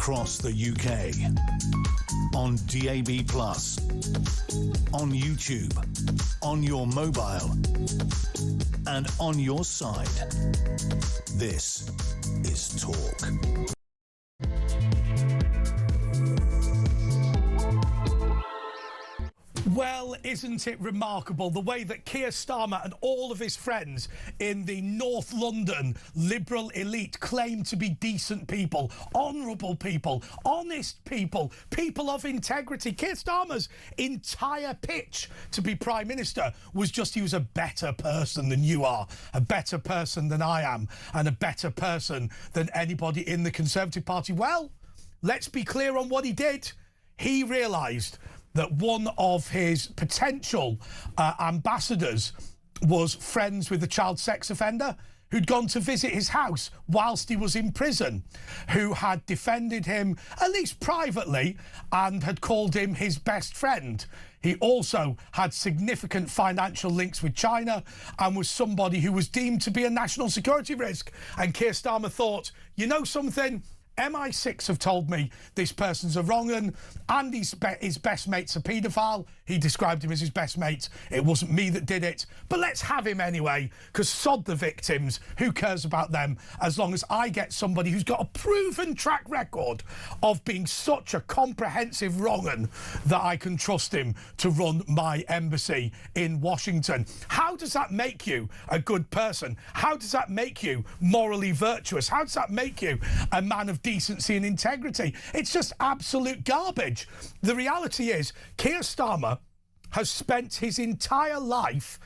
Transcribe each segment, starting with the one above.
across the UK, on DAB+, on YouTube, on your mobile, and on your side. This is Talk. Well, isn't it remarkable the way that Keir Starmer and all of his friends in the North London liberal elite claim to be decent people, honourable people, honest people, people of integrity. Keir Starmer's entire pitch to be Prime Minister was just he was a better person than you are, a better person than I am, and a better person than anybody in the Conservative Party. Well, let's be clear on what he did. He realised that one of his potential ambassadors was friends with a child sex offender who'd gone to visit his house whilst he was in prison, who had defended him, at least privately, and had called him his best friend. He also had significant financial links with China and was somebody who was deemed to be a national security risk. And Keir Starmer thought, you know something? MI6 have told me this person's a wrong 'un, and his best mate's a paedophile. He described him as his best mate. It wasn't me that did it, but let's have him anyway, because sod the victims. Who cares about them as long as I get somebody who's got a proven track record of being such a comprehensive wrong 'un that I can trust him to run my embassy in Washington. How does that make you a good person? How does that make you morally virtuous? How does that make you a man of decency and integrity? It's just absolute garbage. The reality is, Keir Starmer has spent his entire life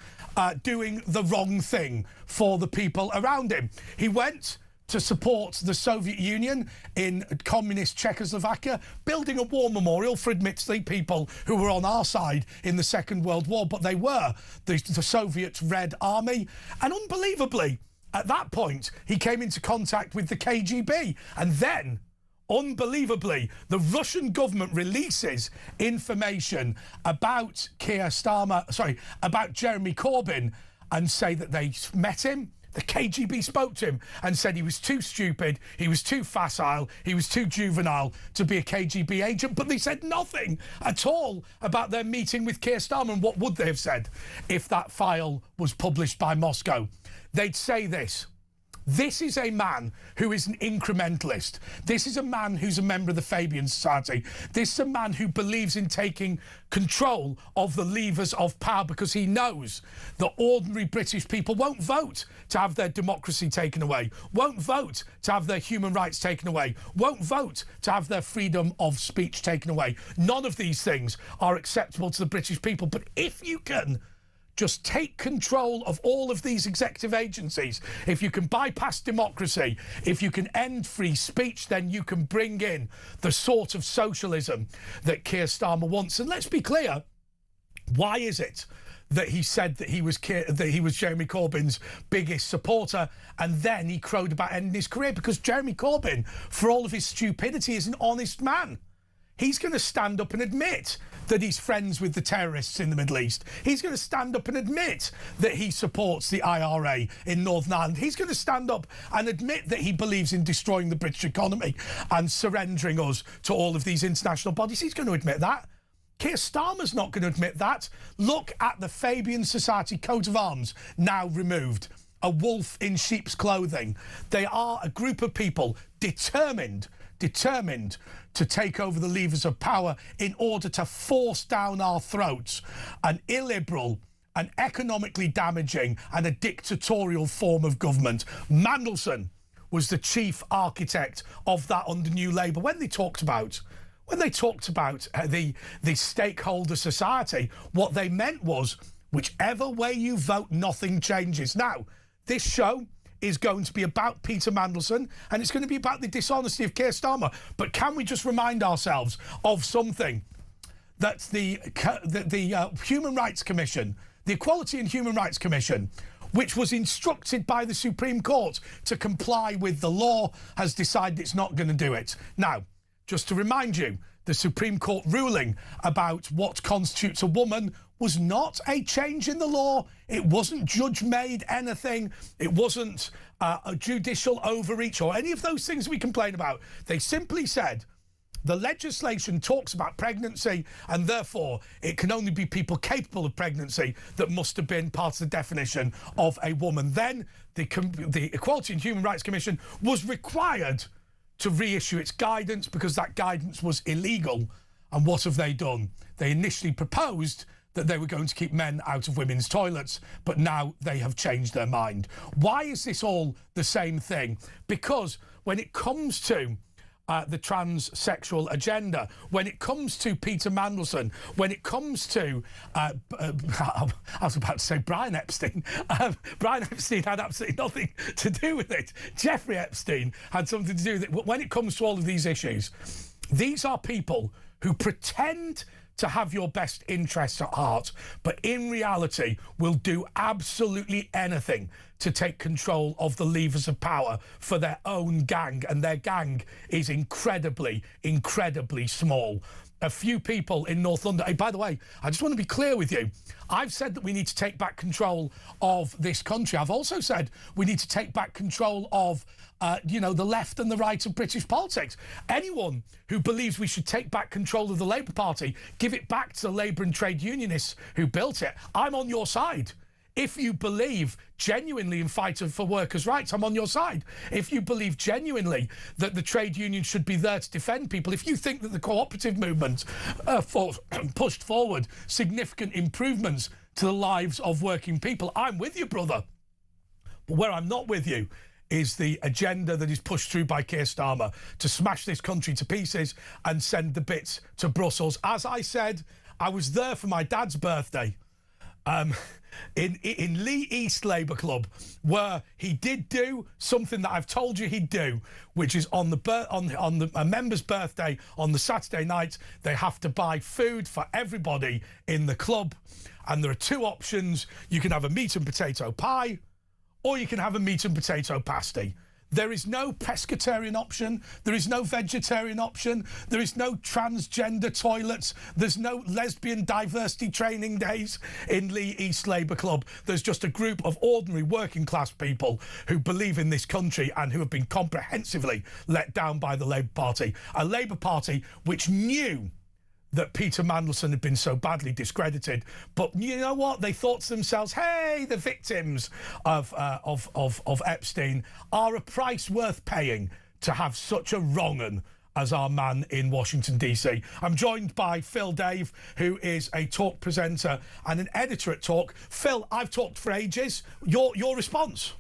doing the wrong thing for the people around him. He went to support the Soviet Union in communist Czechoslovakia, building a war memorial for admittedly people who were on our side in the Second World War, but they were the Soviet Red Army. And unbelievably, at that point, he came into contact with the KGB. And then, unbelievably, the Russian government releases information about about Jeremy Corbyn, and say that they met him. The KGB spoke to him and said he was too stupid, he was too facile, he was too juvenile to be a KGB agent. But they said nothing at all about their meeting with Keir Starmer. And what would they have said if that file was published by Moscow? They'd say this. This is a man who is an incrementalist. This is a man who's a member of the Fabian Society. This is a man who believes in taking control of the levers of power, because he knows that ordinary British people won't vote to have their democracy taken away, won't vote to have their human rights taken away, won't vote to have their freedom of speech taken away. None of these things are acceptable to the British people. But if you can just take control of all of these executive agencies, if you can bypass democracy, if you can end free speech, then you can bring in the sort of socialism that Keir Starmer wants. And let's be clear, why is it that he said that he was Jeremy Corbyn's biggest supporter, and then he crowed about ending his career? Because Jeremy Corbyn, for all of his stupidity, is an honest man. He's going to stand up and admit that he's friends with the terrorists in the Middle East. He's going to stand up and admit that he supports the IRA in Northern Ireland. He's going to stand up and admit that he believes in destroying the British economy and surrendering us to all of these international bodies. He's going to admit that. Keir Starmer's not going to admit that. Look at the Fabian Society coat of arms, now removed. A wolf in sheep's clothing. They are a group of people determined to take over the levers of power in order to force down our throats an illiberal, an economically damaging and a dictatorial form of government. Mandelson was the chief architect of that under New Labour. When they talked about the stakeholder society, what they meant was, whichever way you vote, nothing changes. Now, this show is going to be about Peter Mandelson, and it's going to be about the dishonesty of Keir Starmer. But can we just remind ourselves of something that the Human Rights Commission, the Equality and Human Rights Commission, which was instructed by the Supreme Court to comply with the law, has decided it's not going to do it. Now, just to remind you, the Supreme Court ruling about what constitutes a woman was not a change in the law. It wasn't judge-made anything. It wasn't a judicial overreach or any of those things we complain about. They simply said The legislation talks about pregnancy, and therefore it can only be people capable of pregnancy that must have been part of the definition of a woman. Then the Equality and Human Rights Commission was required to reissue its guidance because that guidance was illegal. And what have they done? They initially proposed that they were going to keep men out of women's toilets, but now they have changed their mind. Why is this all the same thing? Because when it comes to the transsexual agenda, when it comes to Peter Mandelson, when it comes to, I was about to say Brian Epstein. Brian Epstein had absolutely nothing to do with it. Jeffrey Epstein had something to do with it. When it comes to all of these issues, these are people who pretend to have your best interests at heart, but in reality will do absolutely anything to take control of the levers of power for their own gang, and their gang is incredibly, incredibly small. A few people in North London. Hey, by the way, I just want to be clear with you. I've said that we need to take back control of this country. I've also said we need to take back control of, the left and the right of British politics. Anyone who believes we should take back control of the Labour Party, give it back to the Labour and trade unionists who built it, I'm on your side. If you believe genuinely in fighting for workers' rights, I'm on your side. If you believe genuinely that the trade union should be there to defend people, if you think that the cooperative movement pushed forward significant improvements to the lives of working people, I'm with you, brother. But where I'm not with you is the agenda that is pushed through by Keir Starmer to smash this country to pieces and send the bits to Brussels. As I said, I was there for my dad's birthday. In Lee East Labour Club, where he did do something that I've told you he'd do, which is on a member's birthday on the Saturday night, they have to buy food for everybody in the club, and there are two options. You can have a meat and potato pie, or you can have a meat and potato pasty. There is no pescatarian option. There is no vegetarian option. There is no transgender toilets. There's no lesbian diversity training days in Lee East Labour Club. There's just a group of ordinary working class people who believe in this country and who have been comprehensively let down by the Labour Party. A Labour Party which knew that Peter Mandelson had been so badly discredited, but you know what? They thought to themselves, "Hey, the victims of Epstein are a price worth paying to have such a wrong-un as our man in Washington DC." I'm joined by Phil Dave, who is a talk presenter and an editor at Talk. Phil, I've talked for ages. Your response?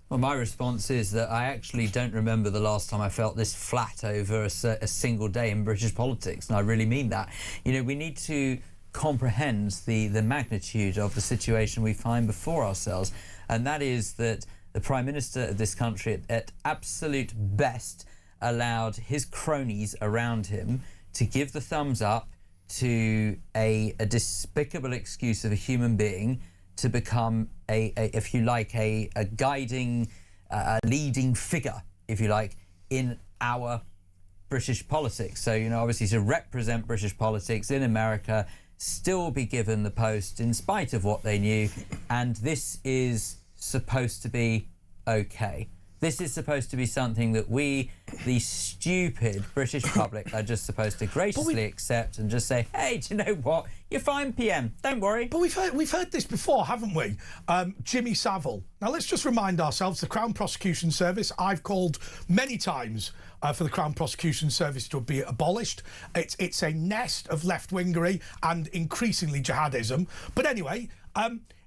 Well, my response is that I actually don't remember the last time I felt this flat over a single day in British politics, and I really mean that. You know, we need to comprehend the magnitude of the situation we find before ourselves, and that is that the Prime Minister of this country, at absolute best, allowed his cronies around him to give the thumbs up to a despicable excuse of a human being to become if you like, a guiding, leading figure, if you like, in our British politics. So, you know, obviously to represent British politics in America, still be given the post in spite of what they knew, and this is supposed to be okay. This is supposed to be something that we, the stupid British public, are just supposed to graciously accept and just say, "Hey, do you know what? You're fine, PM. Don't worry." But we've heard this before, haven't we? Jimmy Savile. Now let's just remind ourselves: the Crown Prosecution Service. I've called many times for the Crown Prosecution Service to be abolished. It's a nest of left-wingery and increasingly jihadism. But anyway.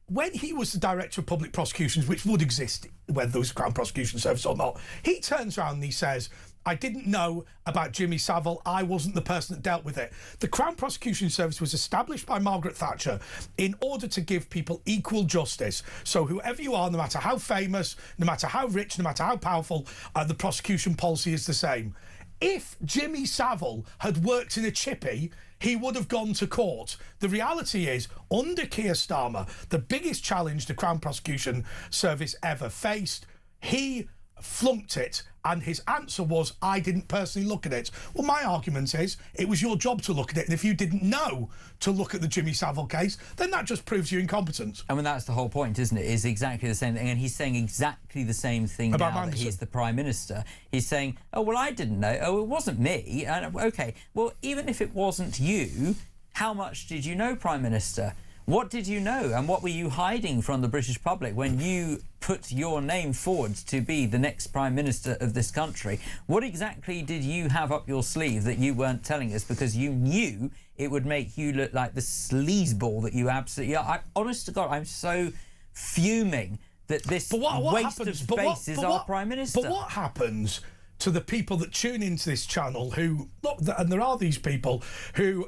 When he was the Director of Public Prosecutions, which would exist whether there was a Crown Prosecution Service or not, he turns around and he says, "I didn't know about Jimmy Savile. I wasn't the person that dealt with it." The Crown Prosecution Service was established by Margaret Thatcher in order to give people equal justice. So whoever you are, no matter how famous, no matter how rich, no matter how powerful, the prosecution policy is the same. If Jimmy Savile had worked in a chippy, he would have gone to court. The reality is, under Keir Starmer, the biggest challenge the Crown Prosecution Service ever faced, he flunked it, and his answer was, I didn't personally look at it. Well, my argument is, it was your job to look at it, and if you didn't know to look at the Jimmy Savile case, then that just proves you're incompetent. I mean, that's the whole point, isn't it? Is exactly the same thing, and he's saying exactly the same thing about now Mandelson. that he's the Prime Minister. He's saying, oh, well, I didn't know. Oh, it wasn't me. And, OK, well, even if it wasn't you, how much did you know, Prime Minister? What did you know, and what were you hiding from the British public when you put your name forward to be the next Prime Minister of this country? What exactly did you have up your sleeve that you weren't telling us because you knew it would make you look like the sleazeball that you absolutely are? Honest to God, I'm so fuming that this waste of space is our Prime Minister. But what happens to the people that tune into this channel who, look, and there are these people who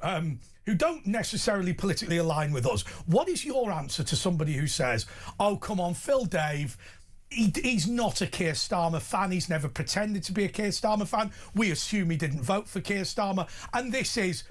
don't necessarily politically align with us? What is your answer to somebody who says, oh, come on, Phil Dave, he's not a Keir Starmer fan, he's never pretended to be a Keir Starmer fan, we assume he didn't vote for Keir Starmer, and this is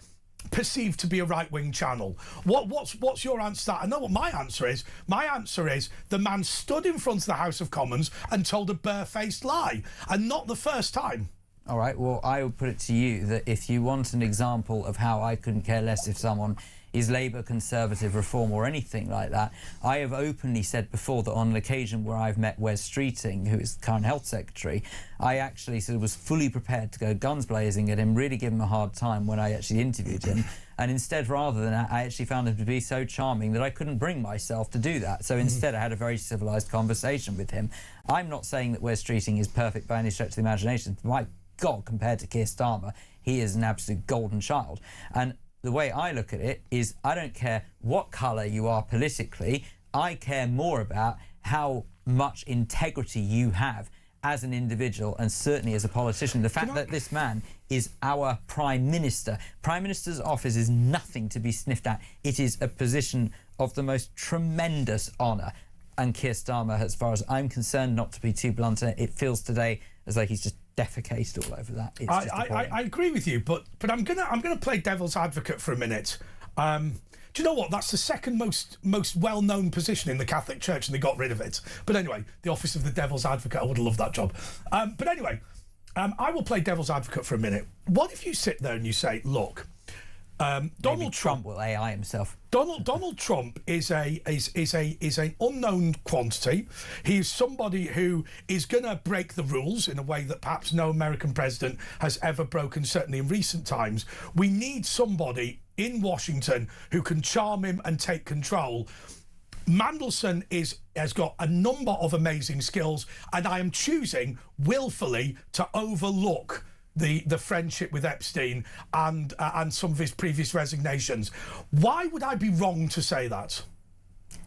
perceived to be a right-wing channel? What's your answer to that? I know what my answer is. My answer is the man stood in front of the House of Commons and told a barefaced lie, and not the first time. All right, well, I will put it to you that if you want an example of how I couldn't care less if someone is Labour, Conservative, Reform or anything like that, I have openly said before that on an occasion where I've met Wes Streeting, who is the current Health Secretary, I actually sort of was fully prepared to go guns blazing at him, really give him a hard time when I actually interviewed him. And instead, rather than that, I actually found him to be so charming that I couldn't bring myself to do that. So instead, I had a very civilised conversation with him. I'm not saying that Wes Streeting is perfect by any stretch of the imagination. My God, compared to Keir Starmer, he is an absolute golden child. And the way I look at it is, I don't care what colour you are politically, I care more about how much integrity you have as an individual and certainly as a politician. The fact that this man is our Prime Minister. Prime Minister's office is nothing to be sniffed at. It is a position of the most tremendous honour. And Keir Starmer, as far as I'm concerned, not to be too blunt, it feels today as like he's just defecated all over that. It's I agree with you, but I'm gonna play devil's advocate for a minute. Do you know what? That's the second most well-known position in the Catholic Church, and they got rid of it. But anyway, the office of the devil's advocate, I would have loved that job. But anyway, I will play devil's advocate for a minute. What if you sit there and you say, look, Donald Trump will AI himself. Donald Trump is an unknown quantity. He is somebody who is going to break the rules in a way that perhaps no American president has ever broken, certainly in recent times. We need somebody in Washington who can charm him and take control. Mandelson has got a number of amazing skills, and I am choosing willfully to overlook the friendship with Epstein and some of his previous resignations. Why would I be wrong to say that?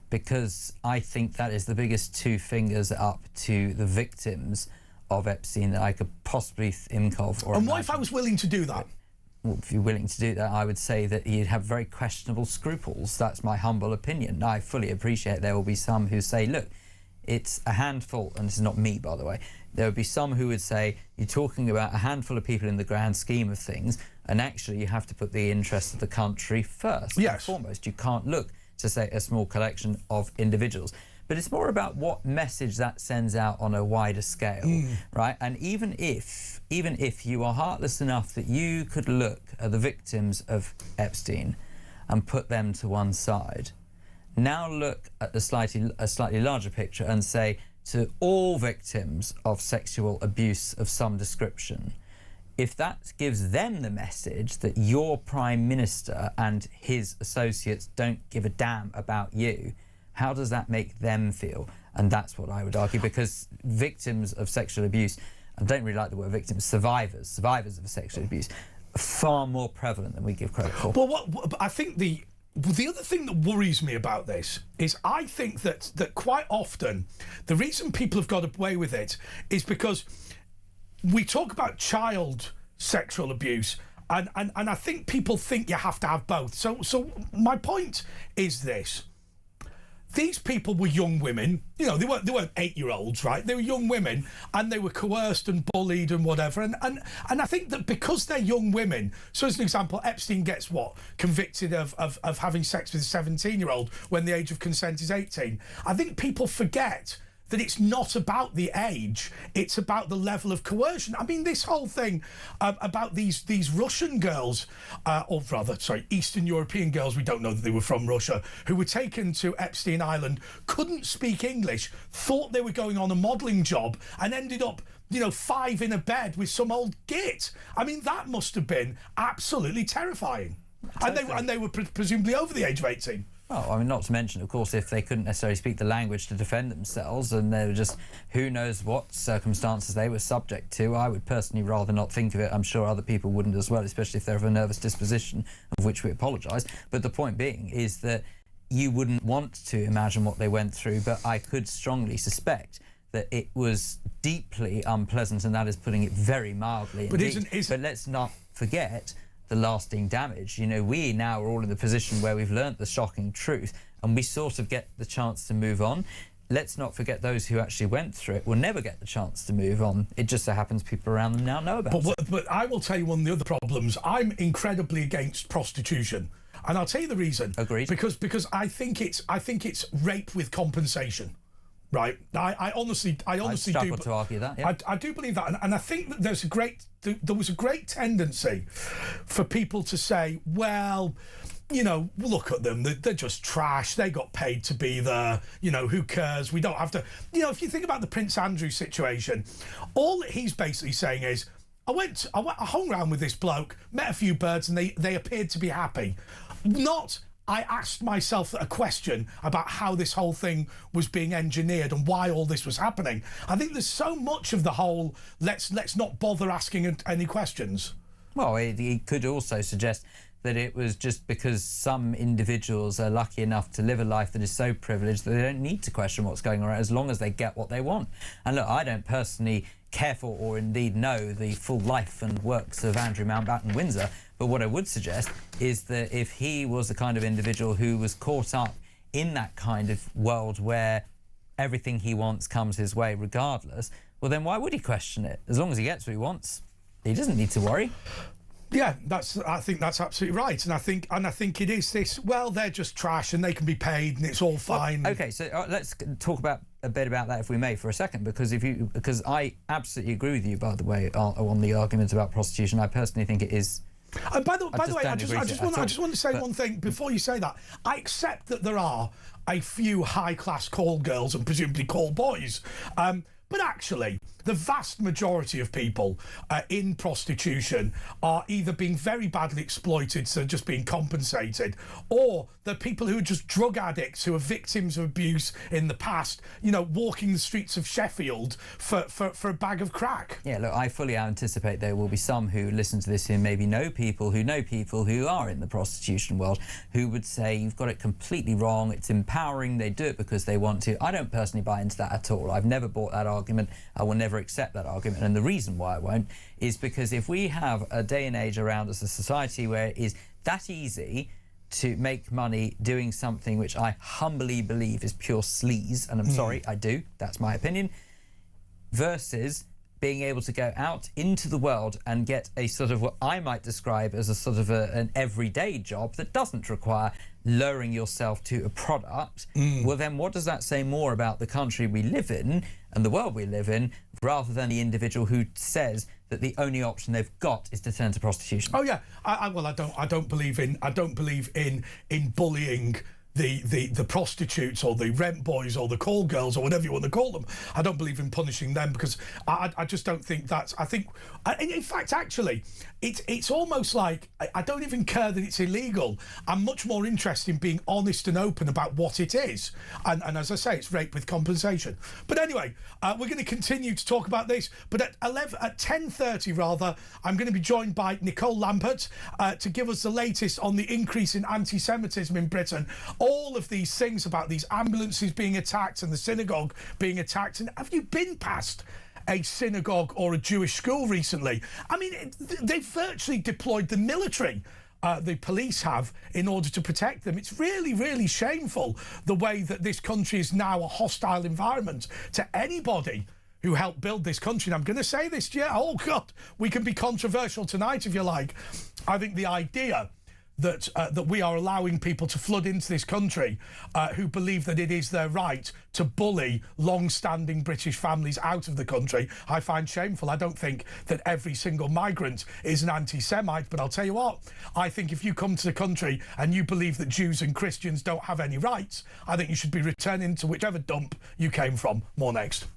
Because I think that is the biggest two fingers up to the victims of Epstein that I could possibly think of. And what if I was willing to do that? Well, if you're willing to do that, I would say that you'd have very questionable scruples. That's my humble opinion. I fully appreciate there will be some who say, look, it's a handful, and this is not me, by the way, there would be some who would say, you're talking about a handful of people in the grand scheme of things, and actually you have to put the interests of the country first and foremost. You can't look to, say, a small collection of individuals. But it's more about what message that sends out on a wider scale, right? And even if you are heartless enough that you could look at the victims of Epstein and put them to one side, now look at a slightly larger picture and say, to all victims of sexual abuse of some description, if that gives them the message that your Prime Minister and his associates don't give a damn about you, how does that make them feel? And that's what I would argue, because victims of sexual abuse, I don't really like the word victims, survivors of sexual abuse, are far more prevalent than we give credit for. Well, I think the other thing that worries me about this is I think that quite often the reason people have got away with it is because we talk about child sexual abuse, and I think people think you have to have both. So my point is this. These people were young women, you know, they weren't 8-year-olds, right? They were young women, and they were coerced and bullied and whatever. And I think that because they're young women, so as an example, Epstein gets convicted of having sex with a 17-year-old when the age of consent is 18. I think people forget that it's not about the age, it's about the level of coercion. I mean, this whole thing about these Russian girls, or rather, sorry, Eastern European girls, we don't know that they were from Russia, who were taken to Epstein Island, couldn't speak English, thought they were going on a modelling job, and ended up, you know, 5 in a bed with some old git. I mean, that must have been absolutely terrifying. Totally. And they were presumably over the age of 18. Well, I mean, not to mention, of course, if they couldn't necessarily speak the language to defend themselves, and they were just, who knows what circumstances they were subject to, I would personally rather not think of it. I'm sure other people wouldn't as well, especially if they're of a nervous disposition, of which we apologise. But the point being is that you wouldn't want to imagine what they went through, but I could strongly suspect that it was deeply unpleasant, and that is putting it very mildly. But But let's not forget the lasting damage. You know, we now are all in the position where we've learnt the shocking truth, and we sort of get the chance to move on. Let's not forget those who actually went through it will never get the chance to move on. It just so happens people around them now know about it. But I will tell you one of the other problems. I'm incredibly against prostitution, and I'll tell you the reason. Agreed. Because I think it's rape with compensation. Right, I honestly do. Struggle to argue that. Yeah. I do believe that, and I think that there was a great tendency for people to say, well, you know, look at them, they're just trash. They got paid to be there. You know, who cares? We don't have to. You know, if you think about the Prince Andrew situation, all that he's basically saying is, I hung around with this bloke, met a few birds, and they appeared to be happy. Not, I asked myself a question about how this whole thing was being engineered and why all this was happening. I think there's so much of the whole let's not bother asking any questions. Well, it could also suggest that it was just because some individuals are lucky enough to live a life that is so privileged that they don't need to question what's going on as long as they get what they want. And look, I don't personally care for or indeed know the full life and works of Andrew Mountbatten Windsor, but what I would suggest is that if he was the kind of individual who was caught up in that kind of world where everything he wants comes his way regardless, well then why would he question it? As long as he gets what he wants, he doesn't need to worry. Yeah, I think that's absolutely right, and I think it is this. Well, they're just trash, and they can be paid, and it's all fine. Well, okay, so let's talk about a bit about that, if we may, for a second, because I absolutely agree with you, by the way, on the argument about prostitution. I personally think it is. And by the way, I just want to say one thing before you say that. I accept that there are a few high-class call girls and presumably call boys. But actually, the vast majority of people in prostitution are either being very badly exploited, so just being compensated, or they're people who are just drug addicts who are victims of abuse in the past, you know, walking the streets of Sheffield for a bag of crack. Yeah, look, I fully anticipate there will be some who listen to this who maybe know people who are in the prostitution world who would say, you've got it completely wrong, it's empowering, they do it because they want to. I don't personally buy into that at all. I've never bought that argument. I will never accept that argument, and the reason why I won't is because if we have a day and age around us, a society where it is that easy to make money doing something which I humbly believe is pure sleaze, and I'm sorry, I do, that's my opinion, versus being able to go out into the world and get a sort of what I might describe as a sort of an everyday job that doesn't require lowering yourself to a product, well then what does that say more about the country we live in and the world we live in, rather than the individual who says that the only option they've got is to turn to prostitution? Oh yeah, I don't believe in bullying the prostitutes or the rent boys or the call girls or whatever you want to call them. I don't believe in punishing them because I just don't think that's. I think, in fact, actually, it's almost like I don't even care that it's illegal. I'm much more interested in being honest and open about what it is. And as I say, it's rape with compensation. But anyway, we're going to continue to talk about this. But at 10:30 rather, I'm going to be joined by Nicole Lampert to give us the latest on the increase in anti-Semitism in Britain. All of these things about these ambulances being attacked and the synagogue being attacked. And have you been past a synagogue or a Jewish school recently? I mean, they've virtually deployed the military, the police have, in order to protect them. It's really, really shameful the way that this country is now a hostile environment to anybody who helped build this country. And I'm going to say this, yeah, oh God, we can be controversial tonight if you like. I think the idea that we are allowing people to flood into this country who believe that it is their right to bully long-standing British families out of the country, I find shameful. I don't think that every single migrant is an anti-Semite, but I'll tell you what, I think if you come to the country and you believe that Jews and Christians don't have any rights, I think you should be returning to whichever dump you came from. More next.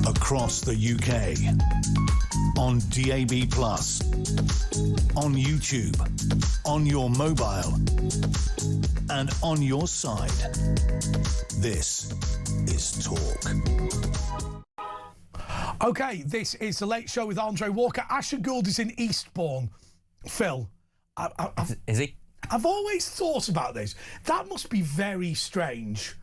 Across the UK, on DAB+, on YouTube, on your mobile, and on your side. This is Talk. Okay, this is The Late Show with Andre Walker. Asher Gould is in Eastbourne. Phil. Is he? I've always thought about this. That must be very strange.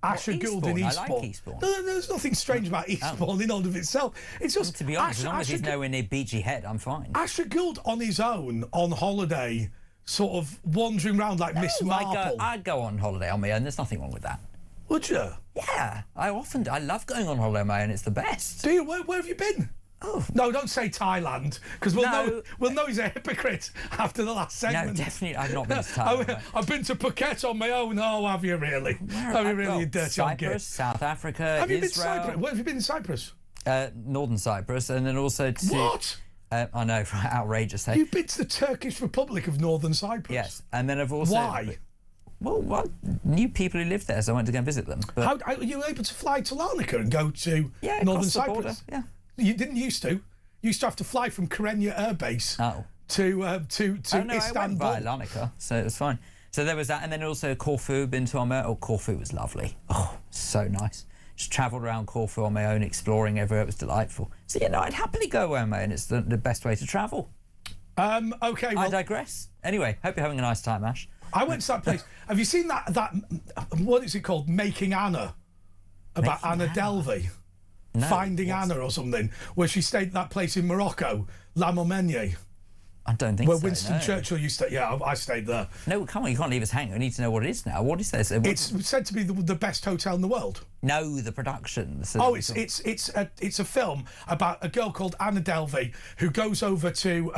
Asher Gould in Eastbourne. I like Eastbourne. No, there's nothing strange about Eastbourne in and of itself. It's just, to be honest, as long as he's nowhere near Beachy Head, I'm fine. Asher Gould on his own, on holiday, sort of wandering around like Miss Marple. I'd go on holiday on my own. There's nothing wrong with that. Would you? Yeah, I love going on holiday on my own. It's the best. Do you? Where have you been? Oh. No, don't say Thailand, because we'll know he's a hypocrite after the last segment. No, definitely, I've not been to Thailand. I've been to Phuket on my own. Oh, have you really? Have you really, you dirty old git? Cyprus, South Africa, Have you been to Israel. Cyprus? Where have you been in Cyprus? Northern Cyprus, and then also to... What? I know, outrageous. You've been to the Turkish Republic of Northern Cyprus? Yes, and then I've also... Why? Well, knew people who lived there, so I went to go and visit them. But How are you able to fly to Larnaca and go to Northern across the Cyprus? border, yeah. You didn't used to. You used to have to fly from Kyrenia Air Base to Istanbul. I went via Larnaca, so it was fine. So there was that, and then also Corfu, been to Omer. Oh, Corfu was lovely. Oh, so nice. Just travelled around Corfu on my own, exploring everywhere. It was delightful. So, I'd happily go on my own. It's the best way to travel. Okay, well... I digress. Anyway, hope you're having a nice time, Ash. I went to that place. Have you seen that what is it called? Making Anna? About Anna Delvey? No, Finding Anna or something, where she stayed at that place in Morocco, La Montmenier. I don't think so. Where Winston Churchill used to... Yeah, I stayed there. No, come on, you can't leave us hanging. We need to know what it is now. What is this? It's said to be the best hotel in the world. No, the production. Oh, it's a film about a girl called Anna Delvey who goes over to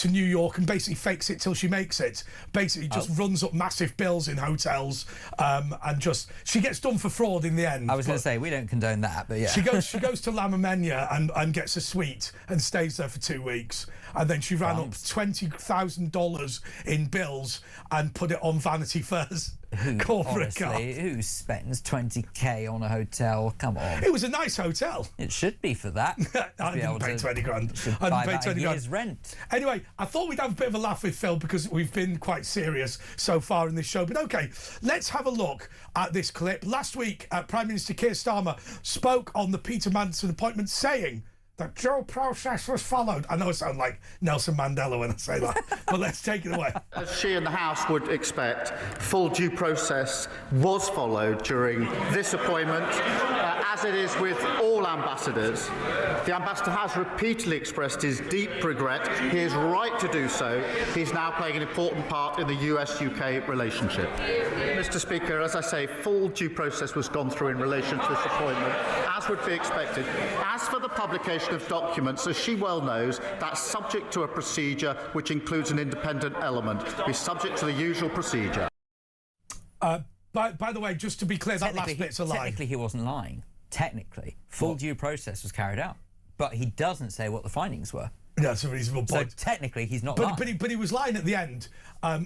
New York and basically fakes it till she makes it. Basically, just runs up massive bills in hotels, and just she gets done for fraud in the end. I was going to say we don't condone that, but yeah. She goes to La Montmenier and gets a suite and stays there for 2 weeks, and then she ran up $20,000 in bills and put it on Vanity Fair's corporate card. Who spends 20k on a hotel? Come on. It was a nice hotel. It should be for that. I didn't pay 20 grand. I didn't pay 20 grand. Rent. Anyway, I thought we'd have a bit of a laugh with Phil because we've been quite serious so far in this show. But okay, let's have a look at this clip. Last week, Prime Minister Keir Starmer spoke on the Peter Manson appointment, saying that due process was followed. I know I sound like Nelson Mandela when I say that, but let's take it away. As she and the House would expect, full due process was followed during this appointment, as it is with all ambassadors, the ambassador has repeatedly expressed his deep regret. He is right to do so. He's now playing an important part in the US-UK relationship. Mr. Speaker, as I say, full due process was gone through in relation to this appointment, as would be expected. As for the publication of documents, as she well knows, that's subject to a procedure which includes an independent element. Be subject to the usual procedure. By the way, just to be clear, that last bit's a lie. Technically, he wasn't lying. Technically, full due process was carried out. But he doesn't say what the findings were. That's a reasonable point. So technically, he's not lying. But he was lying at the end.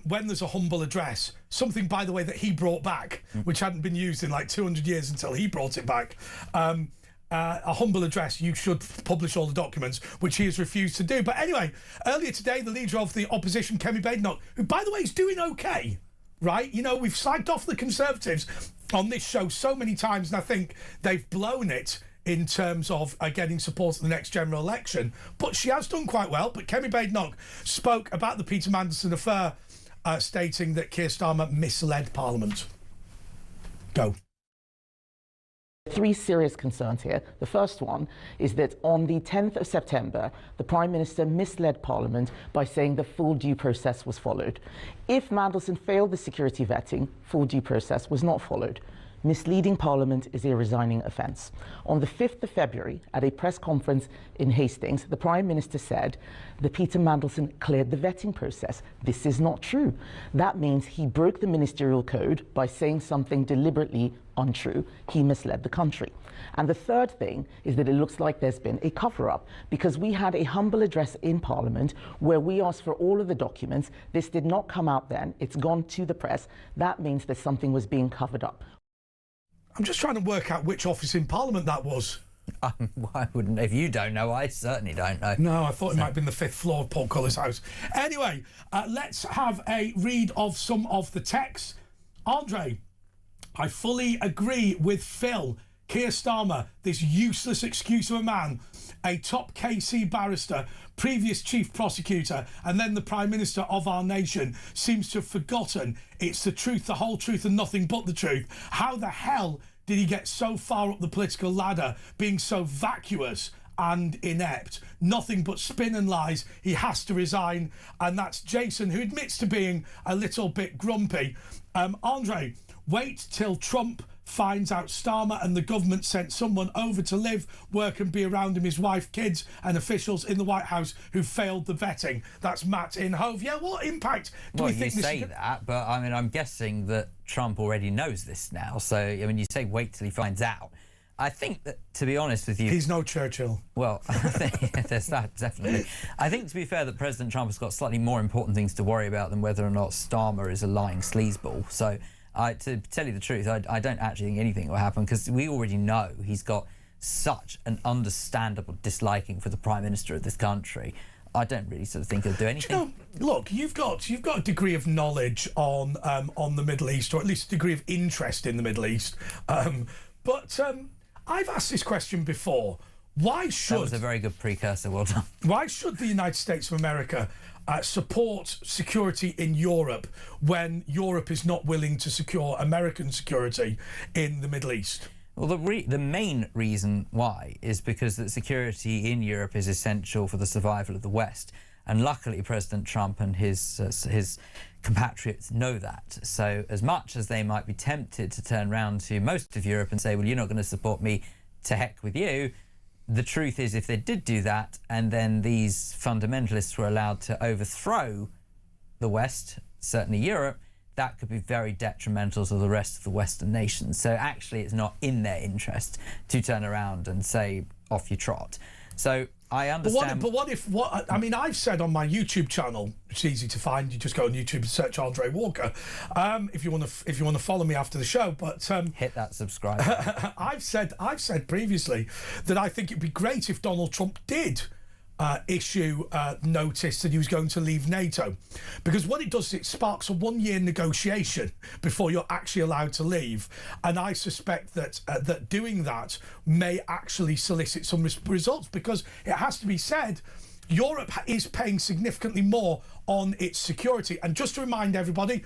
When there's a humble address, something, by the way, that he brought back, which hadn't been used in like 200 years until he brought it back. A humble address, you should publish all the documents, which he has refused to do. But anyway, earlier today, the leader of the opposition, Kemi Badenoch, who, by the way, is doing okay, right? You know, we've slagged off the Conservatives on this show so many times, and I think they've blown it in terms of getting support at the next general election. But she has done quite well. But Kemi Badenoch spoke about the Peter Mandelson affair, stating that Keir Starmer misled Parliament. Go. Three serious concerns here. The first one is that on the 10th of September, the Prime Minister misled Parliament by saying the full due process was followed. If Mandelson failed the security vetting, full due process was not followed. Misleading Parliament is a resigning offence. On the 5th of February, at a press conference in Hastings, the Prime Minister said that Peter Mandelson cleared the vetting process. This is not true. That means he broke the ministerial code by saying something deliberately untrue. He misled the country. And the third thing is that it looks like there's been a cover-up, because we had a humble address in Parliament where we asked for all of the documents. This did not come out then. It's gone to the press. That means that something was being covered up. I'm just trying to work out which office in Parliament that was. Why wouldn't? If you don't know, I certainly don't know. No, I thought it might have been the 5th floor of Paul Culler's house. Anyway, let's have a read of some of the texts. Andre, I fully agree with Phil. Keir Starmer, this useless excuse of a man, a top KC barrister, previous chief prosecutor, and then the Prime Minister of our nation, seems to have forgotten it's the truth, the whole truth, and nothing but the truth. How the hell did he get so far up the political ladder, being so vacuous and inept? Nothing but spin and lies. He has to resign. And that's Jason, who admits to being a little bit grumpy. Andre, wait till Trump finds out Starmer and the government sent someone over to live, work and be around him, his wife, kids and officials in the White House who failed the vetting. That's Matt in Hove. Yeah, what impact do we think this... Well, you say that, but I mean, I'm guessing that Trump already knows this now. So, I mean, you say wait till he finds out. I think that, to be honest with you... He's no Churchill. Well, I think there's that, definitely. I think, to be fair, that President Trump has got slightly more important things to worry about than whether or not Starmer is a lying sleazeball. So... to tell you the truth, I don't actually think anything will happen, because we already know he's got such an understandable disliking for the Prime Minister of this country. I don't really sort of think he'll do anything. You know, look, you've got a degree of knowledge on the Middle East, or at least a degree of interest in the Middle East. But I've asked this question before. Why should... That was a very good precursor, well done. Why should the United States of America support security in Europe when Europe is not willing to secure American security in the Middle East? Well, the main reason why is because that security in Europe is essential for the survival of the West. And luckily, President Trump and his compatriots know that. So as much as they might be tempted to turn around to most of Europe and say, well, you're not going to support me, to heck with you, the truth is, if they did do that, and then these fundamentalists were allowed to overthrow the West, certainly Europe, that could be very detrimental to the rest of the Western nations. So actually, it's not in their interest to turn around and say, off you trot. So I understand. But what if I mean, I've said on my YouTube channel, it's easy to find. You just go on YouTube and search Andre Walker. If you want to follow me after the show, but hit that subscribe. I've said previously that I think it'd be great if Donald Trump did issue notice that he was going to leave NATO, because what it does is it sparks a one-year negotiation before you're actually allowed to leave, and I suspect that that doing that may actually solicit some results, because it has to be said, Europe is paying significantly more on its security. And just to remind everybody,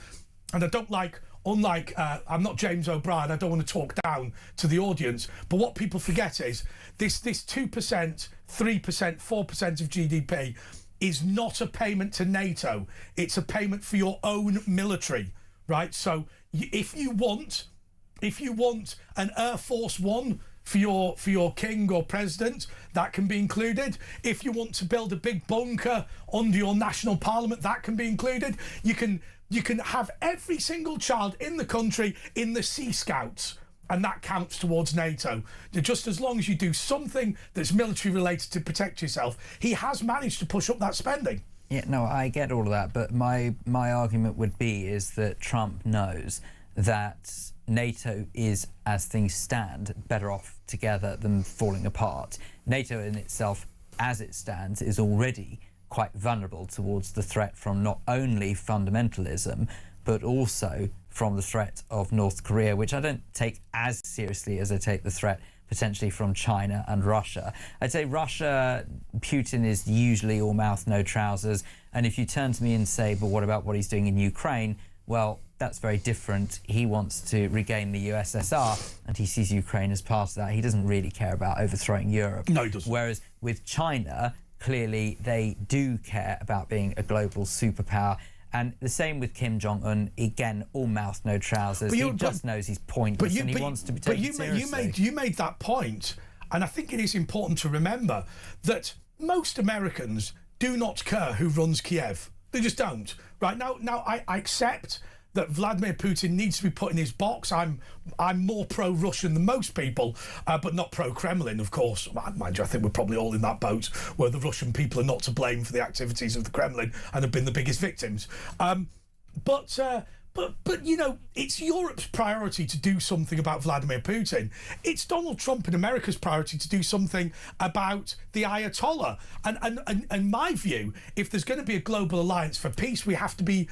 and I don't like unlike, I'm not James O'Brien, I don't want to talk down to the audience, but what people forget is this 2%, 3%, 4% of GDP is not a payment to NATO. It's a payment for your own military, right? So if you want an Air Force One for your king or president, that can be included. If you want to build a big bunker under your national parliament, that can be included. You can have every single child in the country in the Sea Scouts, and that counts towards NATO. Just as long as you do something that's military related to protect yourself. He has managed to push up that spending. Yeah, no, I get all of that, but my argument would be is that Trump knows that NATO is, as things stand, better off together than falling apart. NATO in itself, as it stands, is already quite vulnerable towards the threat from not only fundamentalism, but also from the threat of North Korea, which I don't take as seriously as I take the threat potentially from China and Russia. I'd say Russia, Putin is usually all mouth, no trousers. And if you turn to me and say, but what about what he's doing in Ukraine? Well, that's very different. He wants to regain the USSR and he sees Ukraine as part of that. He doesn't really care about overthrowing Europe. No, he doesn't. Whereas with China, clearly they do care about being a global superpower. And the same with Kim Jong-un, again, all mouth, no trousers. He just knows he's pointless and he wants to be taken seriously. You made that point, and I think it is important to remember that most Americans do not care who runs Kiev. They just don't. Right now, I accept that Vladimir Putin needs to be put in his box. I'm more pro-Russian than most people, but not pro-Kremlin, of course. Mind you, I think we're probably all in that boat where the Russian people are not to blame for the activities of the Kremlin and have been the biggest victims. But you know, it's Europe's priority to do something about Vladimir Putin. It's Donald Trump and America's priority to do something about the Ayatollah. And my view, if there's going to be a global alliance for peace, we have to be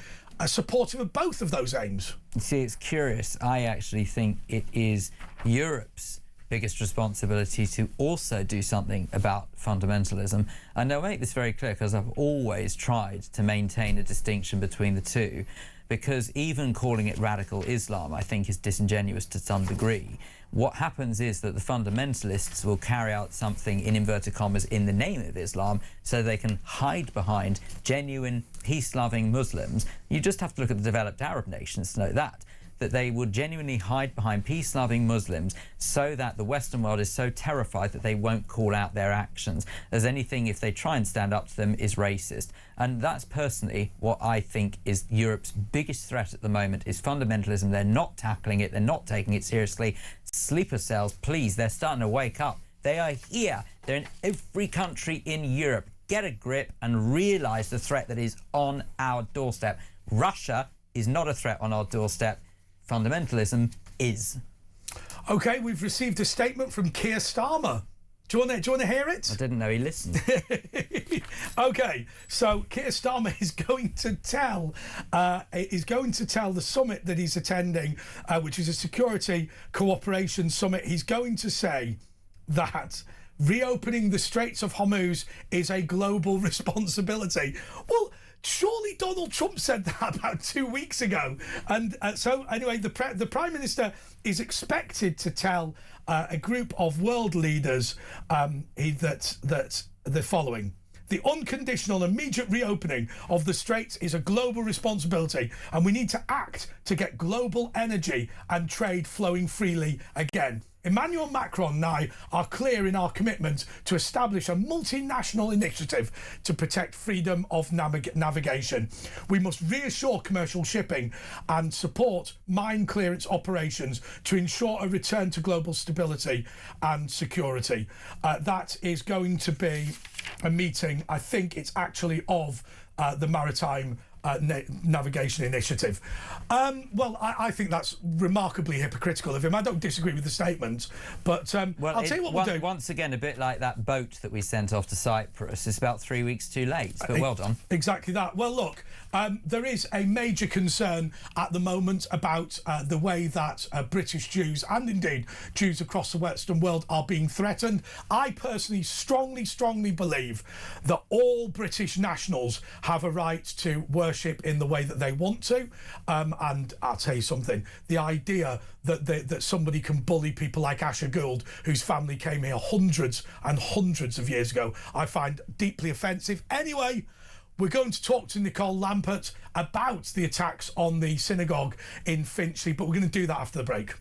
supportive of both of those aims. You see, it's curious. I actually think it is Europe's biggest responsibility to also do something about fundamentalism. And I'll make this very clear because I've always tried to maintain a distinction between the two, because even calling it radical Islam, I think, is disingenuous to some degree. What happens is that the fundamentalists will carry out something, in inverted commas, in the name of Islam, so they can hide behind genuine, peace-loving Muslims. You just have to look at the developed Arab nations to know that they would genuinely hide behind peace-loving Muslims so that the Western world is so terrified that they won't call out their actions, as anything, if they try and stand up to them, is racist. And that's personally what I think is Europe's biggest threat at the moment, is fundamentalism. They're not tackling it. They're not taking it seriously. Sleeper cells, please, they're starting to wake up. They are here. They're in every country in Europe. Get a grip and realise the threat that is on our doorstep. Russia is not a threat on our doorstep. Fundamentalism is. OK, we've received a statement from Keir Starmer. Do you want to hear it? I didn't know he listened. OK, so Keir Starmer is going to tell the summit that he's attending, which is a security cooperation summit. He's going to say that reopening the Straits of Hormuz is a global responsibility. Well, surely Donald Trump said that about 2 weeks ago. And so anyway, the Prime Minister is expected to tell a group of world leaders that the following: the unconditional immediate reopening of the Straits is a global responsibility, and we need to act to get global energy and trade flowing freely again. Emmanuel Macron and I are clear in our commitment to establish a multinational initiative to protect freedom of navigation. We must reassure commercial shipping and support mine clearance operations to ensure a return to global stability and security. That is going to be a meeting, I think it's actually of the Maritime Navigation Initiative. Well, I think that's remarkably hypocritical of him. I don't disagree with the statement, but well, I'll tell you what we'll do. Once again, a bit like that boat that we sent off to Cyprus. It's about 3 weeks too late, but well done. Exactly that. Well, look, there is a major concern at the moment about the way that British Jews, and indeed Jews across the Western world, are being threatened. I personally strongly believe that all British nationals have a right to worship worship in the way that they want to. And I'll tell you something, the idea that somebody can bully people like Asher Gould, whose family came here hundreds and hundreds of years ago, I find deeply offensive. Anyway, we're going to talk to Nicole Lampert about the attacks on the synagogue in Finchley, but we're going to do that after the break.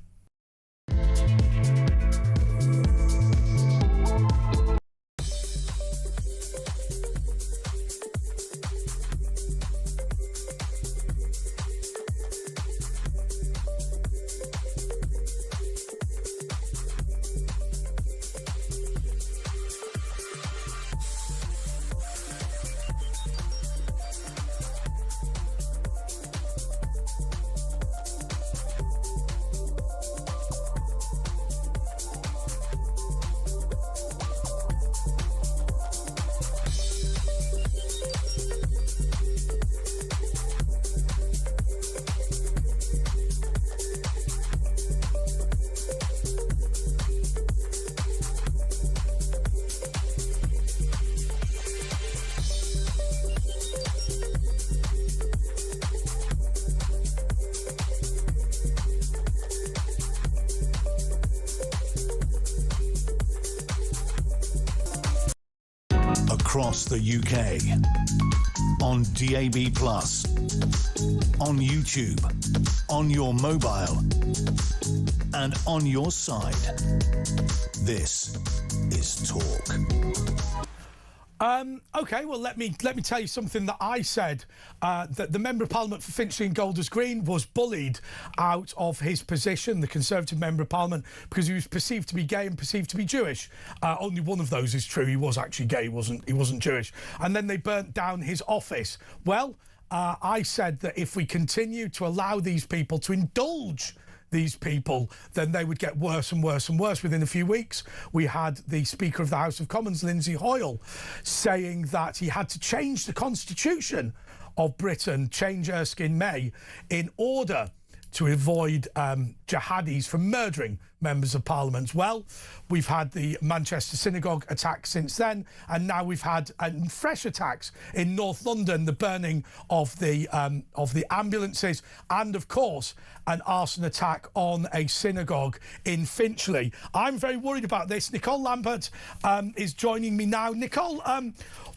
Across the UK, on DAB+, on YouTube, on your mobile, and on your side. This is Talk. Okay, well, let me tell you something that I said. That the Member of Parliament for Finchley and Golders Green was bullied out of his position, the Conservative Member of Parliament, because he was perceived to be gay and perceived to be Jewish. Only one of those is true. He was actually gay. He wasn't Jewish. And then they burnt down his office. Well, I said that if we continue to allow these people to indulge these people, then they would get worse and worse and worse. Within a few weeks, we had the Speaker of the House of Commons, Lindsay Hoyle, saying that he had to change the constitution of Britain, change Erskine May, in order to avoid jihadis from murdering members of Parliament. Well, we've had the Manchester synagogue attack since then, and now we've had fresh attacks in North London, the burning of the ambulances, and of course an arson attack on a synagogue in Finchley. I'm very worried about this. Nicole Lampert is joining me now. Nicole,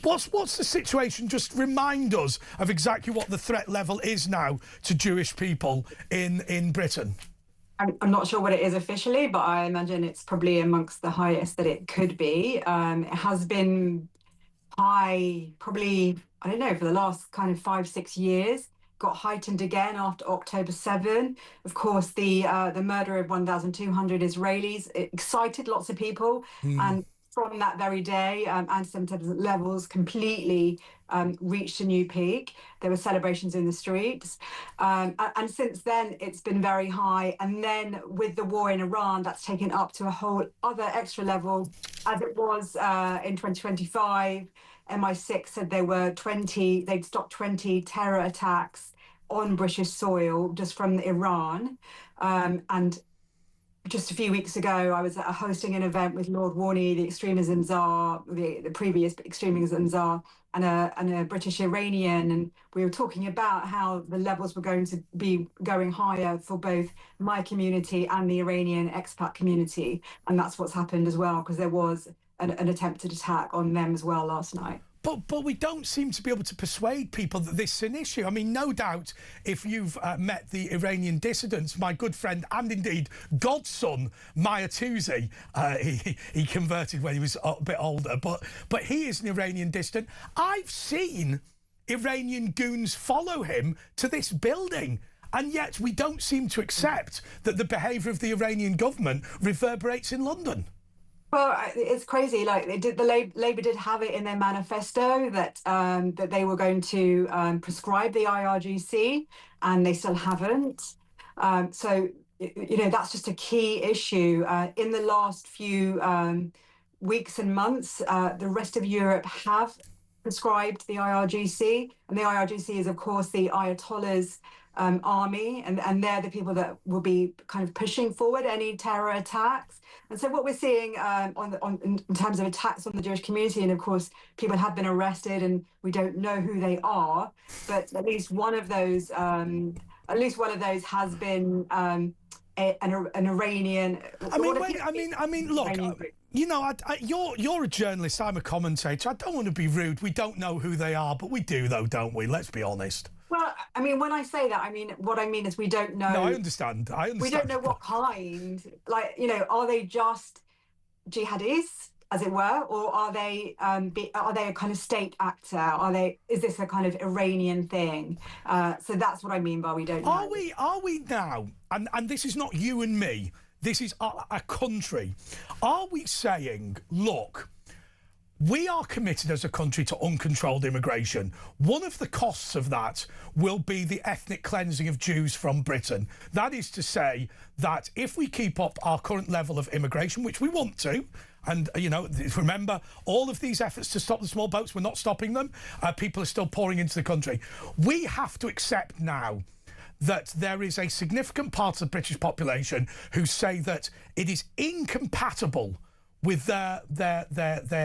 what's the situation? Just remind us of exactly what the threat level is now to Jewish people in Britain. I'm not sure what it is officially, but I imagine it's probably amongst the highest that it could be. It has been high, probably, I don't know, for the last kind of 5-6 years. Got heightened again after October 7. Of course, the murder of 1,200 Israelis excited lots of people, and from that very day, anti-Semitism levels completely reached a new peak. There were celebrations in the streets. And since then, it's been very high. And then with the war in Iran, that's taken up to a whole other extra level, as it was in 2025. MI6 said they'd stopped 20 terror attacks on British soil just from Iran. And just a few weeks ago, I was hosting an event with Lord Warney, the extremism czar, the previous extremism czar, and a British Iranian, and we were talking about how the levels were going to be going higher for both my community and the Iranian expat community, and that's what's happened as well, because there was an attempted attack on them as well last night. But we don't seem to be able to persuade people that this is an issue. I mean, no doubt, if you've met the Iranian dissidents, my good friend and indeed godson, Maya Tuzi, he converted when he was a bit older, but he is an Iranian dissident. I've seen Iranian goons follow him to this building. And yet we don't seem to accept that the behaviour of the Iranian government reverberates in London. Well, it's crazy. Like Labour did have it in their manifesto that that they were going to prescribe the IRGC, and they still haven't. So that's just a key issue. In the last few weeks and months, the rest of Europe have prescribed the IRGC, and the IRGC is, of course, the Ayatollah's army, and they're the people that will be kind of pushing forward any terror attacks. And so what we're seeing in terms of attacks on the Jewish community, and of course people have been arrested and we don't know who they are, but at least one of those has been an Iranian. I mean, look. You know, you're a journalist. I'm a commentator. I don't want to be rude. We don't know who they are, but we do, though, don't we? Let's be honest. Well, I mean, when I say that, what I mean is we don't know. No, I understand. We don't know what kind. Like, you know, are they just jihadis, as it were, or are they a kind of state actor? Is this a kind of Iranian thing? So that's what I mean by we don't know. Are we now? And this is not you and me. This is a country. Are we saying, look, we are committed as a country to uncontrolled immigration. One of the costs of that will be the ethnic cleansing of Jews from Britain. That is to say that if we keep up our current level of immigration, which we want to, and, you know, remember, all of these efforts to stop the small boats, we're not stopping them. People are still pouring into the country. We have to accept now that there is a significant part of the British population who say that it is incompatible with their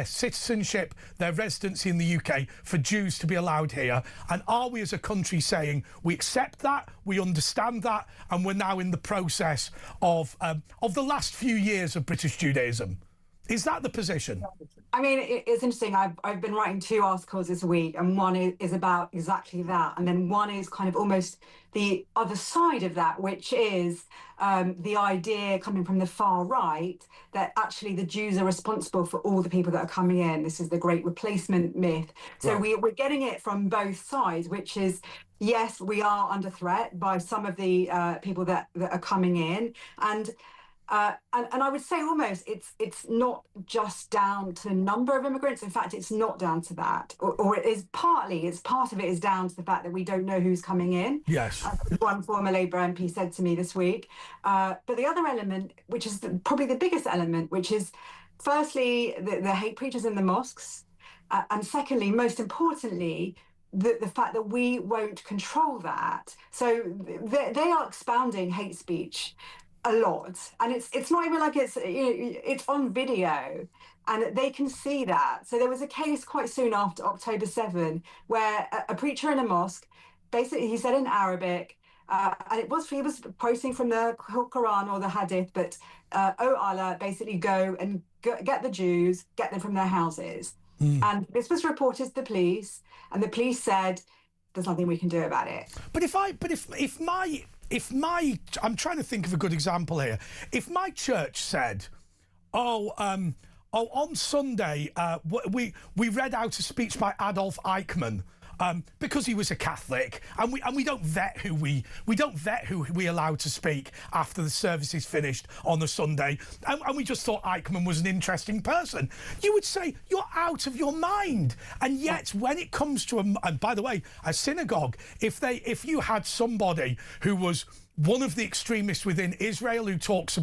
citizenship, their residency in the UK, for Jews to be allowed here. And are we as a country saying we accept that, we understand that, and we're now in the process of the last few years of British Judaism? Is that the position? I mean, it's interesting. I've been writing 2 articles this week, and one is about exactly that, and then one is kind of almost the other side of that, which is the idea coming from the far right that actually the Jews are responsible for all the people that are coming in. This is the great replacement myth. So right. We're getting it from both sides, which is, yes, we are under threat by some of the people that are coming in, and I would say almost it's not just down to the number of immigrants. In fact, it's not down to that, or it is partly. It's part of it is down to the fact that we don't know who's coming in. Yes. One former Labour MP said to me this week. But the other element, which is probably the biggest element, which is firstly the hate preachers in the mosques, and secondly, most importantly, the fact that we won't control that. So they are expounding hate speech a lot, and it's not even like it's on video, and they can see that. So there was a case quite soon after October 7 where a preacher in a mosque, basically he said in Arabic, and he was quoting from the Quran or the Hadith, but oh Allah, basically go and get the Jews, get them from their houses. And this was reported to the police, and the police said there's nothing we can do about it. But if my I'm trying to think of a good example here. If my church said, on Sunday we read out a speech by Adolf Eichmann because he was a Catholic, and we don't vet who we allow to speak after the service is finished on a Sunday, and we just thought Eichmann was an interesting person, you would say you're out of your mind. And yet when it comes to and by the way, a synagogue, if you had somebody who was one of the extremists within Israel who talks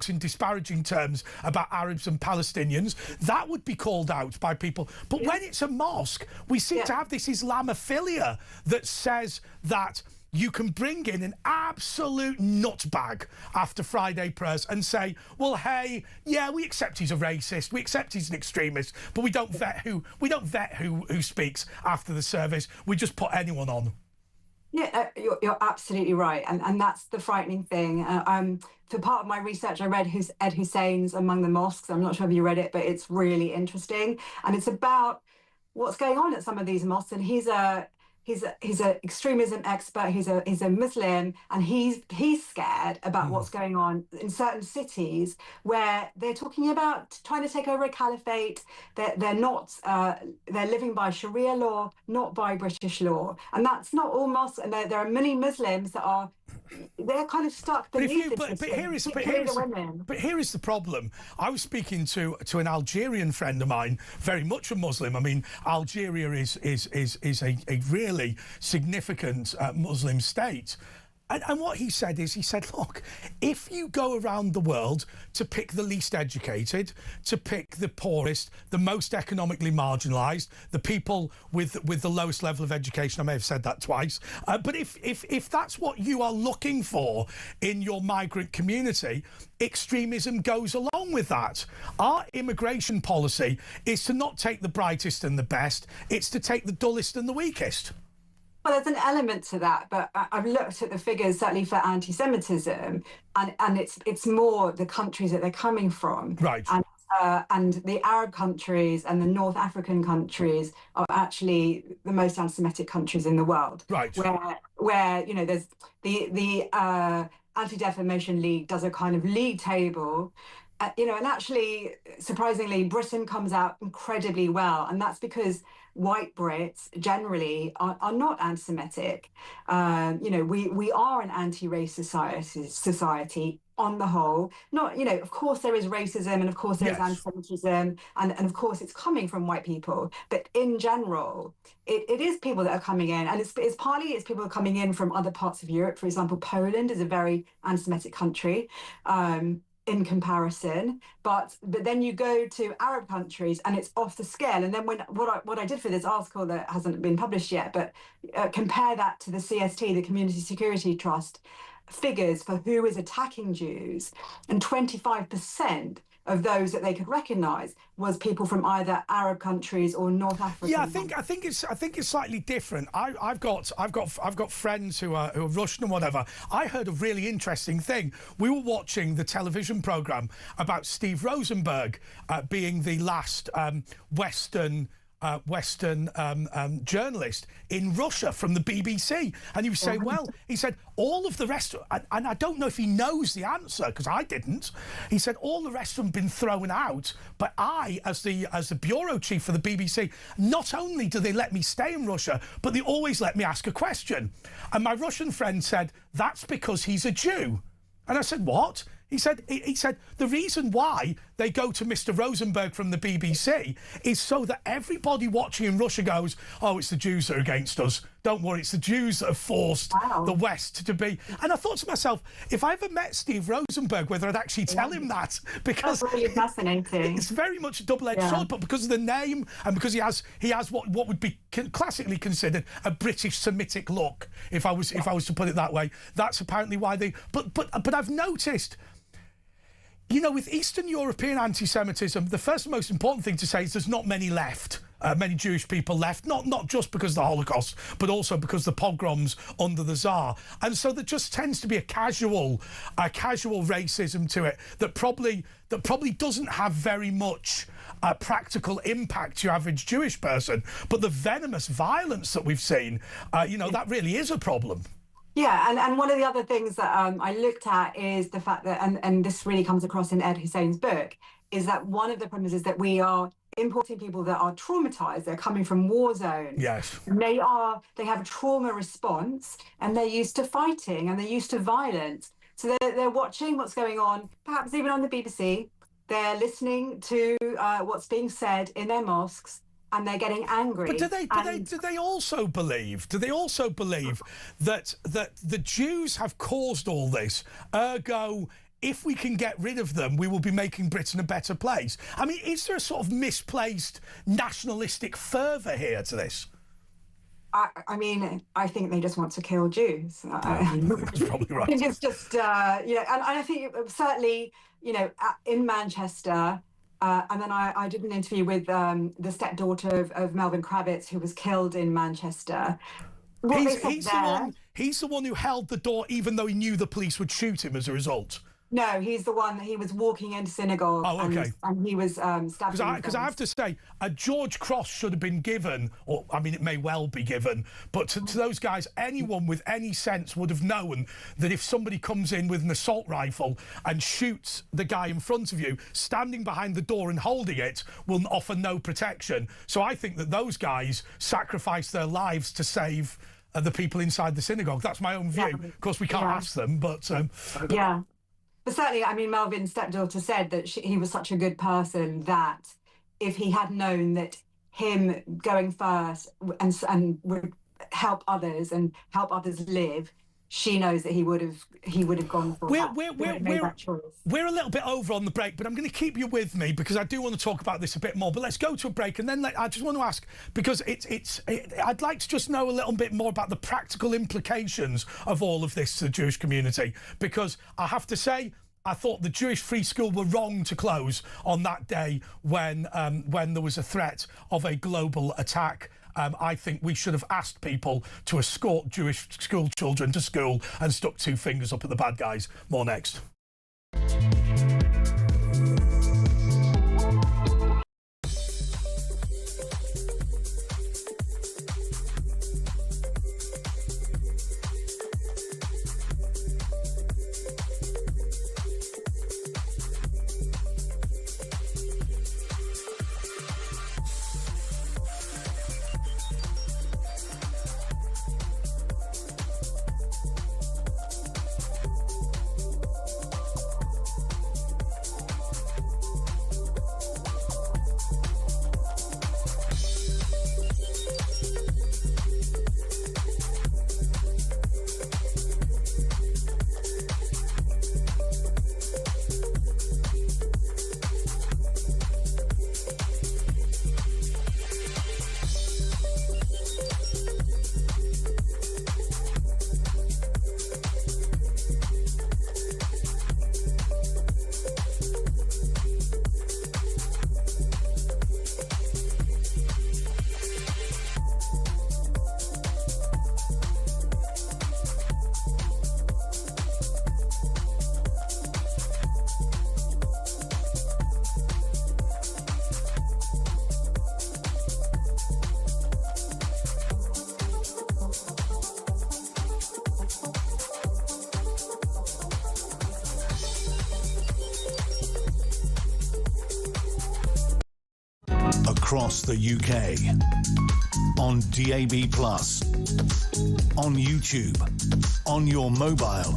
in disparaging terms about Arabs and Palestinians, that would be called out by people. But when it's a mosque, we seem to have this Islamophilia that says that you can bring in an absolute nutbag after Friday prayers and say, well, hey, yeah, we accept he's a racist, we accept he's an extremist, but we don't vet who speaks after the service. We just put anyone on. Yeah, you're absolutely right, and that's the frightening thing. For part of my research, I read Ed Hussein's Among the Mosques. I'm not sure if you read it, but it's really interesting, and it's about what's going on at some of these mosques. And he's an extremism expert. He's a Muslim, and he's scared about what's going on in certain cities where they're talking about trying to take over a caliphate. They're not they're living by Sharia law, not by British law, and that's not all mosques. And there are many Muslims that they're kind of stuck beneath but here is the problem. I was speaking to an Algerian friend of mine, very much a Muslim. I mean, Algeria is a really significant Muslim state. And what he said is, he said, look, if you go around the world to pick the least educated, to pick the poorest, the most economically marginalised, the people with the lowest level of education, I may have said that twice, but if that's what you are looking for in your migrant community, extremism goes along with that. Our immigration policy is to not take the brightest and the best, it's to take the dullest and the weakest. Well, there's an element to that, but I've looked at the figures, certainly for anti-Semitism, and it's more the countries that they're coming from. Right. And the Arab countries and the North African countries are actually the most anti-Semitic countries in the world. Right. Where you know, there's the Anti-Defamation League does a kind of league table. You know, and actually, surprisingly, Britain comes out incredibly well, and that's because white Brits generally are not anti-Semitic. You know, we are an anti-race society on the whole. Not, you know, of course there is racism, and of course there is anti-Semitism, and of course it's coming from white people. But in general, it is people that are coming in, and it's partly people coming in from other parts of Europe. For example, Poland is a very anti-Semitic country. In comparison, but then you go to Arab countries and it's off the scale. And then what I did for this article that hasn't been published yet, but compare that to the CST, the Community Security Trust figures for who is attacking Jews, and 25% of those that they could recognise was people from either Arab countries or North Africa. Yeah, I think it's slightly different. I've got friends who are Russian and whatever. I heard a really interesting thing. We were watching the television programme about Steve Rosenberg being the last Western journalist in Russia from the BBC, and he was saying, well, he said all of the rest, and I don't know if he knows the answer because I didn't. He said all the rest of them have been thrown out, but I, as the bureau chief for the BBC, not only do they let me stay in Russia, but they always let me ask a question. And my Russian friend said that's because he's a Jew, and I said what? He said the reason why they go to Mr. Rosenberg from the BBC is so that everybody watching in Russia goes, oh, it's the Jews that are against us. Don't worry, it's the Jews that have forced the West to be. And I thought to myself, if I ever met Steve Rosenberg, whether I'd actually tell him that, because that's really fascinating. It's very much a double-edged sword, but because of the name and because he has what would be classically considered a British Semitic look, if I was to put it that way, that's apparently why they. But I've noticed. You know, with Eastern European anti-Semitism, the first and most important thing to say is there's not many left, many Jewish people left, not just because of the Holocaust, but also because of the pogroms under the Tsar. And so there just tends to be a casual racism to it that probably doesn't have very much practical impact to your average Jewish person. But the venomous violence that we've seen, you know, that really is a problem. Yeah, and one of the other things that I looked at is the fact that, and this really comes across in Ed Hussein's book, is that one of the problems is that we are importing people that are traumatized. They're coming from war zones. Yes. And they have a trauma response, and they're used to fighting, and they're used to violence. So they're watching what's going on, perhaps even on the BBC. They're listening to what's being said in their mosques, and they're getting angry. But do they also believe that the Jews have caused all this? Ergo, if we can get rid of them, we will be making Britain a better place. I mean, is there a sort of misplaced nationalistic fervour here to this? I mean, I think they just want to kill Jews. That's probably right. I think it's just, you know, and I think certainly, you know, in Manchester. And then I did an interview with the stepdaughter of Melvin Kravitz, who was killed in Manchester. He's the one who held the door, even though he knew the police would shoot him as a result. No, he's the one. He was walking into synagogue. Oh, okay. And he was stabbed. Because I have to say, a George Cross should have been given, or I mean, it may well be given, but to those guys, anyone with any sense would have known that if somebody comes in with an assault rifle and shoots the guy in front of you, standing behind the door and holding it will offer no protection. So I think that those guys sacrificed their lives to save the people inside the synagogue. That's my own view. Yeah. Of course, we can't ask them, but yeah. But certainly, I mean, Melvin's stepdaughter said that he was such a good person that if he had known that him going first and would help others and help others live, she knows that he would have gone for that. He would have made that choice. We're a little bit over on the break, but I'm going to keep you with me because I do want to talk about this a bit more. But let's go to a break, and then I just want to ask, because I'd like to just know a little bit more about the practical implications of all of this to the Jewish community, because I have to say, I thought the Jewish Free School were wrong to close on that day when there was a threat of a global attack. I think we should have asked people to escort Jewish school children to school and stuck two fingers up at the bad guys. More next. Across the UK, on DAB+, on YouTube, on your mobile,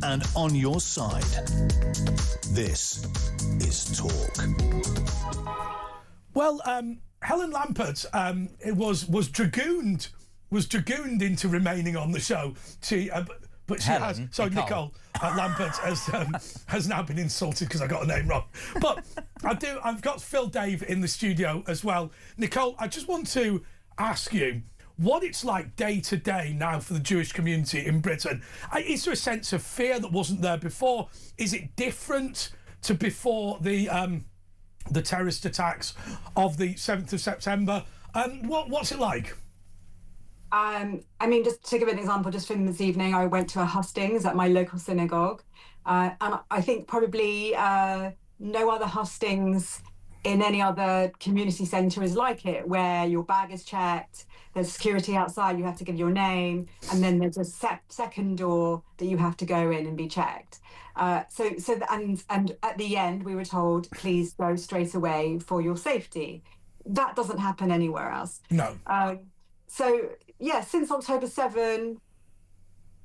and on your side. This is Talk. Well, Helen Lampert was dragooned into remaining on the show. But she has. So Nicole Lampert has now been insulted because I got her name wrong. But I've got Phil Dave in the studio as well. Nicole, I just want to ask you what it's like day to day now for the Jewish community in Britain. Is there a sense of fear that wasn't there before? Is it different to before the terrorist attacks of the 7th of September? What's it like? I mean, just to give an example, just from this evening, I went to a hustings at my local synagogue, and I think probably no other hustings in any other community centre is like it, where your bag is checked, there's security outside, you have to give your name, and then there's a second door that you have to go in and be checked. And at the end, we were told, please go straight away for your safety. That doesn't happen anywhere else. No. So, yeah, since October 7,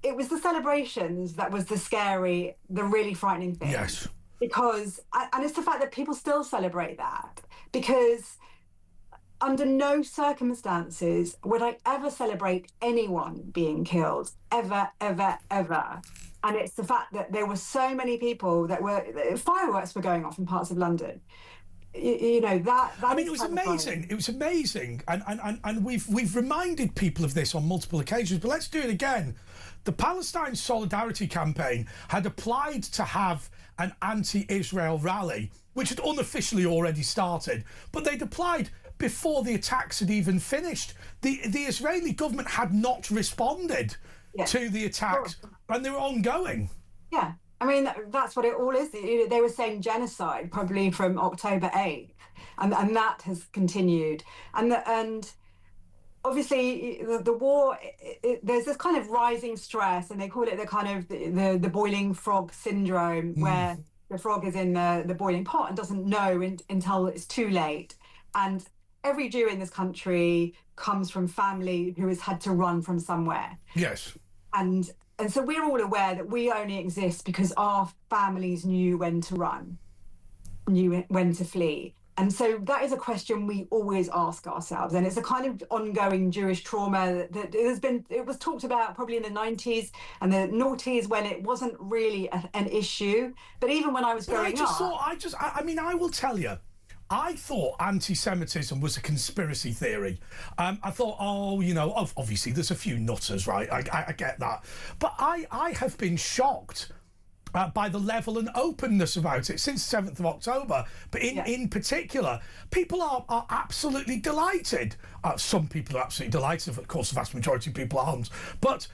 it was the celebrations that was the really frightening thing. Yes. Because, and it's the fact that people still celebrate that, because under no circumstances would I ever celebrate anyone being killed, ever, ever, ever. And it's the fact that there were so many people fireworks were going off in parts of London. You know, that I mean, it was amazing. It was amazing, and we've reminded people of this on multiple occasions, but let's do it again. The Palestine Solidarity Campaign had applied to have an anti-Israel rally, which had unofficially already started, but they'd applied before the attacks had even finished. The Israeli government had not responded to the attacks, and they were ongoing. Yeah. I mean, that's what it all is. They were saying genocide probably from October 8th, and that has continued. And obviously the war, there's this kind of rising stress, and they call it the kind of the boiling frog syndrome, where the frog is in the boiling pot and doesn't know until it's too late. And every Jew in this country comes from family who has had to run from somewhere. Yes. And so we're all aware that we only exist because our families knew when to run, knew when to flee. And so that is a question we always ask ourselves. And it's a kind of ongoing Jewish trauma that it was talked about probably in the 90s and the noughties when it wasn't really an issue. But even when I was growing up... I mean, I will tell you, I thought anti-Semitism was a conspiracy theory. I thought, obviously there's a few nutters, right? I get that. But I have been shocked by the level and openness about it since 7th of October. But in particular, people are absolutely delighted. Some people are absolutely delighted. Of course, the vast majority of people aren't. But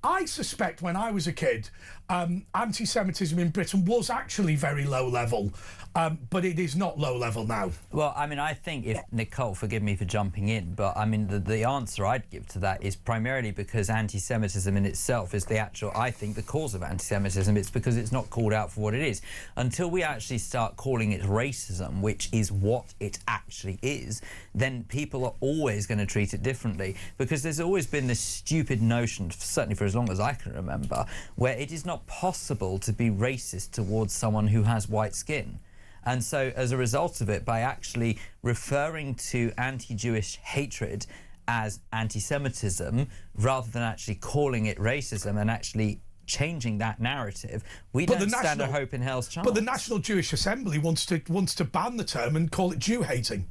I suspect when I was a kid, anti-Semitism in Britain was actually very low level. But it is not low level now. Well, I mean, I think if Nicole, forgive me for jumping in, but I mean, the answer I'd give to that is primarily because anti-Semitism in itself is I think, the cause of anti-Semitism. It's because it's not called out for what it is. Until we actually start calling it racism, which is what it actually is, then people are always going to treat it differently, because there's always been this stupid notion, certainly for as long as I can remember, where it is not possible to be racist towards someone who has white skin. And so as a result of it, by actually referring to anti-Jewish hatred as anti-Semitism, rather than actually calling it racism and actually changing that narrative, we don't stand a hope in hell's chance. But the National Jewish Assembly wants to ban the term and call it Jew-hating.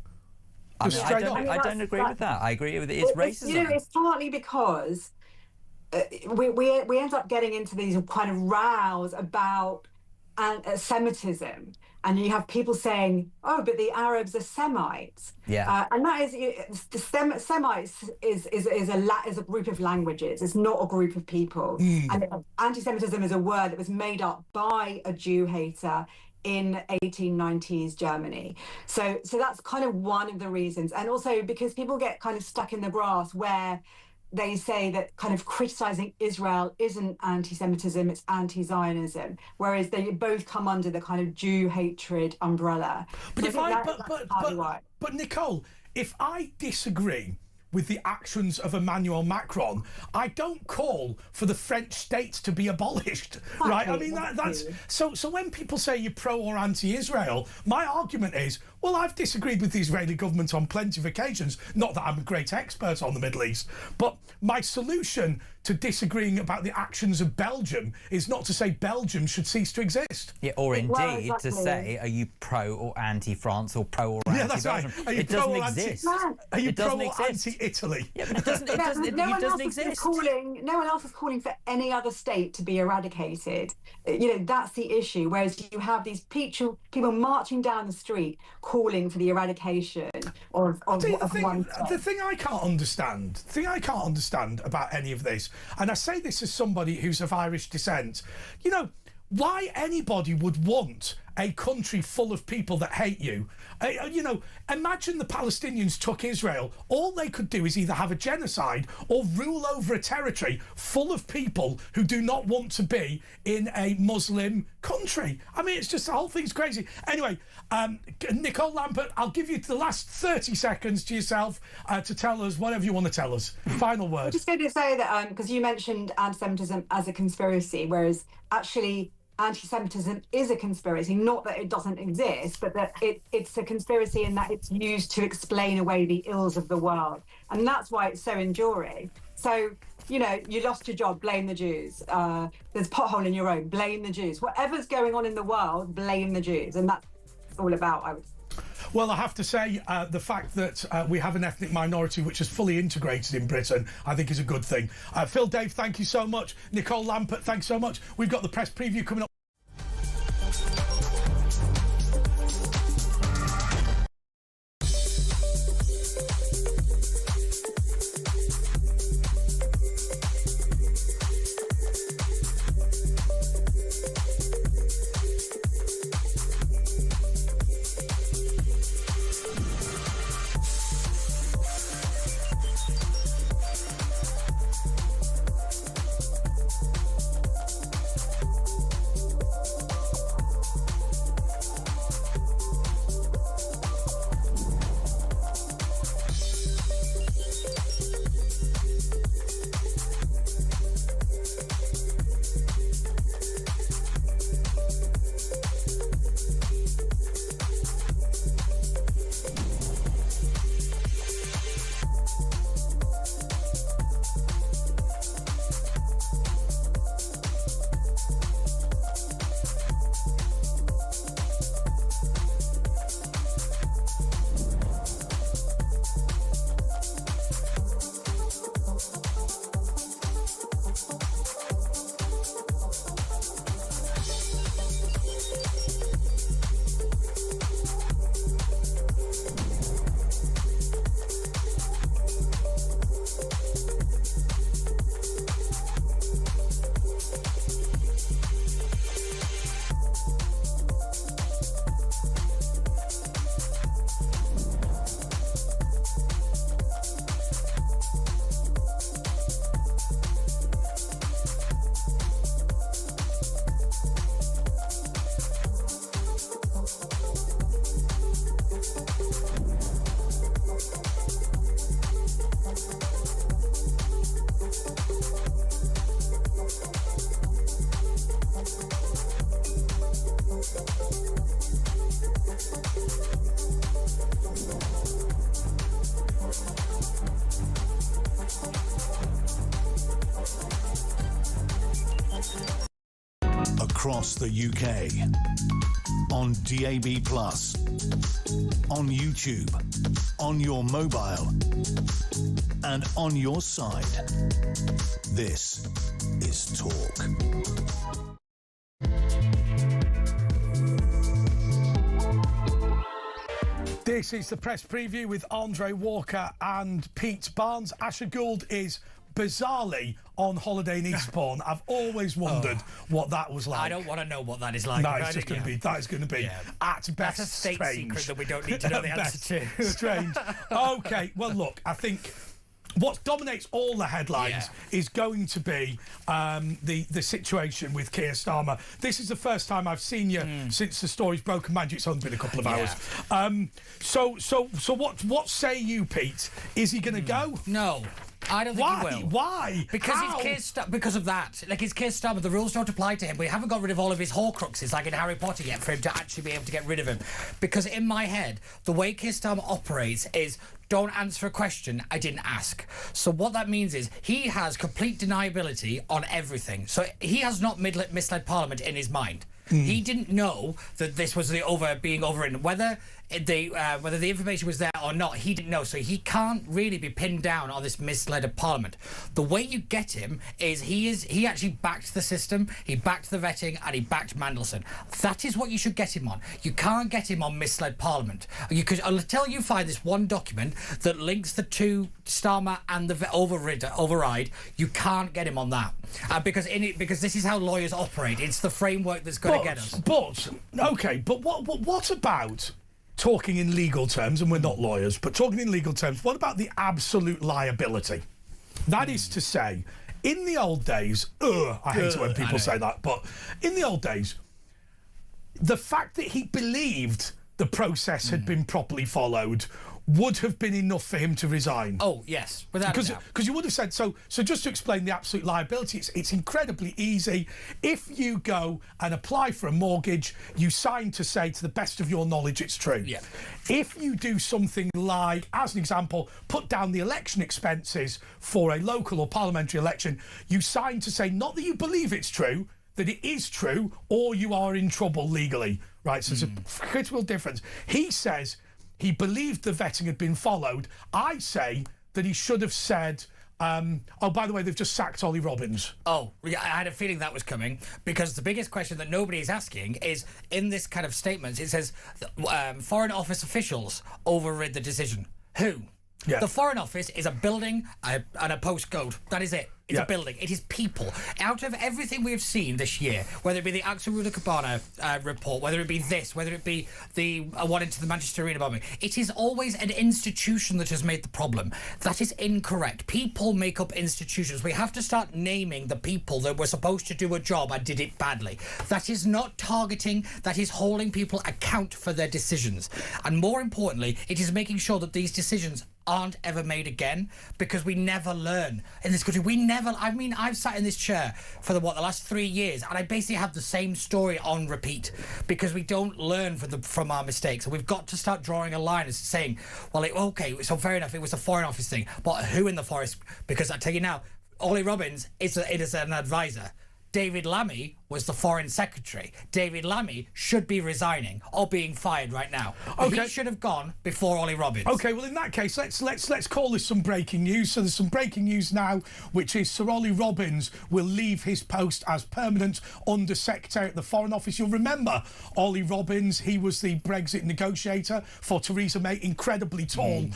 I don't agree with that. I agree with it. It's racism. It's partly because we end up getting into these kind of rows about Semitism, and you have people saying, "Oh, but the Arabs are Semites." Yeah, and that is Semites is a group of languages. It's not a group of people. And anti-Semitism is a word that was made up by a Jew hater in 1890s Germany. So that's kind of one of the reasons, and also because people get kind of stuck in the grass where they say that kind of criticizing Israel isn't anti-Semitism, it's anti-Zionism, whereas they both come under the kind of Jew hatred umbrella. But Nicole, if I disagree with the actions of Emmanuel Macron, I don't call for the French state to be abolished, right? I mean, that's so when people say you're pro or anti-Israel, my argument is, well, I've disagreed with the Israeli government on plenty of occasions, not that I'm a great expert on the Middle East, but my solution to disagreeing about the actions of Belgium is not to say Belgium should cease to exist. Yeah, or indeed to say, are you pro or anti-France or pro or anti-Belgium? Right. It doesn't exist. Are you pro or anti-Italy? Yeah, but it doesn't exist. No one else is calling for any other state to be eradicated. That's the issue. Whereas you have these people marching down the street calling for the eradication of one state. The thing I can't understand about any of this, and I say this as somebody who's of Irish descent, why anybody would want a country full of people that hate you. Imagine the Palestinians took Israel. All they could do is either have a genocide or rule over a territory full of people who do not want to be in a Muslim country. I mean, it's just, the whole thing's crazy. Anyway, Nicole Lampert, I'll give you the last 30 seconds to yourself to tell us whatever you want to tell us. Final word. I'm just going to say that, because you mentioned anti-Semitism as a conspiracy, whereas actually anti-Semitism is a conspiracy, not that it doesn't exist, but that it's a conspiracy in that it's used to explain away the ills of the world. And that's why it's so enduring. So, you lost your job, blame the Jews. There's a pothole in your road, blame the Jews. Whatever's going on in the world, blame the Jews. And that's all about, I would say. Well, I have to say, the fact that we have an ethnic minority which is fully integrated in Britain, I think is a good thing. Phil, Dave, thank you so much. Nicole Lampert, thanks so much. We've got the press preview coming up. across the UK. On DAB+, on YouTube, on your mobile, and on your side. This is Talk. This is the press preview with Andre Walker and Pete Barnes. Asher Gould is bizarrely on holiday in Eastbourne. I've always wondered what that was like. I don't want to know what that is like. No, it's just going to be, that is going to be at best That's a state strange. secret that we don't need to know the answer to. Strange. Okay, well look, I think what dominates all the headlines is going to be the situation with Keir Starmer. This is the first time I've seen you since the story's broken. Mind you, it's only been a couple of hours. So what say you, Pete? Is he going to go? No. I don't think he will. Why? Because because of that. Like, it's Keir Starmer. The rules don't apply to him. We haven't got rid of all of his Horcruxes, like in Harry Potter, yet, for him to actually be able to get rid of him. Because in my head, the way Keir Starmer operates is, don't answer a question I didn't ask. So what that means is he has complete deniability on everything. So he has not misled Parliament in his mind. He didn't know that this was being overridden. Whether the information was there or not, he didn't know. So he can't really be pinned down on this misled of Parliament. The way you get him is he actually backed the system, he backed the vetting, and he backed Mandelson. That is what you should get him on. You can't get him on misled Parliament. Until you find this one document that links the two, Starmer and the override, you can't get him on that. Because this is how lawyers operate. It's the framework that's going to get us. But what about talking in legal terms, and we're not lawyers, but talking in legal terms, what about the absolute liability? That is to say, in the old days, I hate it when people say that, but in the old days, the fact that he believed the process had been properly followed would have been enough for him to resign. Oh, yes, without a doubt. Because you would have said, so just to explain the absolute liability, it's incredibly easy. If you go and apply for a mortgage, you sign to say, to the best of your knowledge, it's true. Yeah. If you do something like, as an example, put down the election expenses for a local or parliamentary election, you sign to say, not that you believe it's true, that it is true, or you are in trouble legally, right? So there's a critical difference. He says he believed the vetting had been followed. I say that he should have said, oh, by the way, they've just sacked Ollie Robbins. Oh, yeah, I had a feeling that was coming, because the biggest question that nobody's asking is, in this kind of statement, it says, Foreign Office officials overrid the decision. Who? Yeah. The Foreign Office is a building and a postcode. That is it. It's a building. It is people. Out of everything we've seen this year, whether it be the Axel Rudakabana report, whether it be this, whether it be the one into the Manchester Arena bombing, it is always an institution that has made the problem. That is incorrect. People make up institutions. We have to start naming the people that were supposed to do a job and did it badly. That is not targeting. That is holding people account for their decisions. And more importantly, it is making sure that these decisions aren't ever made again, because we never learn in this country. I've sat in this chair for the last 3 years, and I basically have the same story on repeat, because we don't learn from our mistakes. And we've got to start drawing a line as saying, well, okay, so fair enough, it was a Foreign Office thing, but who in the forest? Because I tell you now, Ollie Robbins is an advisor. David Lammy was the Foreign Secretary. David Lammy should be resigning or being fired right now. Okay. He should have gone before Ollie Robbins. Okay, well in that case, let's call this some breaking news. So there's some breaking news now, which is Sir Ollie Robbins will leave his post as permanent Under Secretary at the Foreign Office. You'll remember Ollie Robbins. He was the Brexit negotiator for Theresa May. Incredibly tall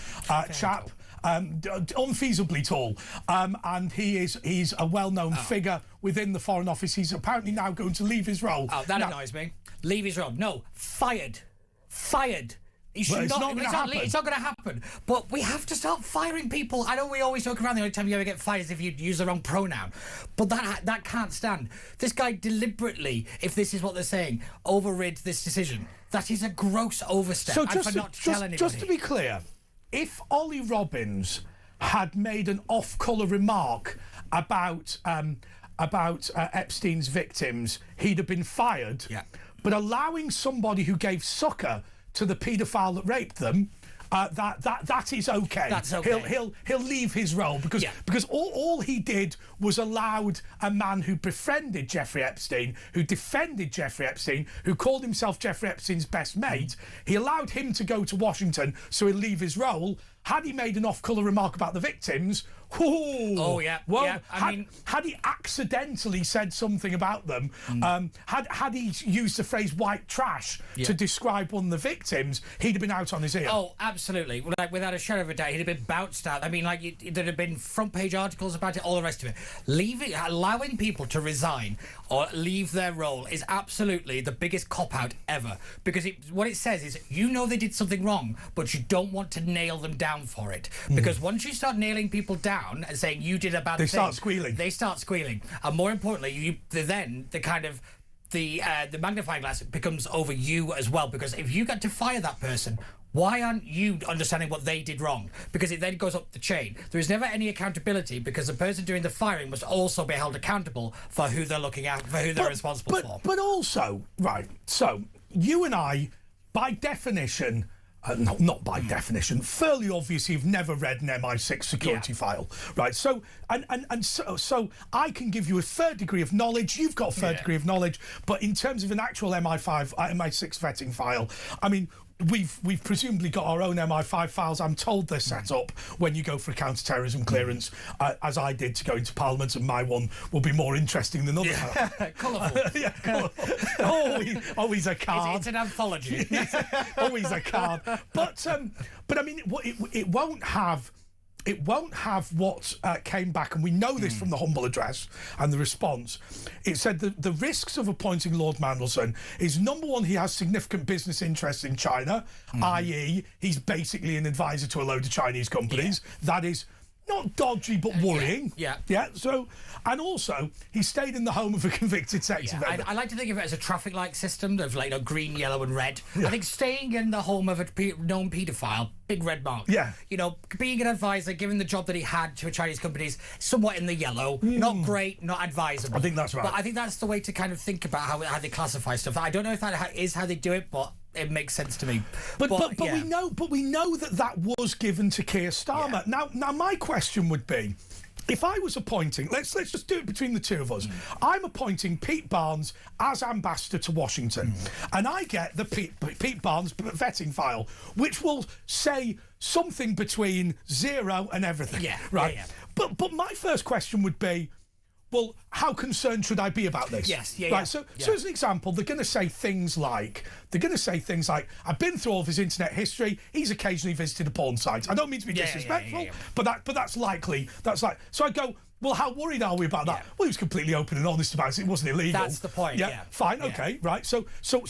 chap. Unfeasibly tall, and he's a well-known figure within the Foreign Office. He's apparently now going to leave his role. Oh, that annoys me. Leave his role. No, fired. It's not going to happen. But we have to start firing people. I know we always joke around, the only time you ever get fired is if you use the wrong pronoun. But that can't stand. This guy deliberately, if this is what they're saying, overrid this decision. That is a gross overstep. So just to be clear, if Ollie Robbins had made an off-colour remark about Epstein's victims, he'd have been fired. Yeah. But allowing somebody who gave succour to the paedophile that raped them that is okay. That's okay. He'll leave his role because all he did was allowed a man who befriended Jeffrey Epstein, who defended Jeffrey Epstein, who called himself Jeffrey Epstein's best mate. He allowed him to go to Washington, so he'll leave his role. Had he made an off-colour remark about the victims, well, had he accidentally said something about them, had he used the phrase white trash to describe one of the victims, he'd have been out on his ear. Oh, absolutely. Like, without a shadow of a doubt, he'd have been bounced out. I mean, like, there'd have been front-page articles about it, all the rest of it. Allowing people to resign or leave their role is absolutely the biggest cop-out ever. Because what it says is, you know they did something wrong, but you don't want to nail them down for it. Because once you start nailing people down and saying you did a bad thing, they start squealing. And more importantly, the magnifying glass becomes over you as well. Because if you get to fire that person, why aren't you understanding what they did wrong? Because it then goes up the chain. There is never any accountability because the person doing the firing must also be held accountable for who they're looking at, for who they're responsible for. But also, right, so you and I, by definition, not by definition, fairly obviously you've never read an MI6 security file, right? So so I can give you a fair degree of knowledge, you've got a fair degree of knowledge, but in terms of an actual MI6 vetting file, I mean, we've presumably got our own MI5 files. I'm told they're set up when you go for a counter-terrorism clearance, as I did to go into Parliament, and my one will be more interesting than others. Colourful. Colourful. Always a card. It's an anthology. Always a card. But I mean, it won't have. It won't have what came back, and we know this from the humble address and the response. It said that the risks of appointing Lord Mandelson is, number one, he has significant business interests in China, i.e. he's basically an advisor to a load of Chinese companies. That is not dodgy, but worrying. So, and also, he stayed in the home of a convicted sex offender. I like to think of it as a traffic light system of, like, green, yellow and red. I think staying in the home of a known paedophile, big red mark. You know, being an advisor, given the job that he had to a Chinese companies, somewhat in the yellow. Not great, not advisable. I think that's right. But I think that's the way to kind of think about how they classify stuff. I don't know if that is how they do it, but it makes sense to me. But we know that was given to Keir Starmer. Now my question would be, if I was appointing, let's just do it between the two of us. I'm appointing Pete Barnes as ambassador to Washington, and I get the Pete Barnes vetting file, which will say something between 0 and everything. But my first question would be, well, how concerned should I be about this? So as an example, they're going to say things like, I've been through all of his internet history. He's occasionally visited a porn site. I don't mean to be disrespectful, but that's likely. So I go, well, how worried are we about that? Well, he was completely open and honest about it. It wasn't illegal. That's the point. Fine. Okay. Right. So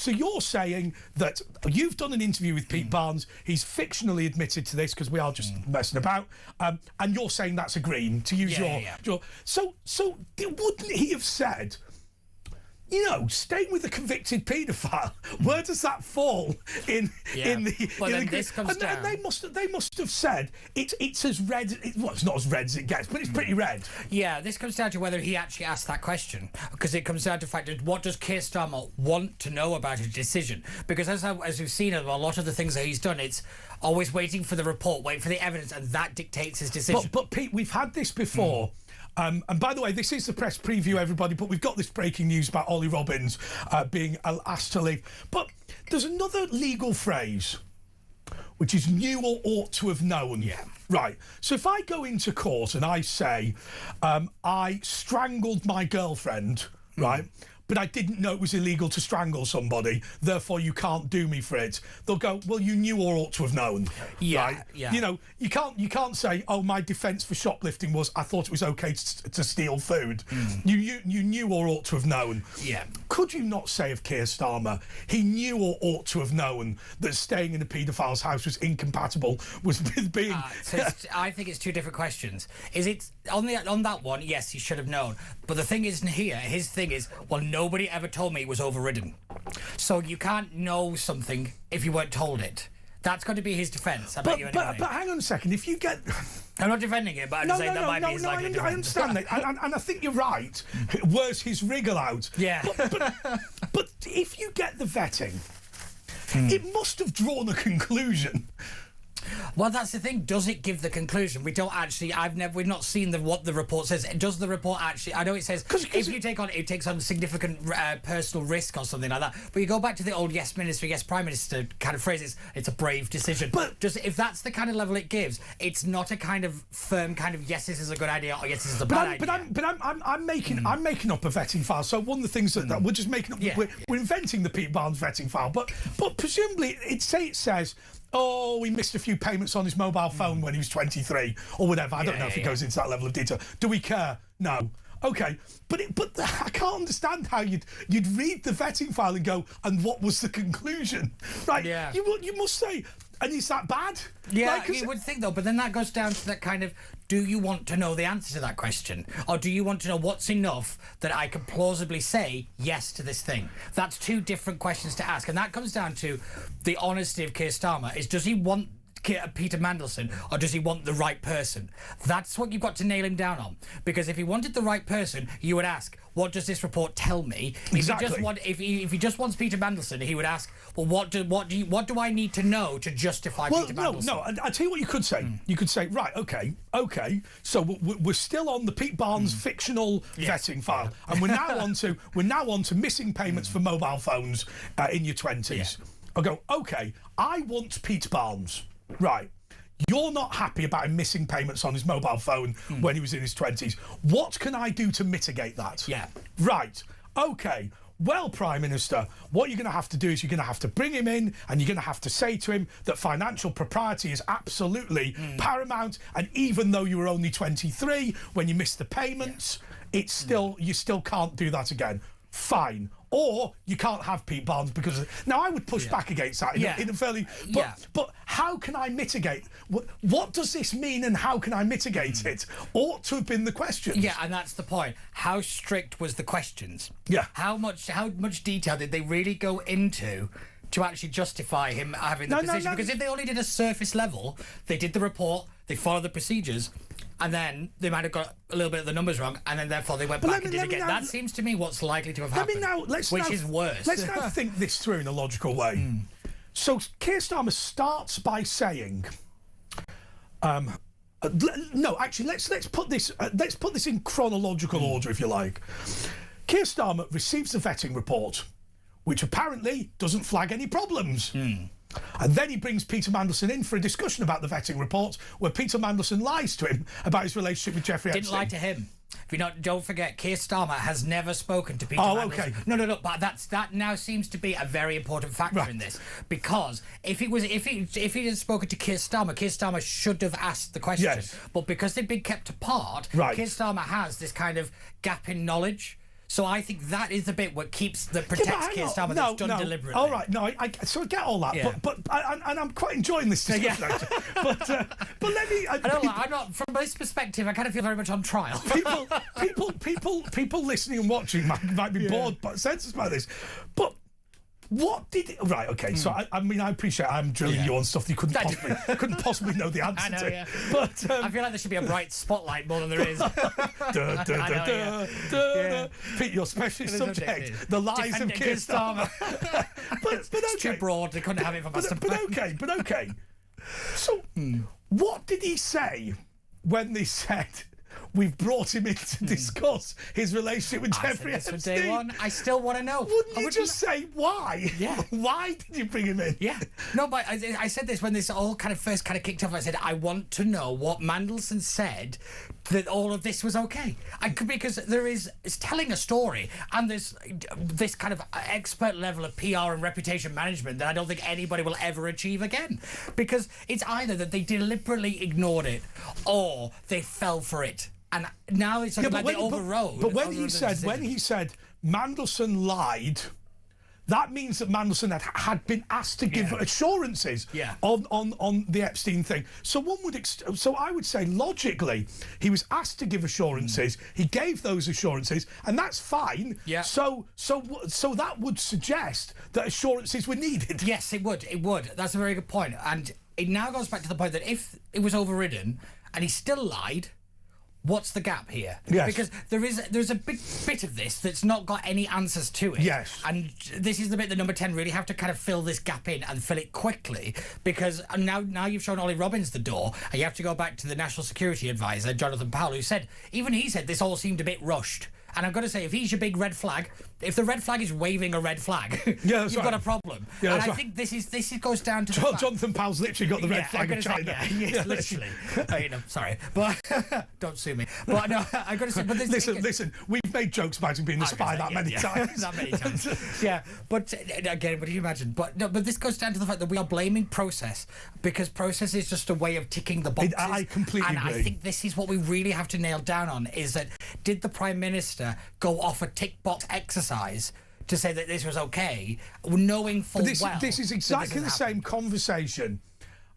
you're saying that you've done an interview with Pete Barnes. He's fictionally admitted to this because we are just messing about. And you're saying that's a green, to use your. So wouldn't he have said, you know, staying with a convicted paedophile, where does that fall in the? Well, this comes down. And they must have said it's as red. Well, it's not as red as it gets, but it's pretty red. Yeah, this comes down to whether he actually asked that question, because it comes down to the fact that what does Keir Starmer want to know about his decision? Because as we've seen, a lot of the things that he's done, it's always waiting for the report, waiting for the evidence, and that dictates his decision. But Pete, we've had this before. And by the way, this is the press preview, everybody, but we've got this breaking news about Ollie Robbins being asked to leave. But there's another legal phrase, which is knew or ought to have known. Right. So if I go into court and I say, I strangled my girlfriend, right, but I didn't know it was illegal to strangle somebody, therefore you can't do me for it. They'll go, well, you knew or ought to have known. Right? You know, you can't say, oh, my defence for shoplifting was I thought it was okay to steal food. You knew or ought to have known. Could you not say of Keir Starmer, he knew or ought to have known that staying in a paedophile's house was incompatible with being... I think it's two different questions. Is it on that one? Yes, he should have known. But the thing isn't here. His thing is, well, nobody ever told me it was overridden. So you can't know something if you weren't told it. That's got to be his defence. But hang on a second. If you get... I'm not defending it, but I'm saying that might be his likely defence. I understand that. And I think you're right. Where's his wriggle out? But if you get the vetting, it must have drawn a conclusion Well, that's the thing. Does it give the conclusion? We don't actually. We've not seen what the report says. Does the report actually? I know it says if you it takes on significant personal risk or something like that. But you go back to the old yes minister, yes prime minister kind of phrases. It's a brave decision. But if that's the kind of level it gives, it's not a kind of firm kind of yes, this is a good idea or yes, this is a bad idea. But I'm making up a vetting file. So one of the things that we're just making up, we're inventing the Pete Barnes vetting file. But presumably it says. Oh, he missed a few payments on his mobile phone when he was 23 or whatever. I don't know if it goes into that level of detail. Do we care? No. Okay, but I can't understand how you'd read the vetting file and go, and what was the conclusion? Right? Yeah. You must say, and is that bad? Yeah, you would think though, but then that goes down to that kind of, do you want to know the answer to that question? Or do you want to know what's enough that I can plausibly say yes to this thing? That's two different questions to ask. And that comes down to the honesty of Keir Starmer. Does he want Peter Mandelson or does he want the right person? That's what you've got to nail him down on. Because if he wanted the right person, you would ask, what does this report tell me? Exactly. If he just wants Peter Mandelson, he would ask, well, what do I need to know to justify Peter Mandelson? No. I tell you what you could say. You could say, right, okay. So we're still on the Pete Barnes fictional vetting file, and we're now on to missing payments for mobile phones in your 20s. Yeah. I go, okay. I want Pete Barnes. Right. You're not happy about him missing payments on his mobile phone when he was in his 20s. What can I do to mitigate that? Yeah. Right. Okay. Well, Prime Minister, what you're going to have to do is you're going to have to bring him in and you're going to have to say to him that financial propriety is absolutely paramount. And even though you were only 23 when you missed the payments, you still can't do that again. Fine. Or you can't have Pete Barnes because... Now, I would push back against that in a fairly... But how can I mitigate? What does this mean and how can I mitigate it? Ought to have been the question. Yeah, and that's the point. How strict was the questions? Yeah. How much detail did they really go into to actually justify him having the position? Because if they only did a surface level, they did the report, they followed the procedures... And then they might have got a little bit of the numbers wrong, and then therefore they went back and did it again. That seems to me what's likely to have happened. Which is worse. Let's now think this through in a logical way. So Keir Starmer starts by saying, no, actually, let's put this in chronological order, if you like. Keir Starmer receives the vetting report, which apparently doesn't flag any problems. And then he brings Peter Mandelson in for a discussion about the vetting report, where Peter Mandelson lies to him about his relationship with Jeffrey Epstein. Didn't lie to him. Don't forget, Keir Starmer has never spoken to Peter Mandelson. Okay. No. But that now seems to be a very important factor in this, because if he had spoken to Keir Starmer should have asked the question. Yes. But because they've been kept apart, Keir Starmer has this kind of gap in knowledge. So I think that is the bit what protects Keir Starmer. That's done deliberately. All right, I get all that, but I'm quite enjoying this discussion. But let me. I'm not from this perspective. I kind of feel very much on trial. People listening and watching might be bored, but senses about this, but. What did it... Right, okay, so I mean, I appreciate I'm drilling you on stuff that you couldn't possibly know the answer to. Yeah. But I feel like there should be a bright spotlight more than there is. Pete, your specialist subject, the lies of Keir Starmer. but okay. It's too broad, they couldn't have it for Master Plan. But okay. So, what did he say when they said... We've brought him in to discuss his relationship with Jeffrey Epstein. From day one. I still want to know. Wouldn't you just say why? Yeah. Why did you bring him in? Yeah. No, but I said this when this all first kicked off. I said, I want to know what Mandelson said that all of this was okay. Because it's telling a story, and there's this kind of expert level of PR and reputation management that I don't think anybody will ever achieve again. Because it's either that they deliberately ignored it or they fell for it. And now it's like they overrode. But when he said Mandelson lied, that means that Mandelson had been asked to give assurances on the Epstein thing. So I would say logically he was asked to give assurances. He gave those assurances, and that's fine. Yeah. So that would suggest that assurances were needed. Yes, it would. It would. That's a very good point. And it now goes back to the point that if it was overridden and he still lied, What's the gap here? Yes. Because there's a big bit of this that's not got any answers to it. Yes. And this is the bit that Number 10 really have to kind of fill this gap in and fill it quickly, because now you've shown Ollie Robbins the door, and you have to go back to the National Security Advisor, Jonathan Powell, who said, even he said this all seemed a bit rushed. And I've got to say, if he's your big red flag, if the red flag is waving a red flag, you've got a problem. Yeah, and I think this goes down to Jonathan Powell's literally got the red flag of China. Yes, literally. Sorry, but don't sue me. But no, I've got to say, but this listen, we've made jokes about him being a spy that many times. That many times. Yeah, but again, what do you imagine? But no, but this goes down to the fact that we are blaming process, because process is just a way of ticking the boxes. I completely agree. I think this is what we really have to nail down on, is that did the Prime Minister go off a tick box exercise to say that this was okay, knowing full well this is exactly the same conversation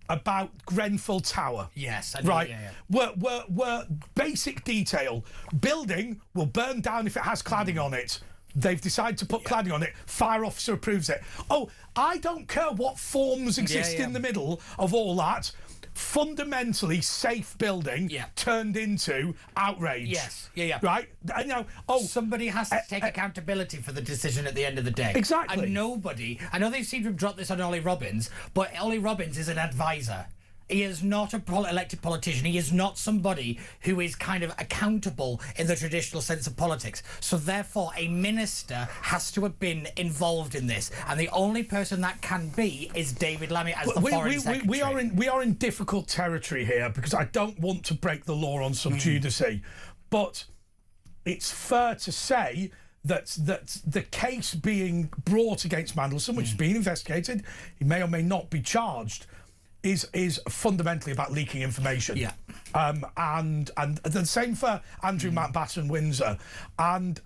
about Grenfell Tower. Yes, right. Where basic detail: building will burn down if it has cladding on it. They've decided to put cladding on it. Fire officer approves it. Oh, I don't care what forms exist in the middle of all that. Fundamentally safe building turned into outrage. Yes. Right? And somebody has to take accountability for the decision at the end of the day. Exactly. And nobody, I know they seem to have dropped this on Ollie Robbins, but Ollie Robbins is an advisor. He is not a elected politician. He is not somebody who is kind of accountable in the traditional sense of politics. So therefore, a minister has to have been involved in this, and the only person that can be is David Lammy as the foreign secretary. We are in difficult territory here, because I don't want to break the law on sub judice, but it's fair to say that the case being brought against Mandelson, which is being investigated, he may or may not be charged, is fundamentally about leaking information. Yeah. And the same for Andrew Mountbatten Windsor. And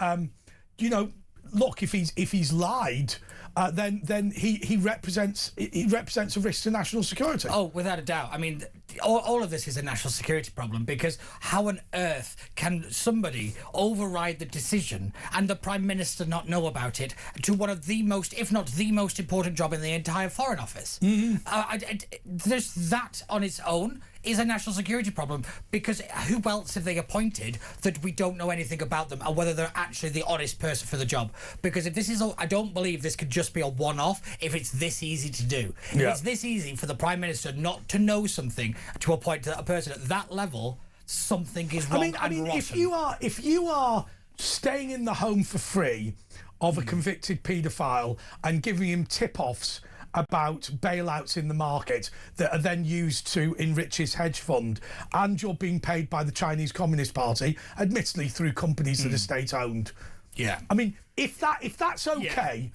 look, if he's lied, then he represents a risk to national security. Oh, without a doubt. I mean, all of this is a national security problem, because how on earth can somebody override the decision and the Prime Minister not know about it to one of the most, if not the most important job in the entire Foreign Office? There's that on its own is a national security problem, because who else have they appointed that we don't know anything about them, or whether they're actually the honest person for the job? Because if this is I don't believe this could just be a one-off if it's this easy to do. If it's this easy for the Prime Minister not to know something to appoint a person at that level, something is wrong. I mean, if you are staying in the home for free of a convicted paedophile and giving him tip-offs about bailouts in the market that are then used to enrich his hedge fund, and you're being paid by the Chinese Communist Party, admittedly through companies that are state-owned. Yeah. I mean, if that's okay,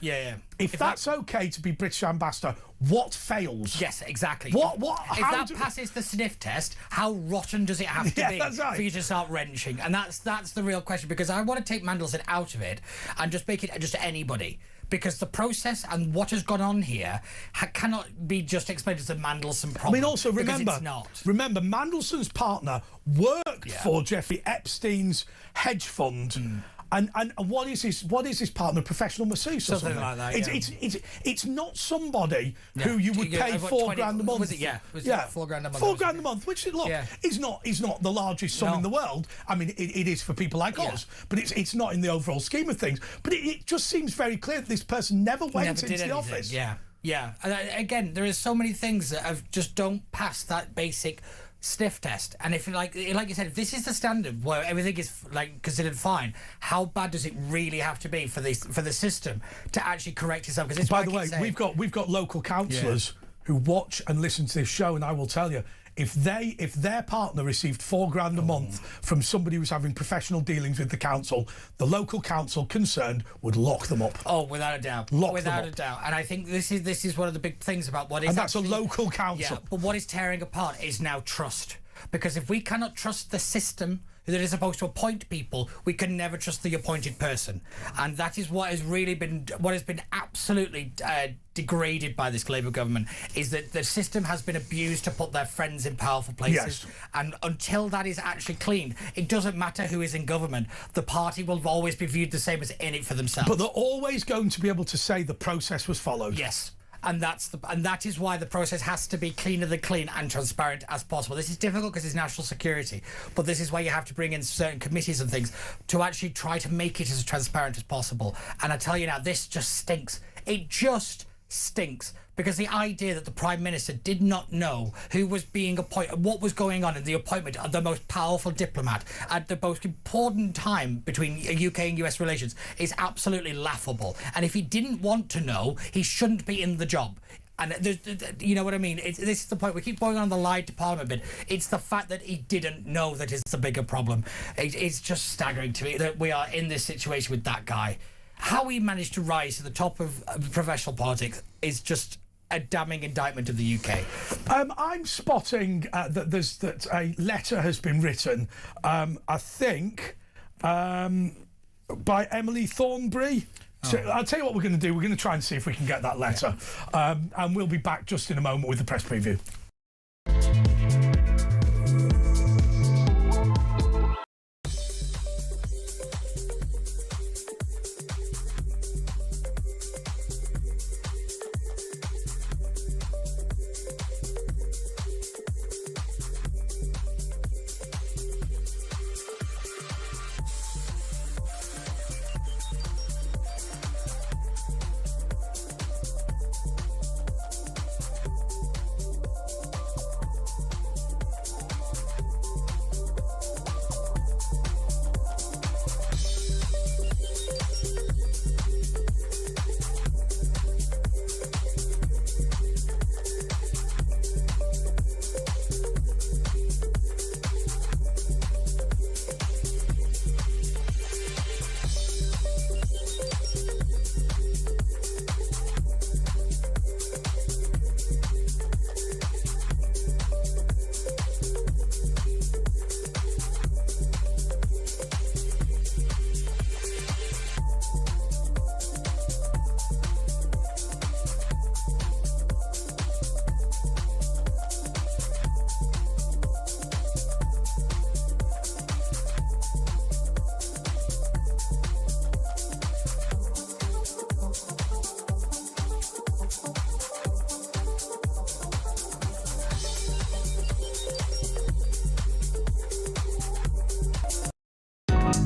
if that's okay to be British ambassador, what fails? Yes, exactly. What? If that passes the sniff test, how rotten does it have to be for you to start wrenching? And that's the real question, because I want to take Mandelson out of it and just make it just anybody. Because the process and what has gone on here cannot be just explained as a Mandelson problem. I mean, also remember, Mandelson's partner worked for Jeffrey Epstein's hedge fund. And what is his partner? Professional masseuse or something like that. It's not somebody who you would pay $4,000 a month. Was it? Yeah. Was it $4,000 a month? $4,000 a month, which is not the largest sum in the world. I mean, it is for people like us, but it's not in the overall scheme of things. But it just seems very clear that this person never went into the office. Yeah. And again, there is so many things that just don't pass that basic sniff test. And if like you said, if this is the standard where everything is considered fine, how bad does it really have to be for the system to actually correct itself? Because by the way, we've got local councillors who watch and listen to this show, and I will tell you, if their partner received $4,000 a month from somebody who's having professional dealings with the council, the local council concerned would lock them up. Oh, without a doubt. Without a doubt. And I think this is one of the big things about what is. And that's a local council. Yeah, but what is tearing apart is now trust. Because if we cannot trust the system that is supposed to appoint people, we can never trust the appointed person. And that is what has been absolutely degraded by this Labour government, is that the system has been abused to put their friends in powerful places. And until that is actually cleaned, it doesn't matter who is in government, the party will always be viewed the same as in it for themselves. But they're always going to be able to say the process was followed. Yes. and that is why the process has to be cleaner than clean and transparent as possible. This is difficult because it's national security, but this is why you have to bring in certain committees and things to actually try to make it as transparent as possible. And I tell you now, this just stinks. It just stinks, because the idea that the Prime Minister did not know who was being appointed, what was going on in the appointment of the most powerful diplomat at the most important time between UK and US relations is absolutely laughable. And if he didn't want to know, he shouldn't be in the job. And you know what I mean? This is the point. We keep going on the lied to Parliament bit. It's the fact that he didn't know that is the bigger problem. It's just staggering to me that we are in this situation with that guy. How he managed to rise to the top of professional politics is just a damning indictment of the UK. I'm spotting that a letter has been written, I think, by Emily Thornberry. So I'll tell you what we're going to do. We're going to try and see if we can get that letter. And we'll be back just in a moment with the press preview.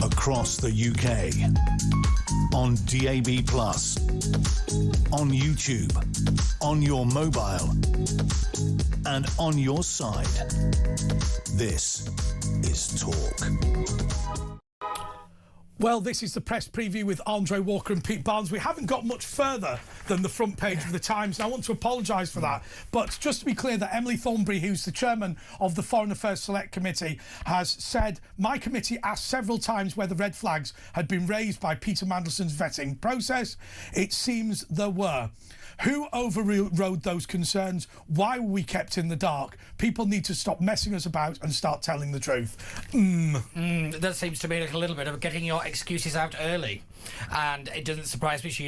Across the UK, on DAB+, on YouTube, on your mobile, and on your side. This is Talk. Well, this is the press preview with Andre Walker and Pete Barnes. We haven't got much further than the front page of the Times, and I want to apologise for that. But just to be clear, that Emily Thornberry, who's the chairman of the Foreign Affairs Select Committee, has said, my committee asked several times whether red flags had been raised by Peter Mandelson's vetting process. It seems there were. Who overrode those concerns? Why were we kept in the dark? People need to stop messing us about and start telling the truth. That seems to me like a little bit of getting your excuses out early. And it doesn't surprise me. That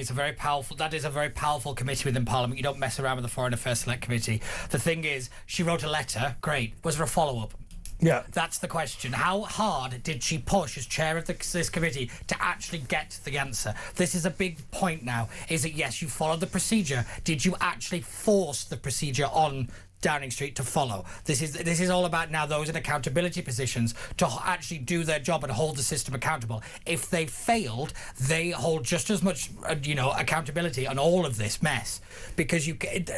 is a very powerful committee within Parliament. You don't mess around with the Foreign Affairs Select Committee. The thing is, she wrote a letter. Great. Was there a follow-up? Yeah. That's the question. How hard did she push as chair of this committee to actually get the answer? This is a big point now. Is it, yes, you followed the procedure. Did you actually force the procedure on Downing Street to follow? This is all about now those in accountability positions to actually do their job and hold the system accountable. If they failed, they hold just as much accountability on all of this mess, because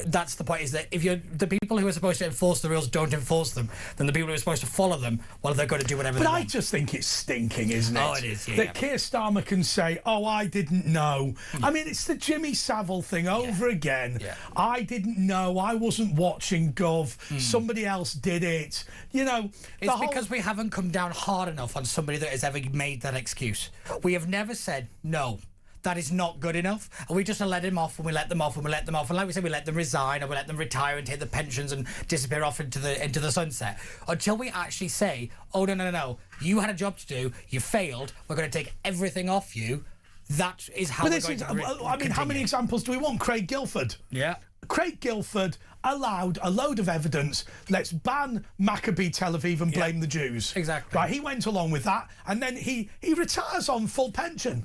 that's the point, is that if the people who are supposed to enforce the rules don't enforce them, then the people who are supposed to follow them, well, they're going to do whatever they want. But I just think it's stinking, isn't it? Oh, it is, yeah. That Keir Starmer can say, oh, I didn't know. I mean, it's the Jimmy Savile thing over again. Yeah. I didn't know. I wasn't watching Gov. Somebody else did it. It's because we haven't come down hard enough on somebody that has ever made that excuse. We have never said, no, that is not good enough. And we just let him off, and we let them off, and we let them off. And like we said, we let them resign, and we let them retire and take the pensions and disappear off into the sunset. Until we actually say, oh, no, you had a job to do, you failed, we're going to take everything off you. That is how we're going to continue. How many examples do we want? Craig Guilford. Yeah. Craig Guilford, allowed a load of evidence. Let's ban Maccabee Tel Aviv and blame the Jews. Exactly. Right, he went along with that, and then he retires on full pension.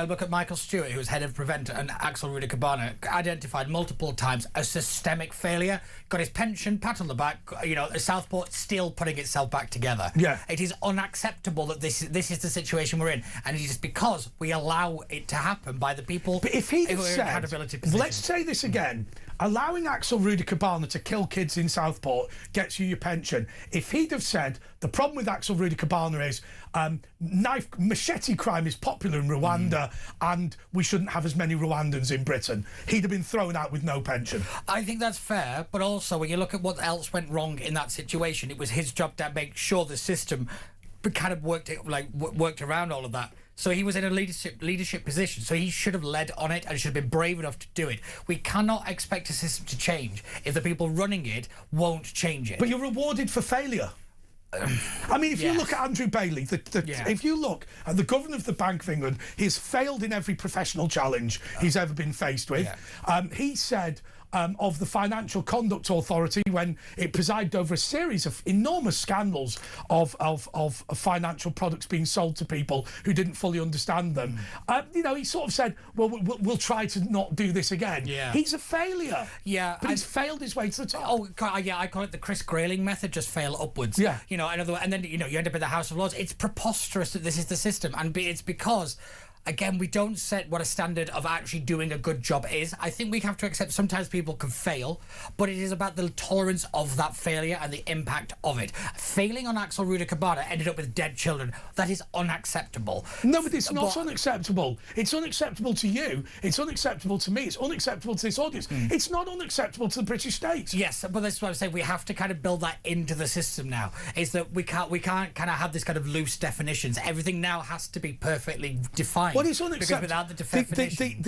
Look at Michael Stewart, who was head of Prevent, and Axel Rudiker-Barner identified multiple times a systemic failure. Got his pension, pat on the back. You know, Southport still putting itself back together. Yeah. It is unacceptable that this is the situation we're in, and it is because we allow it to happen by the people. But if he'd who have are in said, accountability positions. let's say this again, allowing Axel Rudiker-Barner to kill kids in Southport gets you your pension. If he'd have said, the problem with Axel Rudiker-Barner is machete crime is popular in Rwanda and we shouldn't have as many Rwandans in Britain, he'd have been thrown out with no pension. I think that's fair, but also when you look at what else went wrong in that situation, it was his job to make sure the system kind of worked around all of that. So he was in a leadership position, so he should have led on it and should have been brave enough to do it. We cannot expect a system to change if the people running it won't change it. But you're rewarded for failure. I mean, if you look at Andrew Bailey, if you look at the governor of the Bank of England, he's failed in every professional challenge he's ever been faced with. He said of the Financial Conduct Authority, when it presided over a series of enormous scandals of financial products being sold to people who didn't fully understand them, you know, he sort of said, well, we'll try to not do this again. He's a failure. But he's failed his way to the top. Oh, yeah, I call it the Chris Grayling method, just fail upwards. You know, and then, you know, you end up in the House of Lords. It's preposterous that this is the system, and it's because, again, we don't set what a standard of actually doing a good job is. I think we have to accept sometimes people can fail, but it is about the tolerance of that failure and the impact of it. Failing on Axel Rudiker-Barner ended up with dead children. That is unacceptable. No, but it's not unacceptable. It's unacceptable to you. It's unacceptable to me. It's unacceptable to this audience. It's not unacceptable to the British state. Yes, but that's what I'm saying. We have to kind of build that into the system now. Is that we can't kind of have this kind of loose definitions. Everything now has to be perfectly defined. What is unacceptable? Because without the definition,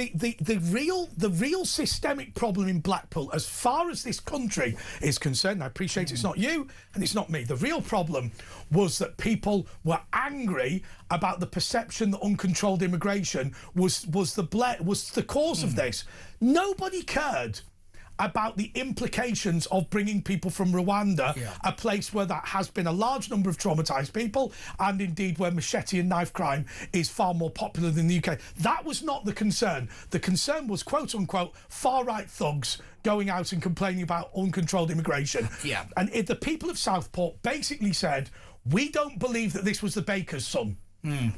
the real systemic problem in Blackpool, as far as this country is concerned, I appreciate it's not you and it's not me. The real problem was that people were angry about the perception that uncontrolled immigration was the cause of this. Nobody cared about the implications of bringing people from Rwanda, a place where that has been a large number of traumatised people, and indeed where machete and knife crime is far more popular than the UK. That was not the concern. The concern was, quote unquote, far-right thugs going out and complaining about uncontrolled immigration. And the people of Southport basically said, we don't believe that this was the baker's son.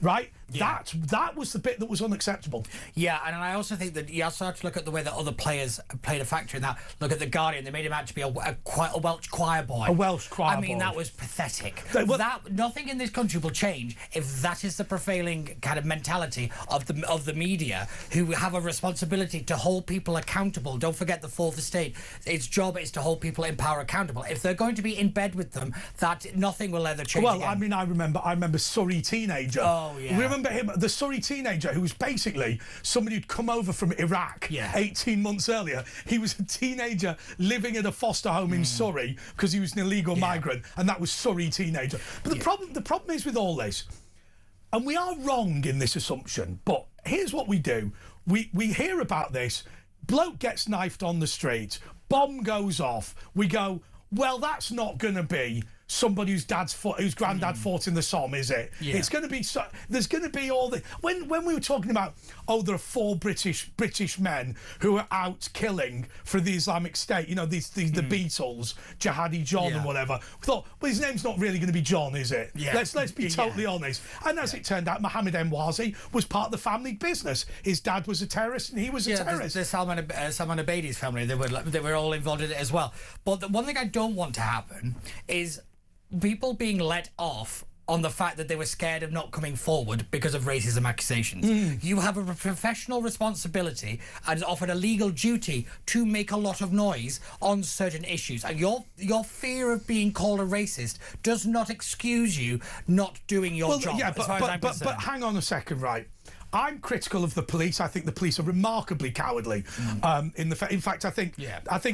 Right? That was the bit that was unacceptable. Yeah, and I also think that you also have to look at the way that other players played a factor in that. Look at The Guardian. They made him out to be a Welsh choir boy. A Welsh choir boy. I mean, that was pathetic. That nothing in this country will change if that is the prevailing kind of mentality of the media, who have a responsibility to hold people accountable. Don't forget the Fourth Estate. Its job is to hold people in power accountable. If they're going to be in bed with them, that nothing will ever change. Well, again. I mean, I remember Surrey Teenager. Oh, yeah. Remember him, the Surrey Teenager, who was basically somebody who'd come over from Iraq 18 months earlier. He was a teenager living at a foster home in Surrey because he was an illegal migrant, and that was Surrey Teenager. But the problem is with all this, and we are wrong in this assumption, but here's what we do. We hear about this, bloke gets knifed on the street, bomb goes off, we go, well, that's not going to be somebody whose granddad fought in the Somme, is it? It's going to be there's going to be all the when we were talking about, there are 4 British men who are out killing for the Islamic State, you know, the Beatles, Jihadi John and whatever. We thought, well, his name's not really going to be John, is it? Let's be totally honest. And as it turned out, Mohammed Emwazi was part of the family business. His dad was a terrorist and he was a terrorist. The Salman Abedi's family, they were all involved in it as well. But the one thing I don't want to happen is people being let off on the fact that they were scared of not coming forward because of racism accusations. You have a professional responsibility and is offered a legal duty to make a lot of noise on certain issues. And your fear of being called a racist does not excuse you not doing your job. Yeah, but hang on a second, right? I'm critical of the police. I think the police are remarkably cowardly. In fact, I think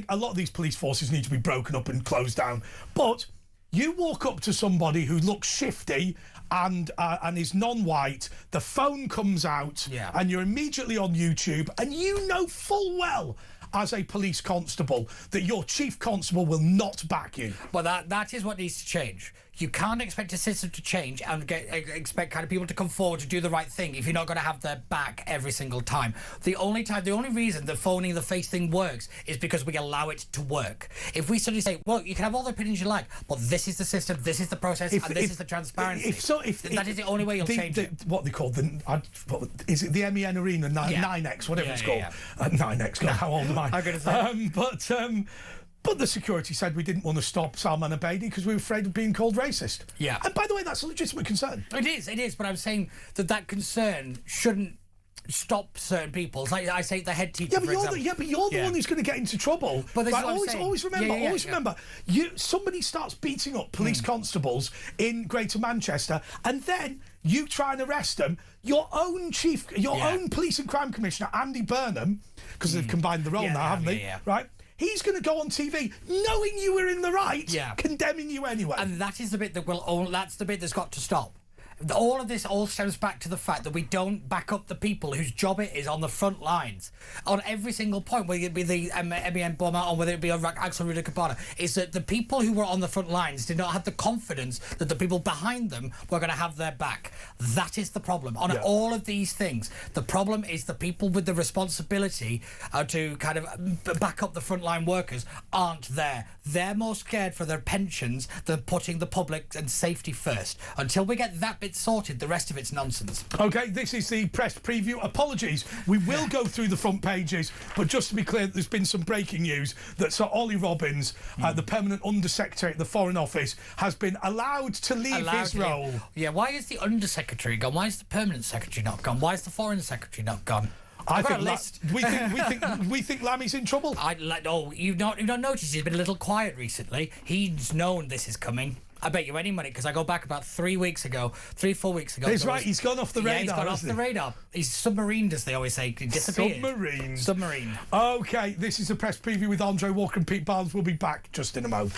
a lot of these police forces need to be broken up and closed down. But you walk up to somebody who looks shifty and is non-white, the phone comes out, and you're immediately on YouTube, and you know full well, as a police constable, that your chief constable will not back you. Well, that is what needs to change. You can't expect a system to change and expect kind of people to come forward to do the right thing if you're not going to have their back every single time. The only reason the phoning the face thing works is because we allow it to work. If we suddenly say, well, you can have all the opinions you like, but this is the system, this is the process, and this is the transparency. That is the only way you'll change it. What they call is it the MEN Arena 9X, whatever it's called? 9X. God, how old am I? I'm going to say. But the security said we didn't want to stop Salman Abedi because we were afraid of being called racist. Yeah. And by the way, that's a legitimate concern. It is. But I'm saying that concern shouldn't stop certain people. It's like I say, the head teacher. But you're the one who's going to get into trouble. But always remember, somebody starts beating up police constables in Greater Manchester, and then you try and arrest them. Your own own police and crime commissioner, Andy Burnham, because they've combined the role now, haven't they? Yeah. Right. He's going to go on TV, knowing you were in the right, condemning you anyway. And that is the bit that's the bit that's got to stop. All of this all stems back to the fact that we don't back up the people whose job it is on the front lines on every single point, whether it be the MEN bomber or whether it be Axel Ruda-Cabana, is that the people who were on the front lines did not have the confidence that the people behind them were going to have their back. That is the problem. On all of these things, the problem is the people with the responsibility to kind of back up the frontline workers aren't there. They're more scared for their pensions than putting the public and safety first. Until we get that bit sorted, the rest of it's nonsense. OK, this is the press preview. Apologies, we will go through the front pages, but just to be clear, there's been some breaking news that Sir Ollie Robbins, the permanent Undersecretary at the Foreign Office, has been allowed to leave his role. Yeah, why is the Undersecretary gone? Why is the Permanent Secretary not gone? Why is the Foreign Secretary not gone? I think we think Lammy's in trouble. You've not noticed he's been a little quiet recently. He's known this is coming. I bet you any money, because I go back about 4 weeks ago. That's right, he's gone off the radar. He's gone off the radar. He's submarined, as they always say. He disappeared. Submarine. OK, this is a press preview with Andre Walker and Pete Barnes. We'll be back just in a moment.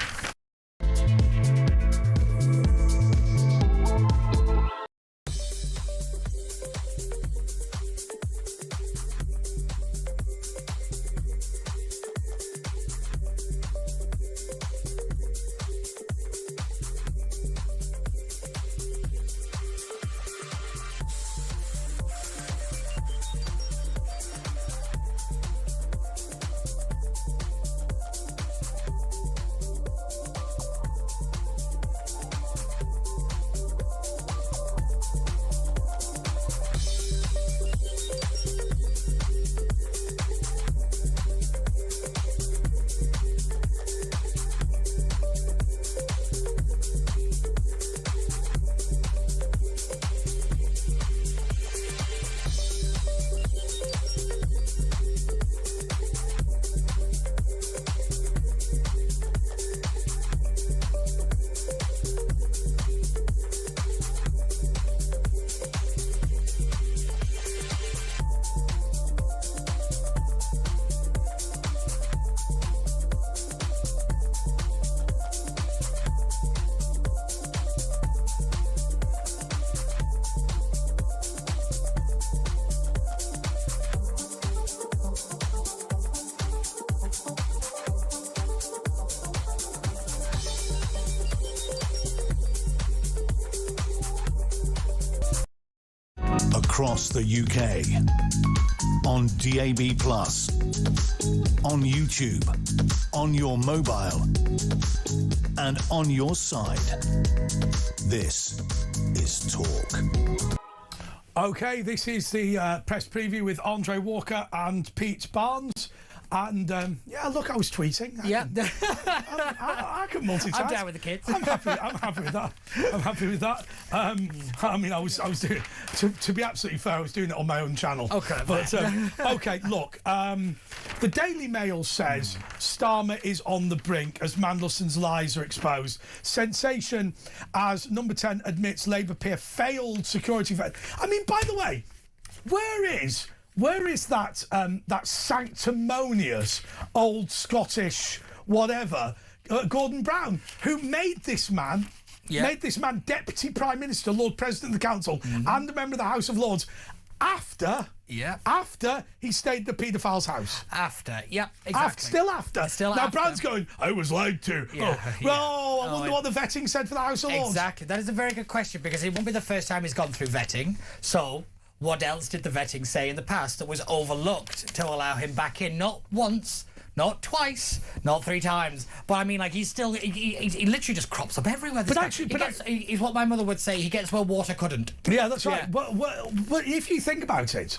Across the UK, on DAB+, on YouTube, on your mobile, and on your side. This is Talk. OK, this is the press preview with Andre Walker and Pete Barnes. And look, I was tweeting. I can multitask. I'm down with the kids. I'm happy with that. I mean, I was doing, to be absolutely fair, I was doing it on my own channel. Okay. But OK, look, the Daily Mail says Starmer is on the brink as Mandelson's lies are exposed. Sensation as Number 10 admits Labour peer failed security vet. I mean, by the way, where is that that sanctimonious old Scottish whatever Gordon Brown, who made this man Deputy Prime Minister, Lord President of the Council, and a member of the House of Lords, after Yeah. after he stayed at the paedophile's house. After, yeah, exactly. Still after. Now, after. Brown's going, I was lied to. I wonder what the vetting said for the House of Lords. Exactly. That is a very good question, because it won't be the first time he's gone through vetting. So, what else did the vetting say in the past that was overlooked to allow him back in? Not once, not twice, not 3 times. But I mean, like, he's still, he literally just crops up everywhere. But actually, he's what my mother would say, he gets where water couldn't. Yeah, that's right. But if you think about it,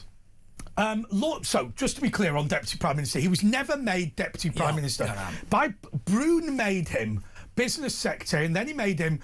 so just to be clear on Deputy Prime Minister, he was never made Deputy Prime Minister. No. Brune made him Business Secretary, and then he made him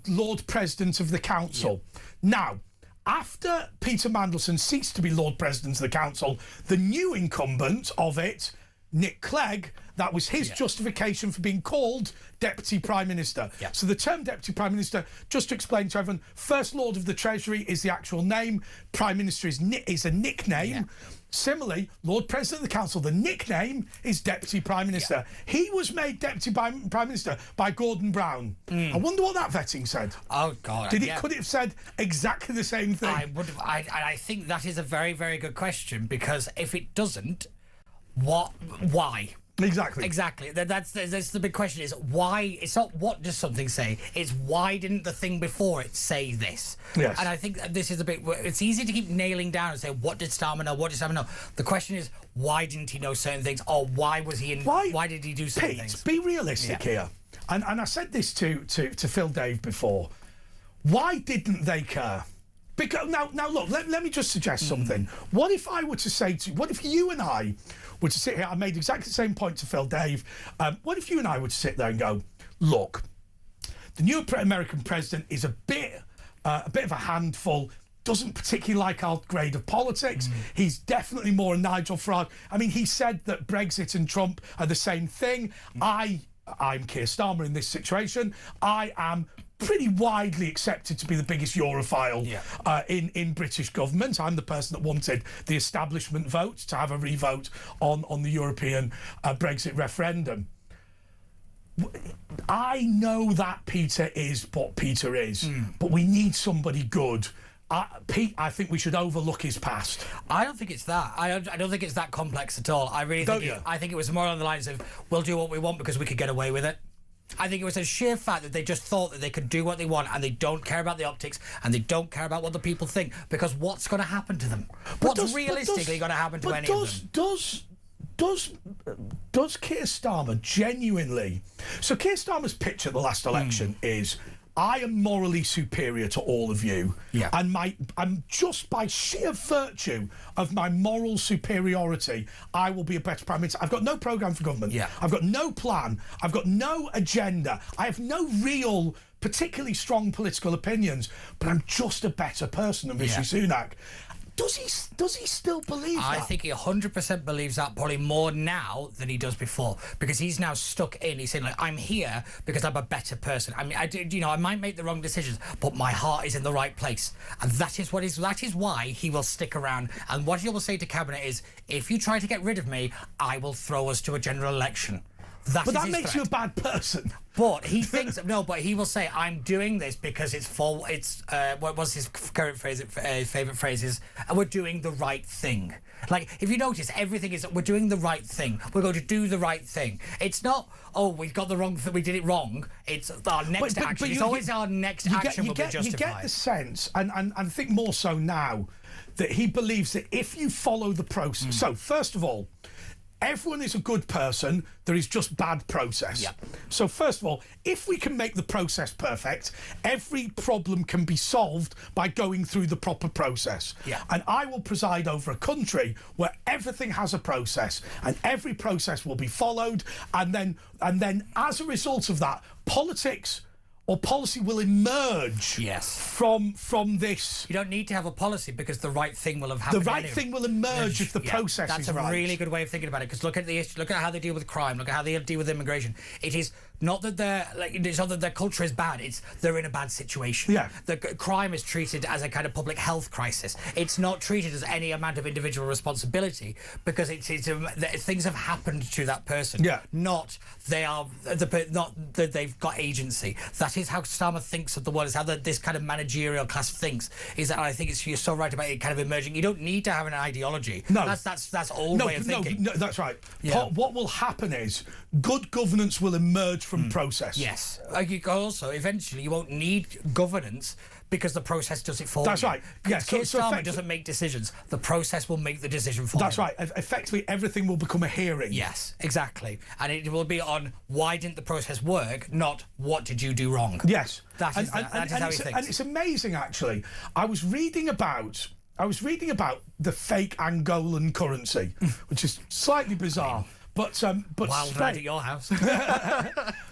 Lord President of the Council. Now, after Peter Mandelson ceased to be Lord President of the Council, the new incumbent of it, Nick Clegg, that was his justification for being called Deputy Prime Minister. So the term Deputy Prime Minister, just to explain to everyone, First Lord of the Treasury is the actual name, Prime Minister is a nickname. Similarly, Lord President of the Council, the nickname is Deputy Prime Minister. He was made Deputy Prime Minister by Gordon Brown. I wonder what that vetting said. Oh, God. Could it have said exactly the same thing? I think that is a very, very good question, because if it doesn't, why? Exactly. That's the big question, is why. It's not what does something say, it's why didn't the thing before it say this. Yes. And I think this is a bit, it's easy to keep nailing down and say, what did Starmer know, the question is, why didn't he know certain things, or why was he in, why did he do certain things? Be realistic here, and I said this to Phil Dave before, why didn't they care? Because now look, let me just suggest something. What if I were to say to you, what if you and I were to sit here, I made exactly the same point to Phil Dave, what if you and I were to sit there and go, look, the new American president is a bit of a handful, doesn't particularly like our grade of politics. He's definitely more a Nigel Farage. I mean, he said that Brexit and Trump are the same thing. I'm Keir Starmer in this situation. I am pretty widely accepted to be the biggest Europhile in British government. I'm the person that wanted the establishment vote to have a revote on the European Brexit referendum. I know that Peter is what Peter is, but we need somebody good. Pete, I think we should overlook his past. I don't think it's that. I don't think it's that complex at all. I really think I think it was more on the lines of, we'll do what we want because we could get away with it. I think it was a sheer fact that they just thought that they could do what they want, and they don't care about the optics, and they don't care about what the people think, because what's going to happen to them? What's realistically going to happen to any of them? Does Keir Starmer genuinely... So Keir Starmer's pitch at the last election is, I am morally superior to all of you, and I'm just by sheer virtue of my moral superiority, I will be a better Prime Minister. I've got no programme for government. I've got no plan. I've got no agenda. I have no real, particularly strong political opinions, but I'm just a better person than Rishi Sunak. Does he still believe that? I think he 100% believes that, probably more now than he does before, because he's now stuck in. He's saying, like, I'm here because I'm a better person. I mean, I might make the wrong decisions, but my heart is in the right place, and that is why he will stick around. And what he will say to Cabinet is, if you try to get rid of me, I will throw us to a general election. But that makes you a bad person. But he thinks but he will say, I'm doing this because what was his current phrase? Favourite phrase is, we're doing the right thing. Like, if you notice, everything is, we're doing the right thing. We're going to do the right thing. It's not, we've got the wrong thing, we did it wrong. It's our next action. It's always our next action will be justified. You get the sense, and I think more so now, that he believes that if you follow the process... So, first of all, everyone is a good person, there is just bad process. So first of all, if we can make the process perfect, every problem can be solved by going through the proper process. And I will preside over a country where everything has a process, and every process will be followed, and then as a result of that, politics or policy will emerge from this. You don't need to have a policy, because the right thing will have happened. The right thing will emerge if the process is right. That's a really good way of thinking about it, because look at how they deal with crime, look at how they deal with immigration. It is Not that it's not that their culture is bad. It's they're in a bad situation. Yeah. The crime is treated as a kind of public health crisis. It's not treated as any amount of individual responsibility because things have happened to that person. Yeah. Not that they've got agency. That is how Starmer thinks of the world. Is how this kind of managerial class thinks. Is that I think you're so right about it kind of emerging. You don't need to have an ideology. No. That's old way of thinking. No, that's right. Yeah. What will happen is good governance will emerge from process. Yes. Also, eventually, you won't need governance because the process does it for you. That's right. Yes. Keir Starmer doesn't make decisions. The process will make the decision for you. That's right. Effectively, everything will become a hearing. Yes, exactly. And it will be on why didn't the process work, not what did you do wrong. Yes. That is how he thinks. And it's amazing, actually. I was reading about the fake Angolan currency, which is slightly bizarre. But wild ride at your house.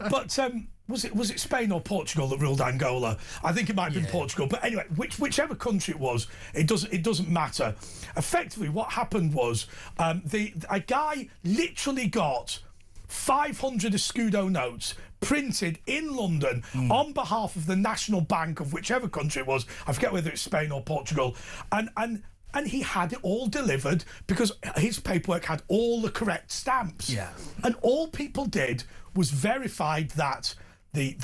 But was it Spain or Portugal that ruled Angola? I think it might have been Portugal. But anyway, whichever country it was, it doesn't matter. Effectively, what happened was a guy literally got 500 Escudo notes printed in London on behalf of the National Bank of whichever country it was. I forget whether it's Spain or Portugal, and he had it all delivered because his paperwork had all the correct stamps. Yeah. And all people did was verified that the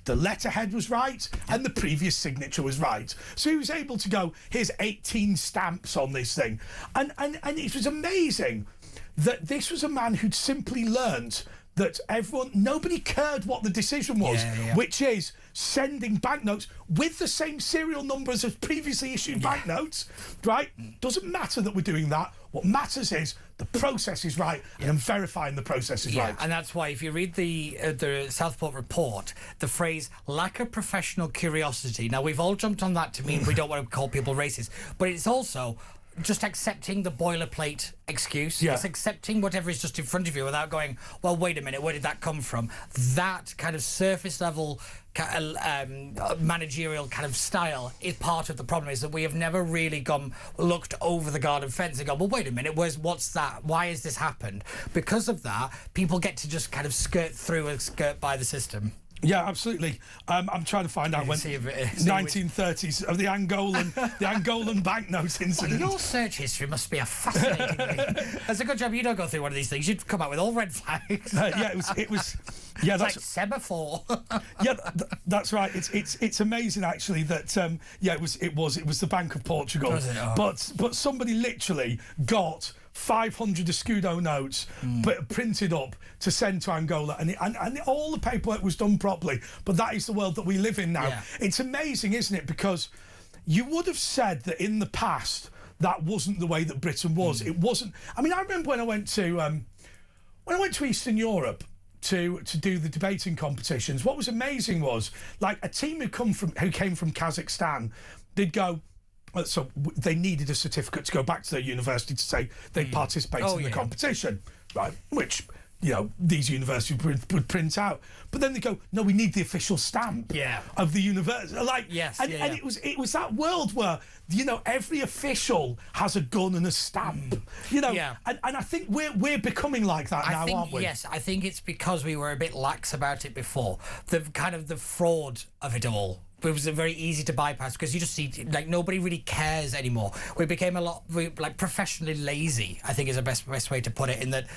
letterhead was right and the previous signature was right. So he was able to go, here's 18 stamps on this thing. And it was amazing that this was a man who'd simply learnt that nobody cared what the decision was, which is sending banknotes with the same serial numbers as previously issued banknotes, right? Doesn't matter that we're doing that. What matters is the process is right, and I'm verifying the process is right. And that's why if you read the Southport report, the phrase lack of professional curiosity. Now, we've all jumped on that to mean we don't want to call people racist, but it's also just accepting the boilerplate excuse. Yeah. It's accepting whatever is just in front of you without going, well, wait a minute, where did that come from? That kind of surface level managerial kind of style is part of the problem, is that we have never really looked over the garden fence and gone, well, wait a minute, what's that? Why has this happened? Because of that, people get to just kind of skirt by the system. Yeah, absolutely. I'm trying to find out when 1930s of the Angolan banknote incident. Your search history must be a fascinating thing. It's a good job you don't go through one of these things. You'd come out with all red flags. It was. Yeah, it's like semaphore. That's right. It's amazing actually that it was the Bank of Portugal. Was it? Oh. But somebody literally got 500 Escudo notes printed up to send to Angola, and all the paperwork was done properly. But that is the world that we live in now. Yeah. It's amazing, isn't it? Because you would have said that in the past that wasn't the way that Britain was. It wasn't. I mean, I remember when I went to Eastern Europe to do the debating competitions. What was amazing was, like, a team who came from Kazakhstan, they'd go. So they needed a certificate to go back to their university to say they participated in the competition, right? Which, these universities would print out. But then they go, no, we need the official stamp of the university. And it was that world where, every official has a gun and a stamp. And I think we're becoming like that now, aren't we? Yes, I think it's because we were a bit lax about it before. The fraud of it all. It was very easy to bypass because you just see, nobody really cares anymore. We became professionally lazy, I think is the best way to put it, in that,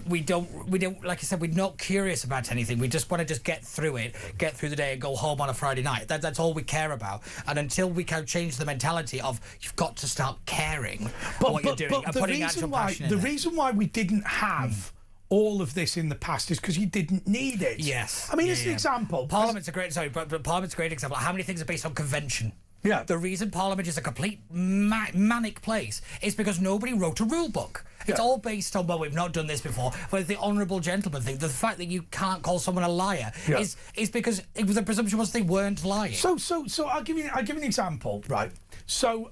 we don't, like I said, we're not curious about anything. We just want to get through it, get through the day and go home on a Friday night. That's all we care about. And until we can change the mentality of you've got to start caring what you're doing and putting actual passion in it. The reason why we didn't have all of this in the past is because you didn't need it. Yes. I mean, as an example, Parliament's a great example. How many things are based on convention? Yeah. The reason Parliament is a complete manic place is because nobody wrote a rule book. It's all based on, well, we've not done this before. But the honourable gentleman thing, the fact that you can't call someone a liar is because the presumption was they weren't lying. So I'll give you an example, right? So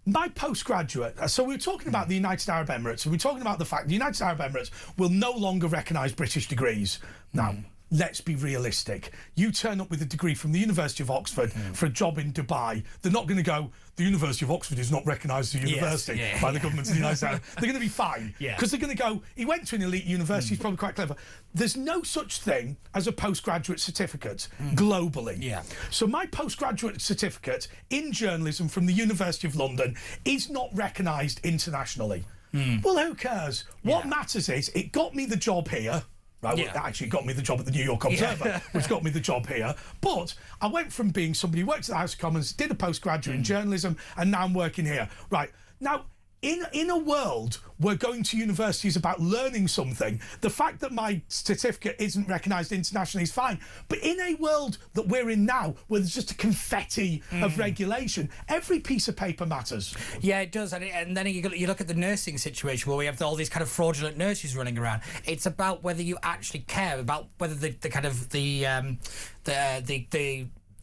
my postgraduate, so we were talking about the United Arab Emirates, and we were talking about the fact the United Arab Emirates will no longer recognise British degrees. Now, let's be realistic. You turn up with a degree from the University of Oxford for a job in Dubai, they're not going to go, the University of Oxford is not recognised as a university by the government of the United States. They're going to be fine. Because they're going to go, he went to an elite university, he's probably quite clever. There's no such thing as a postgraduate certificate globally. So my postgraduate certificate in journalism from the University of London is not recognised internationally. Well, who cares? What matters is it got me the job here. Right, well, that actually got me the job at the New York Observer, which got me the job here. But I went from being somebody who worked at the House of Commons, did a postgraduate in journalism, and now I'm working here. Right, now, in a world where going to university is about learning something, the fact that my certificate isn't recognised internationally is fine. But in a world that we're in now, where there's just a confetti of regulation, every piece of paper matters. Yeah, it does. And then you look at the nursing situation where we have all these kind of fraudulent nurses running around. It's about whether you actually care about whether the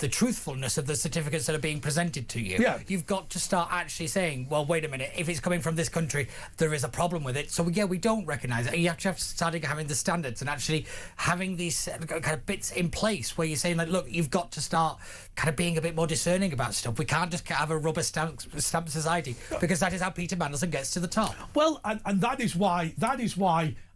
truthfulness of the certificates that are being presented to you. You've got to start actually saying, well, wait a minute, if it's coming from this country, there is a problem with it. So, yeah, we don't recognise it. You have to start having the standards and actually having these kind of bits in place where you're saying, like, look, you've got to start kind of being a bit more discerning about stuff. We can't just have a rubber stamp society, because that is how Peter Mandelson gets to the top. Well, and that is why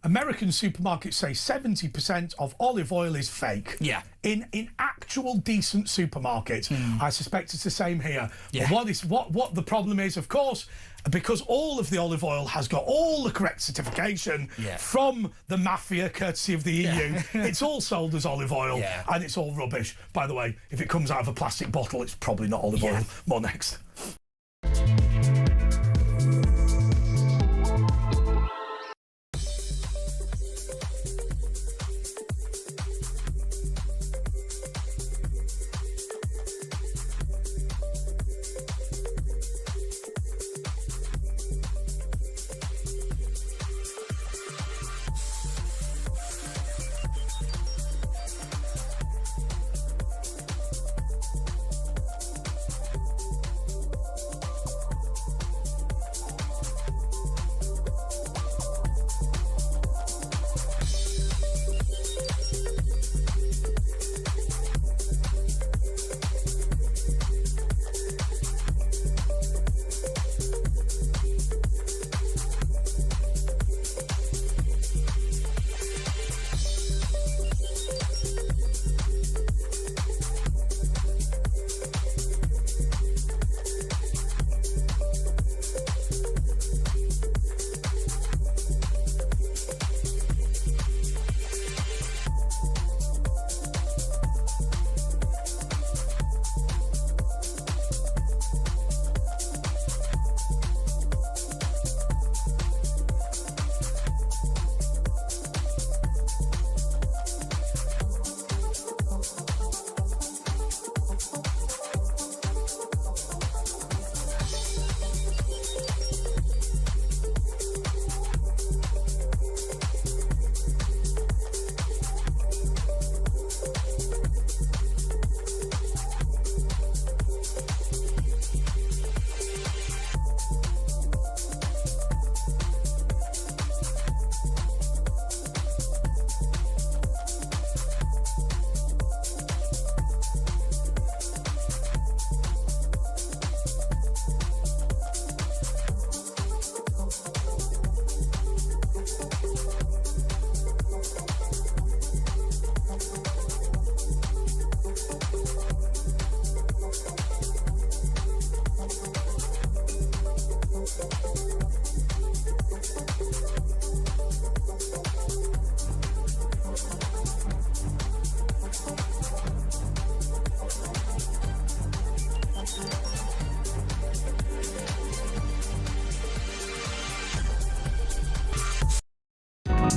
American supermarkets say 70% of olive oil is fake. In actual decent supermarkets. I suspect it's the same here. But what the problem is, of course, because all of the olive oil has got all the correct certification from the mafia, courtesy of the EU. It's all sold as olive oil, and it's all rubbish. By the way, if it comes out of a plastic bottle, it's probably not olive oil. More next.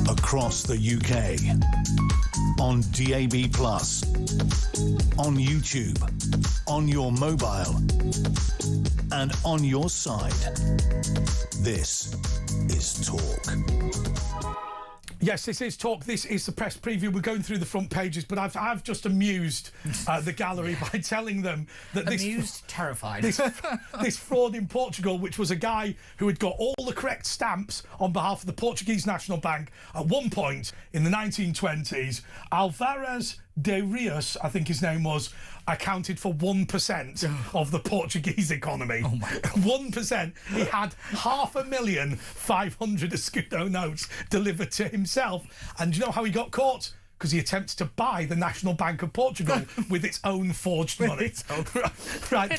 Across the UK, on DAB+, on YouTube, on your mobile, and on your side. This is Talk. Yes, this is talk. This is the press preview. We're going through the front pages, but I've just amused the gallery by telling them that terrified. This fraud in Portugal, which was a guy who had got all the correct stamps on behalf of the Portuguese National Bank at one point in the 1920s, Alvarez de Rios, I think his name was, accounted for 1% of the Portuguese economy. Oh my God. 1%. He had 500,500 escudo notes delivered to himself. And do you know how he got caught? Because he attempted to buy the National Bank of Portugal with its own forged money. Right.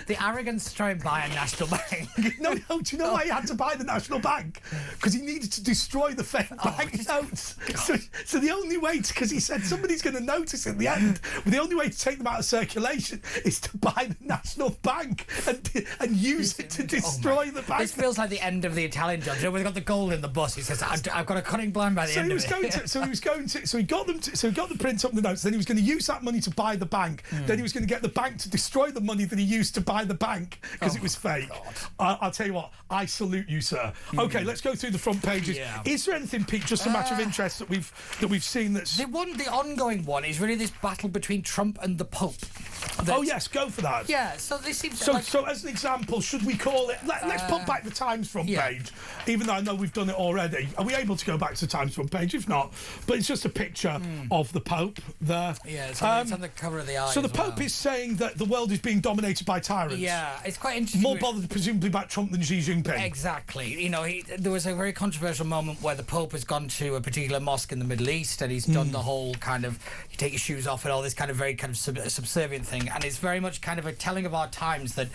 The arrogance to try and buy a national bank. No, do you know why he had to buy the National Bank? Because he needed to destroy the fake banknotes. So the only way, because he said somebody's going to notice at the end, the only way to take them out of circulation is to buy the National Bank and use it to destroy the bank. This feels like the end of the Italian job. You know, we've got the Gould in the bus. He says, I've got a cunning blind by the end of it. So he got them to print up the notes. Then he was going to use that money to buy the bank. Then he was going to get the bank to destroy the money that he used to buy the bank because it was fake. I'll tell you what, I salute you, sir. Okay, let's go through the front pages. Yeah. Is there anything, Pete, just a matter of interest that we've seen that's the ongoing one is really this battle between Trump and the Pope. Oh yes, go for that. Yeah, so this seems so as an example, should we call it? Let's put back the Times front page, even though I know we've done it already. Are we able to go back to the Times front page? If not, but it's just a picture of the Pope there. Yeah, it's on the cover of the Eye. So the Pope is saying that the world is being dominated by tyrants. Yeah, it's quite interesting. More bothered presumably about Trump than Xi Jinping. Exactly. You know, there was a very controversial moment where the Pope has gone to a particular mosque in the Middle East and he's done the whole kind of you take your shoes off and all this kind of very kind of subservient thing, and it's very much kind of a telling of our times that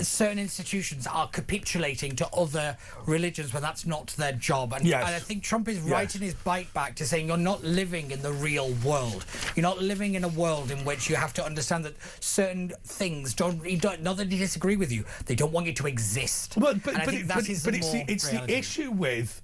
certain institutions are capitulating to other religions when that's not their job. And I think Trump is right in his bite back to saying you're not living in the real world. You're not living in a world in which you have to understand that certain things not that they disagree with you, they don't want you to exist. But it's the issue with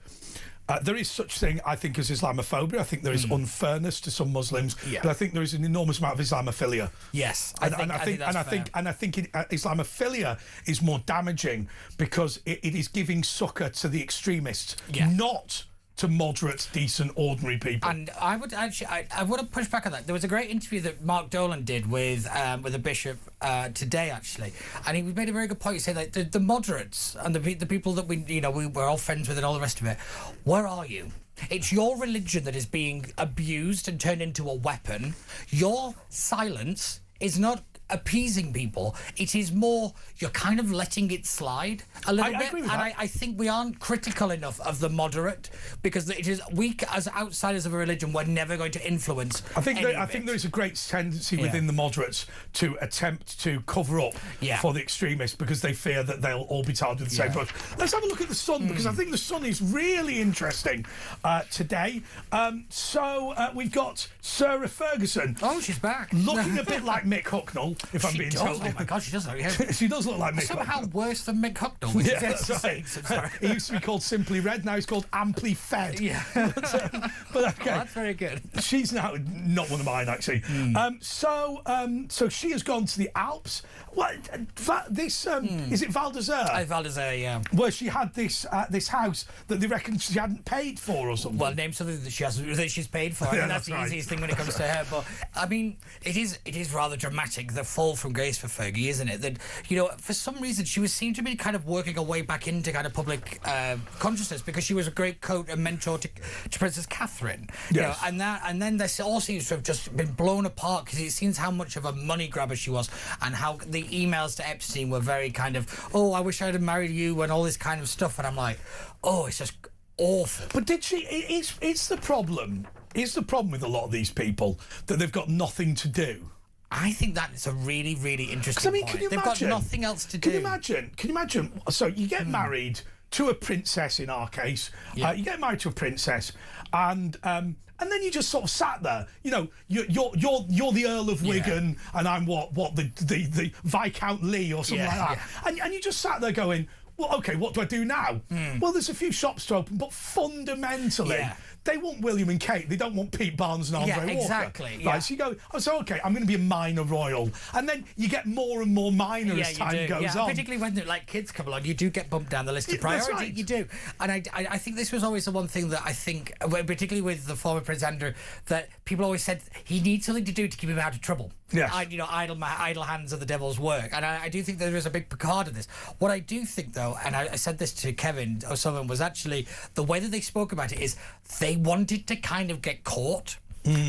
there is such thing, I think, as Islamophobia. I think there is unfairness to some Muslims, but I think there is an enormous amount of Islamophilia. Yes, I think Islamophilia is more damaging because it is giving succor to the extremists, not to moderate, decent, ordinary people. And I would actually, I want to push back on that. There was a great interview that Mark Dolan did with a bishop today, actually, and he made a very good point. He said that the moderates and the people that we're all friends with and all the rest of it, where are you? It's your religion that is being abused and turned into a weapon. Your silence is not appeasing people. It is more you're kind of letting it slide a little bit. Agree with and that. I think we aren't critical enough of the moderate because it is we as outsiders of a religion we're never going to influence. I think there is a great tendency within the moderates to attempt to cover up for the extremists because they fear that they'll all be tarred with the same brush. Let's have a look at the Sun because I think the Sun is really interesting today. So we've got Sarah Ferguson. Oh, she's back. Looking a bit like Mick Hucknall. If I'm being told. Oh my God, she does look. She does look like Mick somehow Hucknall. Worse than Mick Hucknall. Yeah, that's right. He used to be called Simply Red. Now he's called Amply Fed. Yeah, but okay, that's very good. She's now not one of mine actually. So she has gone to the Alps. What is it Val d'Isère? Val d'Isère, yeah. Where she had this house that they reckon she hadn't paid for or something. Well, name something that she's paid for. I mean, that's the easiest thing when it comes to her. But I mean, it is rather dramatic. The fall from grace for Fergie, isn't it? That for some reason she seemed to be kind of working her way back into kind of public consciousness because she was a great coach and mentor to Princess Catherine. Yes. And then this all seems to have just been blown apart because it seems how much of a money grabber she was and how the emails to Epstein were very kind of, oh, I wish I'd have married you and all this kind of stuff. And I'm like, oh, it's just awful. But did she? It's the problem. It's the problem with a lot of these people that they've got nothing to do. I think that is a really, really interesting point. Can you They've imagine? got nothing else to do. Can you imagine? So you get married to a princess in our case. You get married to a princess, and then you just sort of sat there. You're the Earl of Wigan, and I'm the Viscount Lee or something like that. And you just sat there going, well, okay, what do I do now? Well, there's a few shops to open, but fundamentally, they want William and Kate. They don't want Pete Barnes and Andre Walker. Exactly. Right, so you go, okay, I'm going to be a minor royal. And then you get more and more minor as time goes on. Particularly when kids come along, you do get bumped down the list of priority. Right. You do. And I think this was always the one thing that I think, particularly with the former Prince Andrew, that people always said he needs something to do to keep him out of trouble. Yes. Idle hands are the devil's work. And I do think there is a big part of this. What I do think, though, and I said this to Kevin O'Sullivan, was actually the way that they spoke about it is they wanted to kind of get caught.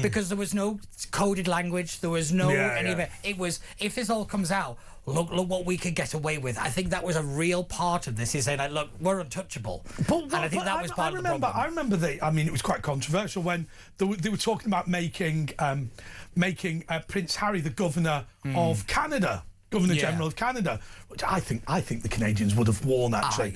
Because there was no coded language, there was no any of it. It was, if this all comes out, look what we could get away with. I think that was a real part of this. Is saying, like, look, we're untouchable. And I think that was part of the problem. I remember it was quite controversial when they were talking about making Prince Harry the governor of Canada. Governor General of Canada, which I think the Canadians would have worn, actually.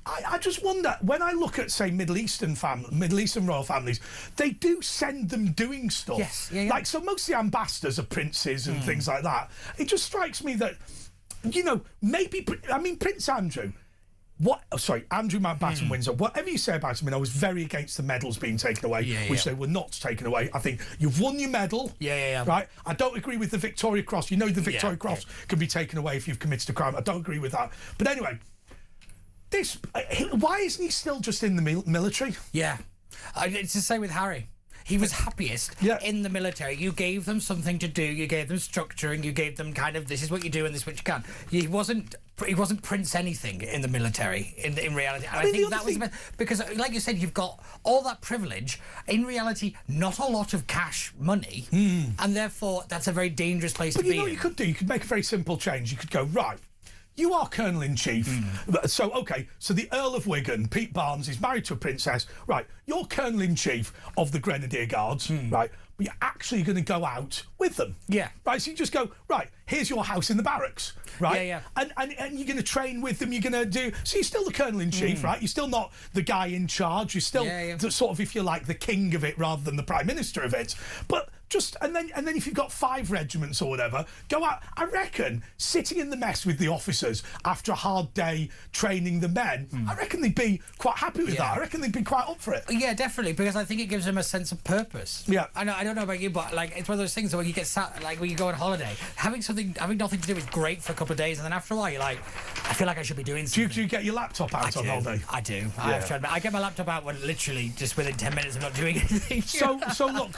I just wonder, when I look at, say, Middle Eastern royal families, they do send them doing stuff. Yes, Like, so most of the ambassadors are princes and things like that. It just strikes me that, maybe, Prince Andrew, Andrew Mountbatten Windsor, whatever you say about him, and I was very against the medals being taken away, which they were not taken away. I think you've won your medal. Right? I don't agree with the Victoria Cross. The Victoria Cross can be taken away if you've committed a crime. I don't agree with that. But anyway, why isn't he still just in the military? It's the same with Harry. He was happiest in the military. You gave them something to do. You gave them structure, and you gave them kind of, this is what you do and this is what you can. He wasn't Prince anything in the military in reality. And I think that was the best, because, like you said, you've got all that privilege. In reality, not a lot of cash money, and therefore that's a very dangerous place to be. But you know what you could do? You could make a very simple change. You could go, right, you are Colonel-in-Chief. So the Earl of Wigan, Pete Barnes, is married to a princess. Right, you're Colonel-in-Chief of the Grenadier Guards, right? But you're actually going to go out with them. Right, so you just go, right, here's your house in the barracks, right? And you're going to train with them, you're going to do... So you're still the Colonel-in-Chief, right? You're still not the guy in charge. You're still the, sort of, if you like, the king of it rather than the Prime Minister of it. But... and then if you've got 5 regiments or whatever, go out. I reckon sitting in the mess with the officers after a hard day training the men, I reckon they'd be quite happy with that. I reckon they'd be quite up for it. Yeah, definitely, because I think it gives them a sense of purpose. I don't know about you, but like, it's one of those things that when you get sat, like when you go on holiday, having nothing to do is great for a couple of days, and then after a while you're like, I feel like I should be doing something. Do you get your laptop out on holiday? I do. I have to admit, I get my laptop out when literally just within 10 minutes of not doing anything. So look,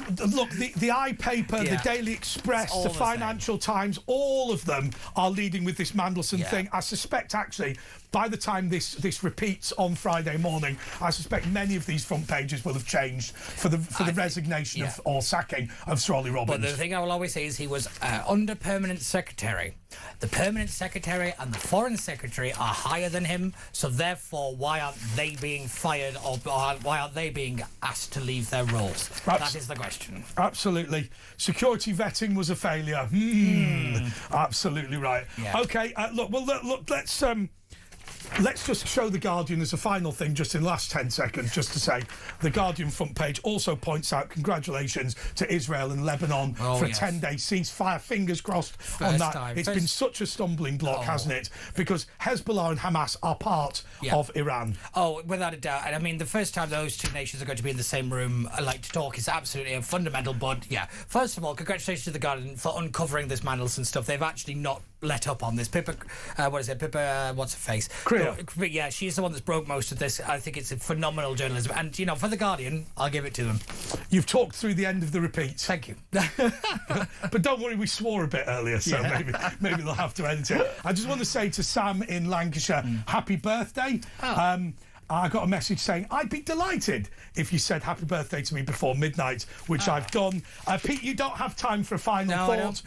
the iPaper, the Daily Express, the Financial Times, all of them are leading with this Mandelson thing. I suspect, actually, by the time this repeats on Friday morning, I suspect many of these front pages will have changed for the resignation or sacking of Sir Ollie Robbins. But the thing I will always say is he was under permanent secretary. The permanent secretary and the foreign secretary are higher than him, so therefore why aren't they being fired, or why aren't they being asked to leave their roles? That is the question. Absolutely. Security vetting was a failure. Absolutely right. Okay, let's just show The Guardian as a final thing, just in the last 10 seconds, just to say The Guardian front page also points out congratulations to Israel and Lebanon for a 10-day ceasefire. Fingers crossed on that. It's been such a stumbling block, hasn't it? Because Hezbollah and Hamas are part of Iran. Oh, without a doubt. And I mean, the first time those two nations are going to be in the same room, like, to talk is absolutely a fundamental. But first of all, congratulations to The Guardian for uncovering this Mandelson stuff. They've actually not let up on this. Pippa, what's her face? Yeah, she's the one that's broke most of this. I think it's a phenomenal journalism. And, for The Guardian, I'll give it to them. You've talked through the end of the repeats. Thank you. But don't worry, we swore a bit earlier, so maybe they'll have to edit it. I just want to say to Sam in Lancashire, happy birthday. I got a message saying, I'd be delighted if you said happy birthday to me before midnight, which I've done. Pete, you don't have time for a final thought,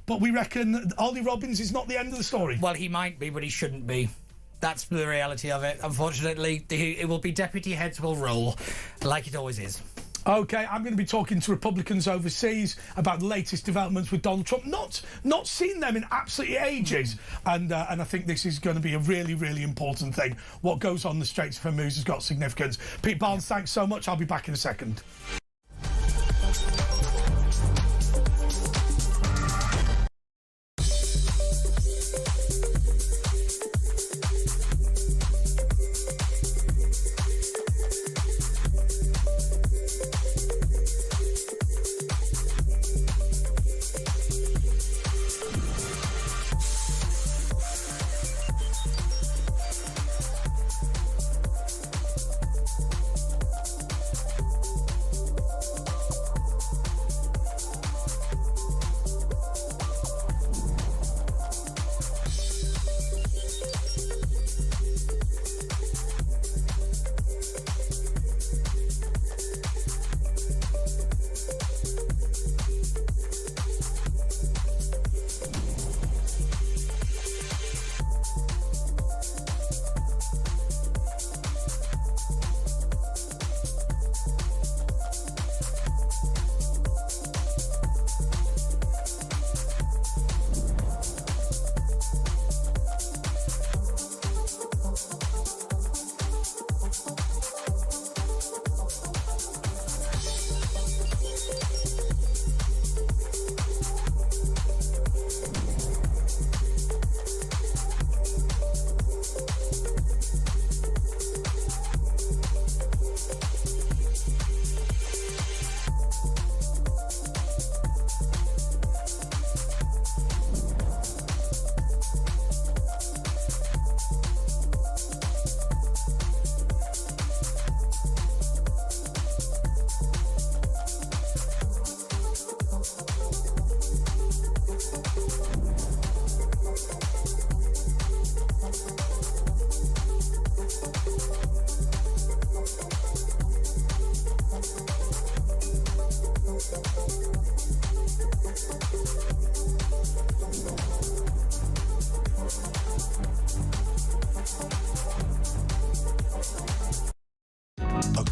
but we reckon Ollie Robbins is not the end of the story. Well, he might be, but he shouldn't be. That's the reality of it. Unfortunately, it will be deputy heads will roll, like it always is. OK, I'm going to be talking to Republicans overseas about the latest developments with Donald Trump. Not seen them in absolutely ages. And I think this is going to be a really, really important thing. What goes on the Straits of Hormuz has got significance. Pete Barnes, thanks so much. I'll be back in a second.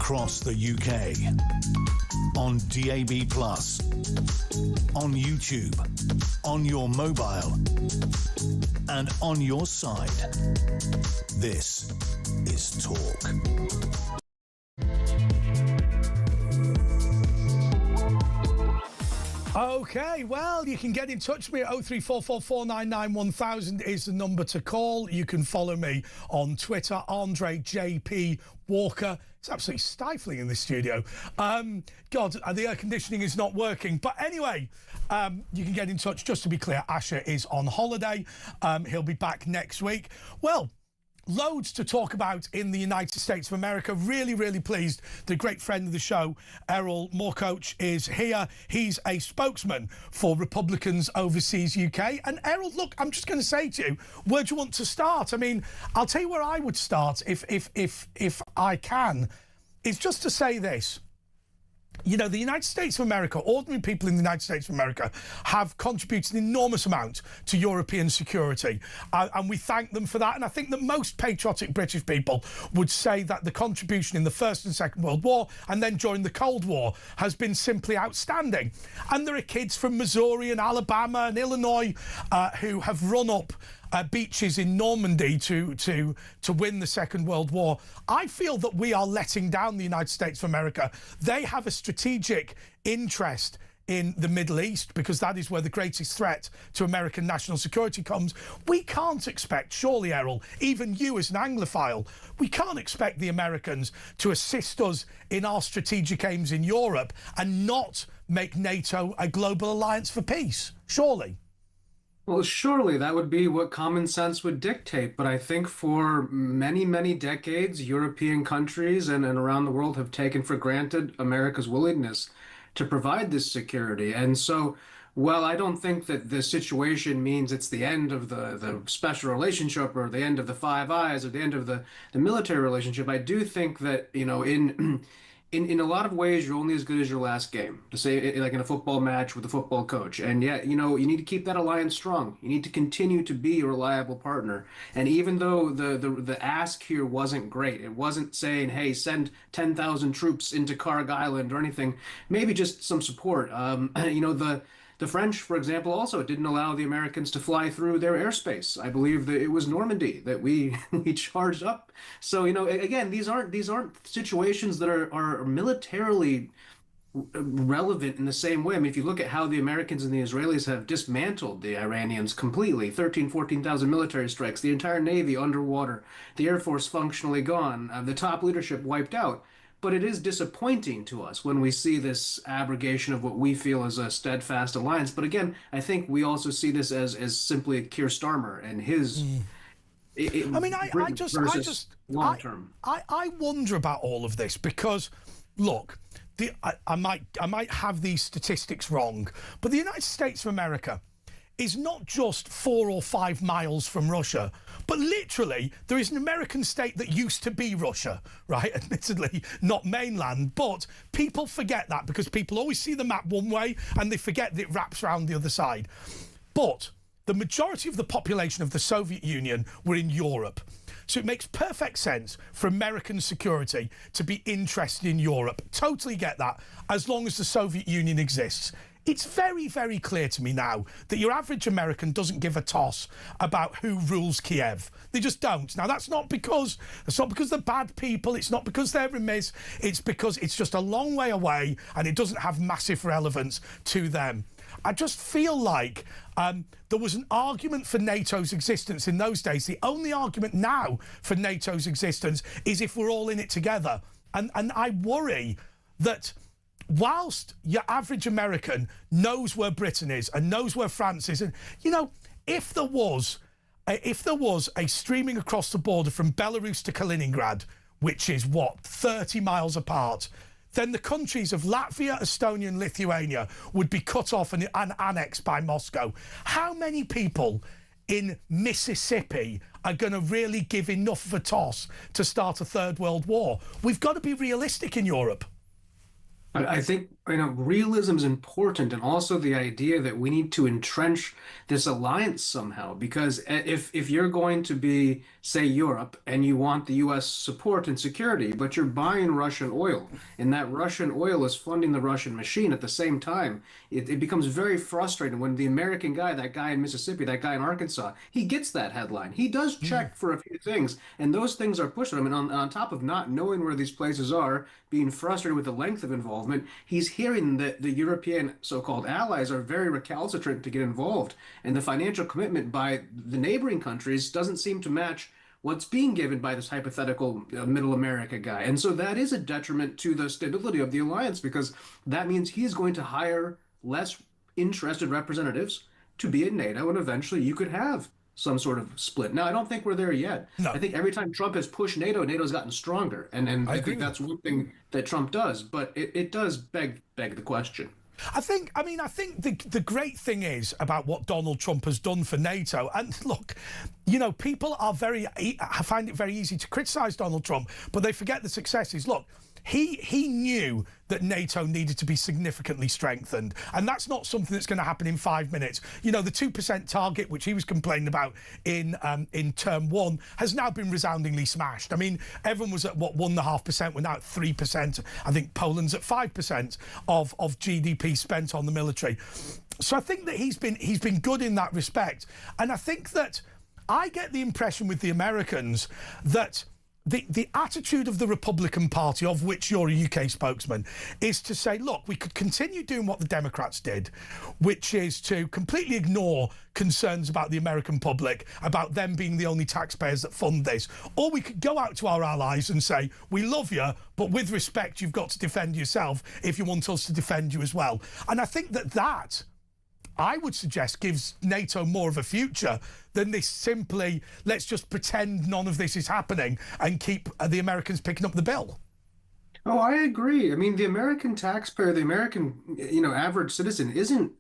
across the UK, on DAB+, on YouTube, on your mobile, and on your side. This is Talk. Okay, well, you can get in touch with me at 03444991000 is the number to call. You can follow me on Twitter, Andre JP Walker. It's absolutely stifling in this studio. God, the air conditioning is not working. But anyway, you can get in touch. Just to be clear, Asher is on holiday. He'll be back next week. Well, loads to talk about in the United States of America. Really, really pleased. The great friend of the show, Errol Moorcoach, is here. He's a spokesman for Republicans Overseas UK. And Errol, look, I'm just going to say to you, where do you want to start? I mean, I'll tell you where I would start if I can, is just to say this. You know, the United States of America, ordinary people in the United States of America have contributed an enormous amount to European security. And we thank them for that. And I think that most patriotic British people would say that the contribution in the First and Second World War and then during the Cold War has been simply outstanding. And there are kids from Missouri and Alabama and Illinois who have run up beaches in Normandy to win the Second World War. I feel that we are letting down the United States of America. They have a strategic interest in the Middle East because that is where the greatest threat to American national security comes. We can't expect, surely, Errol, even you as an Anglophile, we can't expect the Americans to assist us in our strategic aims in Europe and not make NATO a global alliance for peace, surely. Well, surely that would be what common sense would dictate. But I think for many, many decades, European countries and around the world have taken for granted America's willingness to provide this security. And so, well, I don't think that the situation means it's the end of the special relationship or the end of the Five Eyes or the end of the military relationship. I do think that, you know, in a lot of ways, you're only as good as your last game, to say, like in a football match with a football coach. And yet, you know, you need to keep that alliance strong. You need to continue to be a reliable partner. And even though the ask here wasn't great, it wasn't saying, hey, send 10,000 troops into Karg Island or anything, maybe just some support. You know, the French, for example, also didn't allow the Americans to fly through their airspace. I believe that it was Normandy that we charged up. So, you know, again, these aren't situations that are militarily relevant in the same way. I mean, if you look at how the Americans and the Israelis have dismantled the Iranians completely, 14,000 military strikes, the entire Navy underwater, the Air Force functionally gone, the top leadership wiped out. But it is disappointing to us when we see this abrogation of what we feel is a steadfast alliance. But again, I think we also see this as simply Keir Starmer and his. I mean, I just long term. I wonder about all of this because, look, I might have these statistics wrong, but the United States of America is not just 4 or 5 miles from Russia, but literally there is an American state that used to be Russia, right? Admittedly, not mainland, but people forget that because people always see the map one way and they forget that it wraps around the other side. But the majority of the population of the Soviet Union were in Europe. So it makes perfect sense for American security to be interested in Europe. Totally get that, as long as the Soviet Union exists. It's very, very clear to me now that your average American doesn't give a toss about who rules Kiev. They just don't. Now, that's not because they're bad people. It's not because they're remiss. It's because it's just a long way away and it doesn't have massive relevance to them. I just feel like there was an argument for NATO's existence in those days. The only argument now for NATO's existence is if we're all in it together. And I worry that whilst your average American knows where Britain is and knows where France is, and you know, if there was a streaming across the border from Belarus to Kaliningrad, which is what, 30 miles apart, then the countries of Latvia, Estonia and Lithuania would be cut off and annexed by Moscow. How many people in Mississippi are going to really give enough of a toss to start a third world war? We've got to be realistic in Europe. I think realism is important, and also the idea that we need to entrench this alliance somehow. Because if you're going to be, say, Europe, and you want the U.S. support and security, but you're buying Russian oil, and that Russian oil is funding the Russian machine at the same time, it becomes very frustrating when the American guy, that guy in Mississippi, that guy in Arkansas, he gets that headline. He does check for a few things, and those things are pushed. I mean, on top of not knowing where these places are, being frustrated with the length of involvement, he's hearing that the European so-called allies are very recalcitrant to get involved, and the financial commitment by the neighboring countries doesn't seem to match what's being given by this hypothetical middle America guy. And so that is a detriment to the stability of the alliance, because that means he's going to hire less interested representatives to be in NATO, and eventually you could have some sort of split. Now, I don't think we're there yet. No. I think every time Trump has pushed NATO, NATO's gotten stronger. And I think that's one thing that Trump does, but it does beg the question. I think the great thing is about what Donald Trump has done for NATO, and look, people find it very easy to criticize Donald Trump, but they forget the successes. Look, he knew that NATO needed to be significantly strengthened, and that's not something that's going to happen in 5 minutes. The 2% target, which he was complaining about in term one, has now been resoundingly smashed. I mean, everyone was at 1.5%, we're now at 3%. I think Poland's at 5% of GDP spent on the military. So I think that he's been good in that respect, and I think that I get the impression with the Americans that the attitude of the Republican Party, of which you're a UK spokesman, is to say, look, we could continue doing what the Democrats did, which is to completely ignore concerns about the American public, about them being the only taxpayers that fund this. Or we could go out to our allies and say, we love you, but with respect, you've got to defend yourself if you want us to defend you as well. And I think that I would suggest gives NATO more of a future than this simply, let's just pretend none of this is happening and keep the Americans picking up the bill. Oh, I agree. I mean, the American taxpayer, the American, average citizen isn't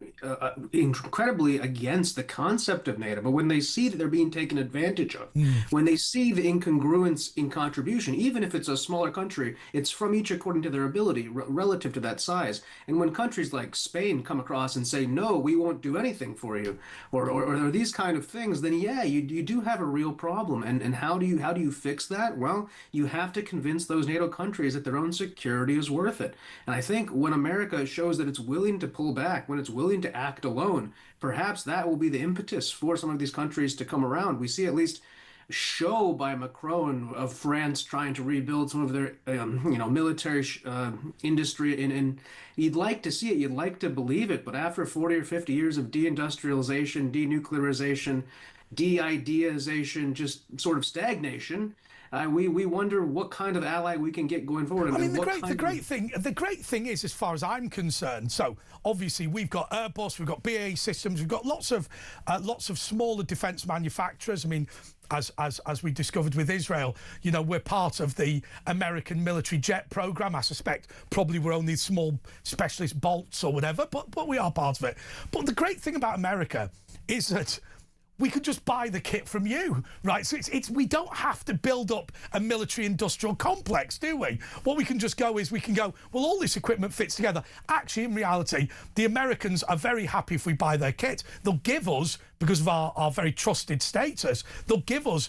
incredibly against the concept of NATO, but when they see that they're being taken advantage of, when they see the incongruence in contribution, even if it's a smaller country, it's from each according to their ability relative to that size. And when countries like Spain come across and say, no, we won't do anything for you, or these kind of things, then yeah, you do have a real problem. And how do you fix that? Well, you have to convince those NATO countries that their own security is worth it. And I think when America shows that it's willing to pull back, when it's willing to act alone, perhaps that will be the impetus for some of these countries to come around. We see at least show by Macron of France trying to rebuild some of their military industry, and you'd like to see it, you'd like to believe it, but after 40 or 50 years of deindustrialization, denuclearization, de-idealization, just sort of stagnation, we wonder what kind of ally we can get going forward. I mean, the great thing is, as far as I'm concerned, so obviously we've got Airbus, we've got BAE Systems, we've got lots of smaller defence manufacturers. I mean, as we discovered with Israel, we're part of the American military jet program. I suspect probably we're only small specialist bolts or whatever, but we are part of it. But the great thing about America is that we could just buy the kit from you, right? So we don't have to build up a military-industrial complex, do we? What we can just go is well, all this equipment fits together. Actually, in reality, the Americans are very happy if we buy their kit. They'll give us, because of our very trusted status, they'll give us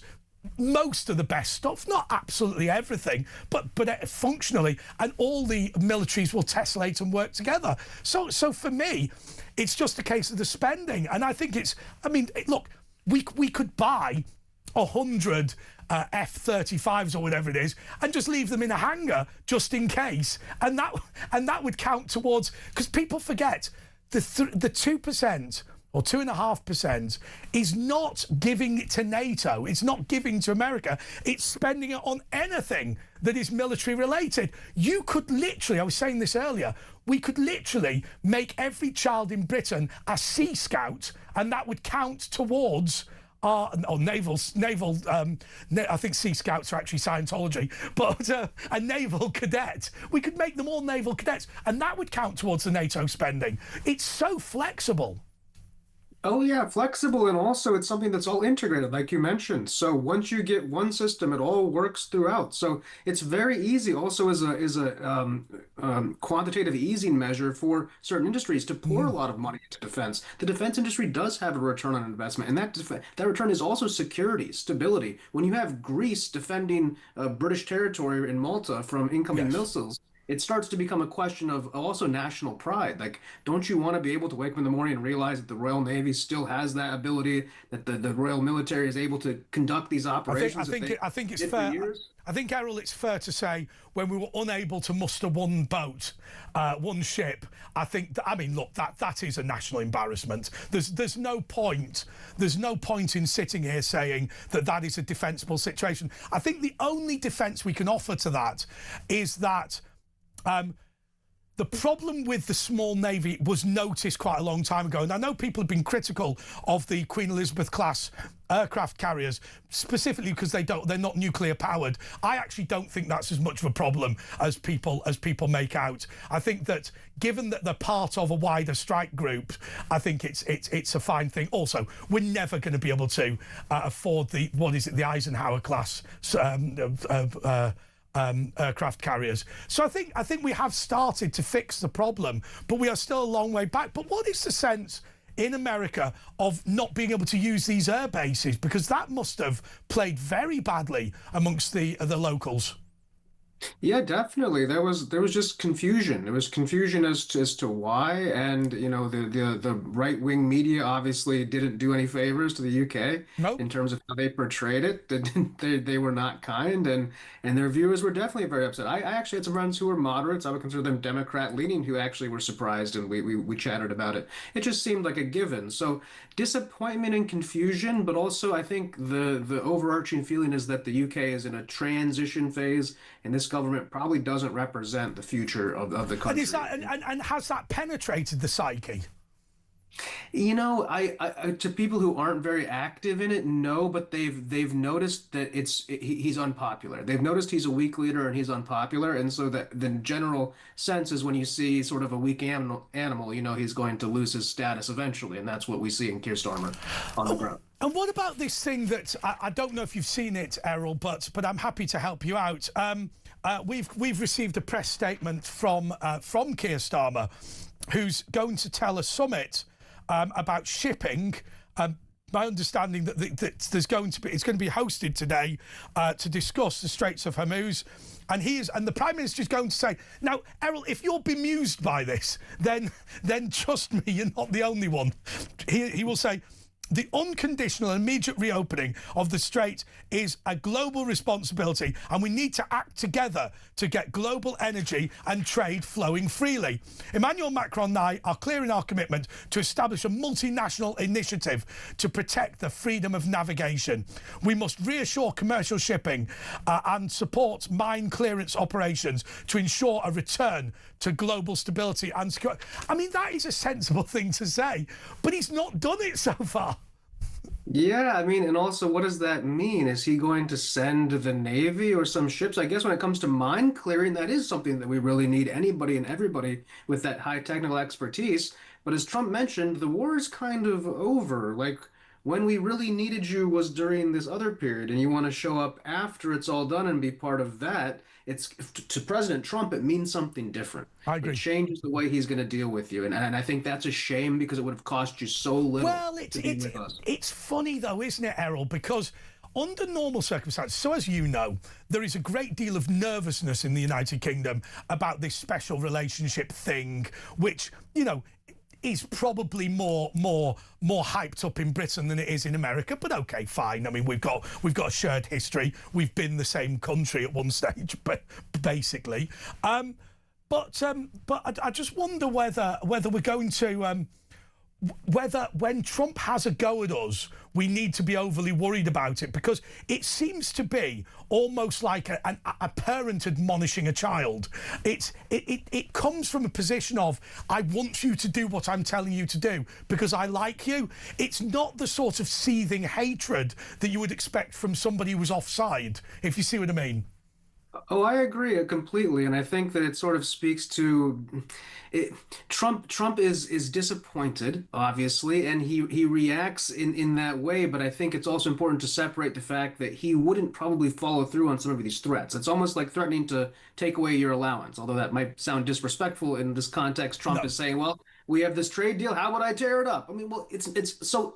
most of the best stuff, not absolutely everything, but functionally, and all the militaries will tessellate and work together. So for me, it's just a case of the spending, and I think look, we could buy 100 F-35s or whatever it is, and just leave them in a hangar just in case, and that would count towards, because people forget the 2%. Or 2.5% is not giving it to NATO. It's not giving to America. It's spending it on anything that is military related. You could literally, I was saying this earlier, we could literally make every child in Britain a Sea Scout, and that would count towards naval. I think Sea Scouts are actually Scientology, but a naval cadet. We could make them all naval cadets, and that would count towards the NATO spending. It's so flexible. Oh yeah, flexible, and also it's something that's all integrated, like you mentioned. So once you get one system, it all works throughout. So it's very easy, also as a quantitative easing measure for certain industries to pour a lot of money into defense. The defense industry does have a return on investment, and that return is also security, stability. When you have Greece defending British territory in Malta from incoming missiles, it starts to become a question of also national pride. Like, don't you want to be able to wake up in the morning and realize that the Royal Navy still has that ability, that the Royal Military is able to conduct these operations? I think it's fair. I think, Errol, it's fair to say when we were unable to muster one boat, one ship, I think, I mean, look, that is a national embarrassment. There's no point. There's no point in sitting here saying that is a defensible situation. I think the only defence we can offer to that is that the problem with the small navy was noticed quite a long time ago, and I know people have been critical of the Queen Elizabeth class aircraft carriers specifically because they're not nuclear powered. I actually don't think that's as much of a problem as people make out. I think that given that they're part of a wider strike group, I think it's a fine thing. Also, we're never going to be able to afford the Eisenhower class aircraft carriers. So I think we have started to fix the problem, but we are still a long way back. But what is the sense in America of not being able to use these air bases? Because that must have played very badly amongst the locals. Yeah, definitely. There was just confusion. There was confusion as to why, and the right-wing media obviously didn't do any favors to the UK in terms of how they portrayed it. They were not kind, and their viewers were definitely very upset. I actually had some friends who were moderates. I would consider them Democrat-leaning, who actually were surprised, and we chatted about it. It just seemed like a given. So disappointment and confusion, but also I think the overarching feeling is that the UK is in a transition phase, and this government probably doesn't represent the future of the country. And has that penetrated the psyche? I to people who aren't very active in it, no, but they've noticed that he's unpopular. They've noticed he's a weak leader and he's unpopular, and so that the general sense is when you see sort of a weak animal, he's going to lose his status eventually, and that's what we see in Keir Starmer on the ground. And what about this thing that I don't know if you've seen it, Errol, but I'm happy to help you out. We've received a press statement from Keir Starmer, who's going to tell a summit about shipping. My understanding that it's going to be hosted today to discuss the Straits of Hormuz, and the Prime Minister is going to say, now, Errol, if you're bemused by this, then trust me, you're not the only one. He will say, the unconditional and immediate reopening of the Strait is a global responsibility, and we need to act together to get global energy and trade flowing freely. Emmanuel Macron and I are clear in our commitment to establish a multinational initiative to protect the freedom of navigation. We must reassure commercial shipping and support mine clearance operations to ensure a return to global stability and security. I mean, that is a sensible thing to say, but he's not done it so far. Yeah, I mean, and also, what does that mean? Is he going to send the Navy or some ships? I guess when it comes to mine clearing, that is something that we really need anybody and everybody with that high technical expertise. But as Trump mentioned, the war is kind of over. Like, when we really needed you was during this other period, and you want to show up after it's all done and be part of that. To President Trump, it means something different. I agree. It changes the way he's going to deal with you, and I think that's a shame because it would have cost you so little. Well, it's funny though, isn't it, Errol? Because under normal circumstances, so as you know, there is a great deal of nervousness in the United Kingdom about this special relationship thing, which is probably more hyped up in Britain than it is in America, but okay, fine. I mean, we've got a shared history. We've been the same country at one stage, but basically. But I just wonder whether we're going to whether when Trump has a go at us, we need to be overly worried about it, because it seems to be almost like a parent admonishing a child. It comes from a position of, I want you to do what I'm telling you to do because I like you. It's not the sort of seething hatred that you would expect from somebody who's offside, if you see what I mean. Oh, I agree completely, and I think that it sort of speaks to it. Trump is disappointed, obviously, and he reacts in that way. But I think it's also important to separate the fact that he wouldn't probably follow through on some of these threats. It's almost like threatening to take away your allowance, although that might sound disrespectful in this context. Trump No. is saying, "Well, we have this trade deal. How would I tear it up?" I mean, well, it's so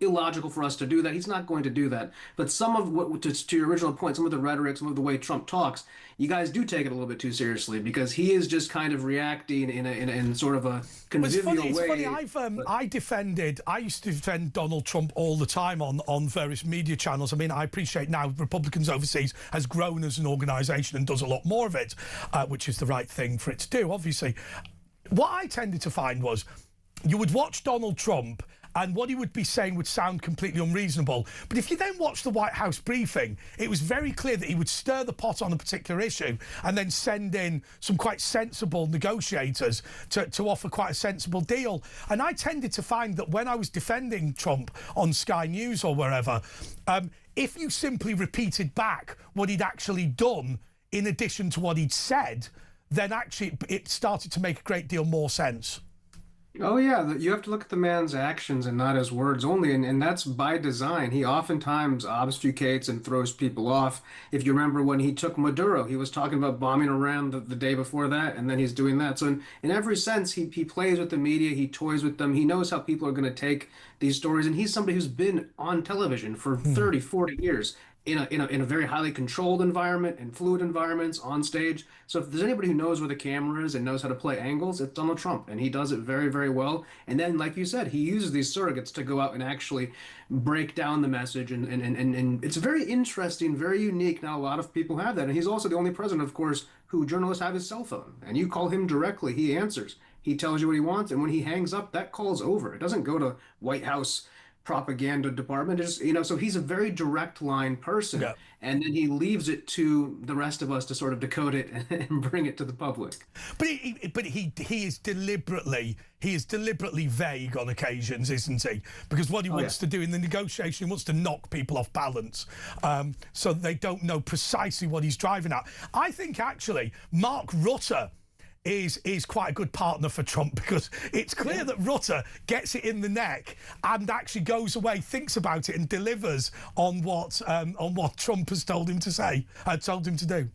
illogical for us to do that. He's not going to do that. But some of what, to your original point, some of the rhetoric, some of the way Trump talks, you guys do take it a little bit too seriously because he is just kind of reacting in sort of a convivial It's way. funny. I used to defend Donald Trump all the time on various media channels. I mean, I appreciate now Republicans overseas has grown as an organisation and does a lot more of it, which is the right thing for it to do, obviously. What I tended to find was you would watch Donald Trump and what he would be saying would sound completely unreasonable. But if you then watch the White House briefing, it was very clear that he would stir the pot on a particular issue and then send in some quite sensible negotiators to offer quite a sensible deal. And I tended to find that when I was defending Trump on Sky News or wherever, if you simply repeated back what he'd actually done in addition to what he'd said, then actually it started to make a great deal more sense. Oh yeah, you have to look at the man's actions and not his words only, and that's by design. He oftentimes obfuscates and throws people off. If you remember when he took Maduro, he was talking about bombing Iran the day before that, and then he's doing that. So in every sense, he plays with the media, he toys with them, he knows how people are going to take these stories, and he's somebody who's been on television for 30, 40 years. In a very highly controlled environment and fluid environments on stage. So if there's anybody who knows where the camera is and knows how to play angles, it's Donald Trump, and he does it very, very well. And then, like you said, he uses these surrogates to go out and actually break down the message, and it's very interesting, very unique. Now, a lot of people have that, and he's also the only president, of course, who journalists have his cell phone, and you call him directly, he answers. He tells you what he wants, and when he hangs up, that call's over. It doesn't go to White House propaganda department. Is, so he's a very direct line person. Yeah. And then he leaves it to the rest of us to sort of decode it and bring it to the public. But he is deliberately vague on occasions, isn't he? Because what he wants to do in the negotiation, he wants to knock people off balance, so they don't know precisely what he's driving at. I think actually Mark Rutte is quite a good partner for Trump, because it's clear that Rutte gets it in the neck and actually goes away, thinks about it, and delivers on what Trump has told him to say, told him to do.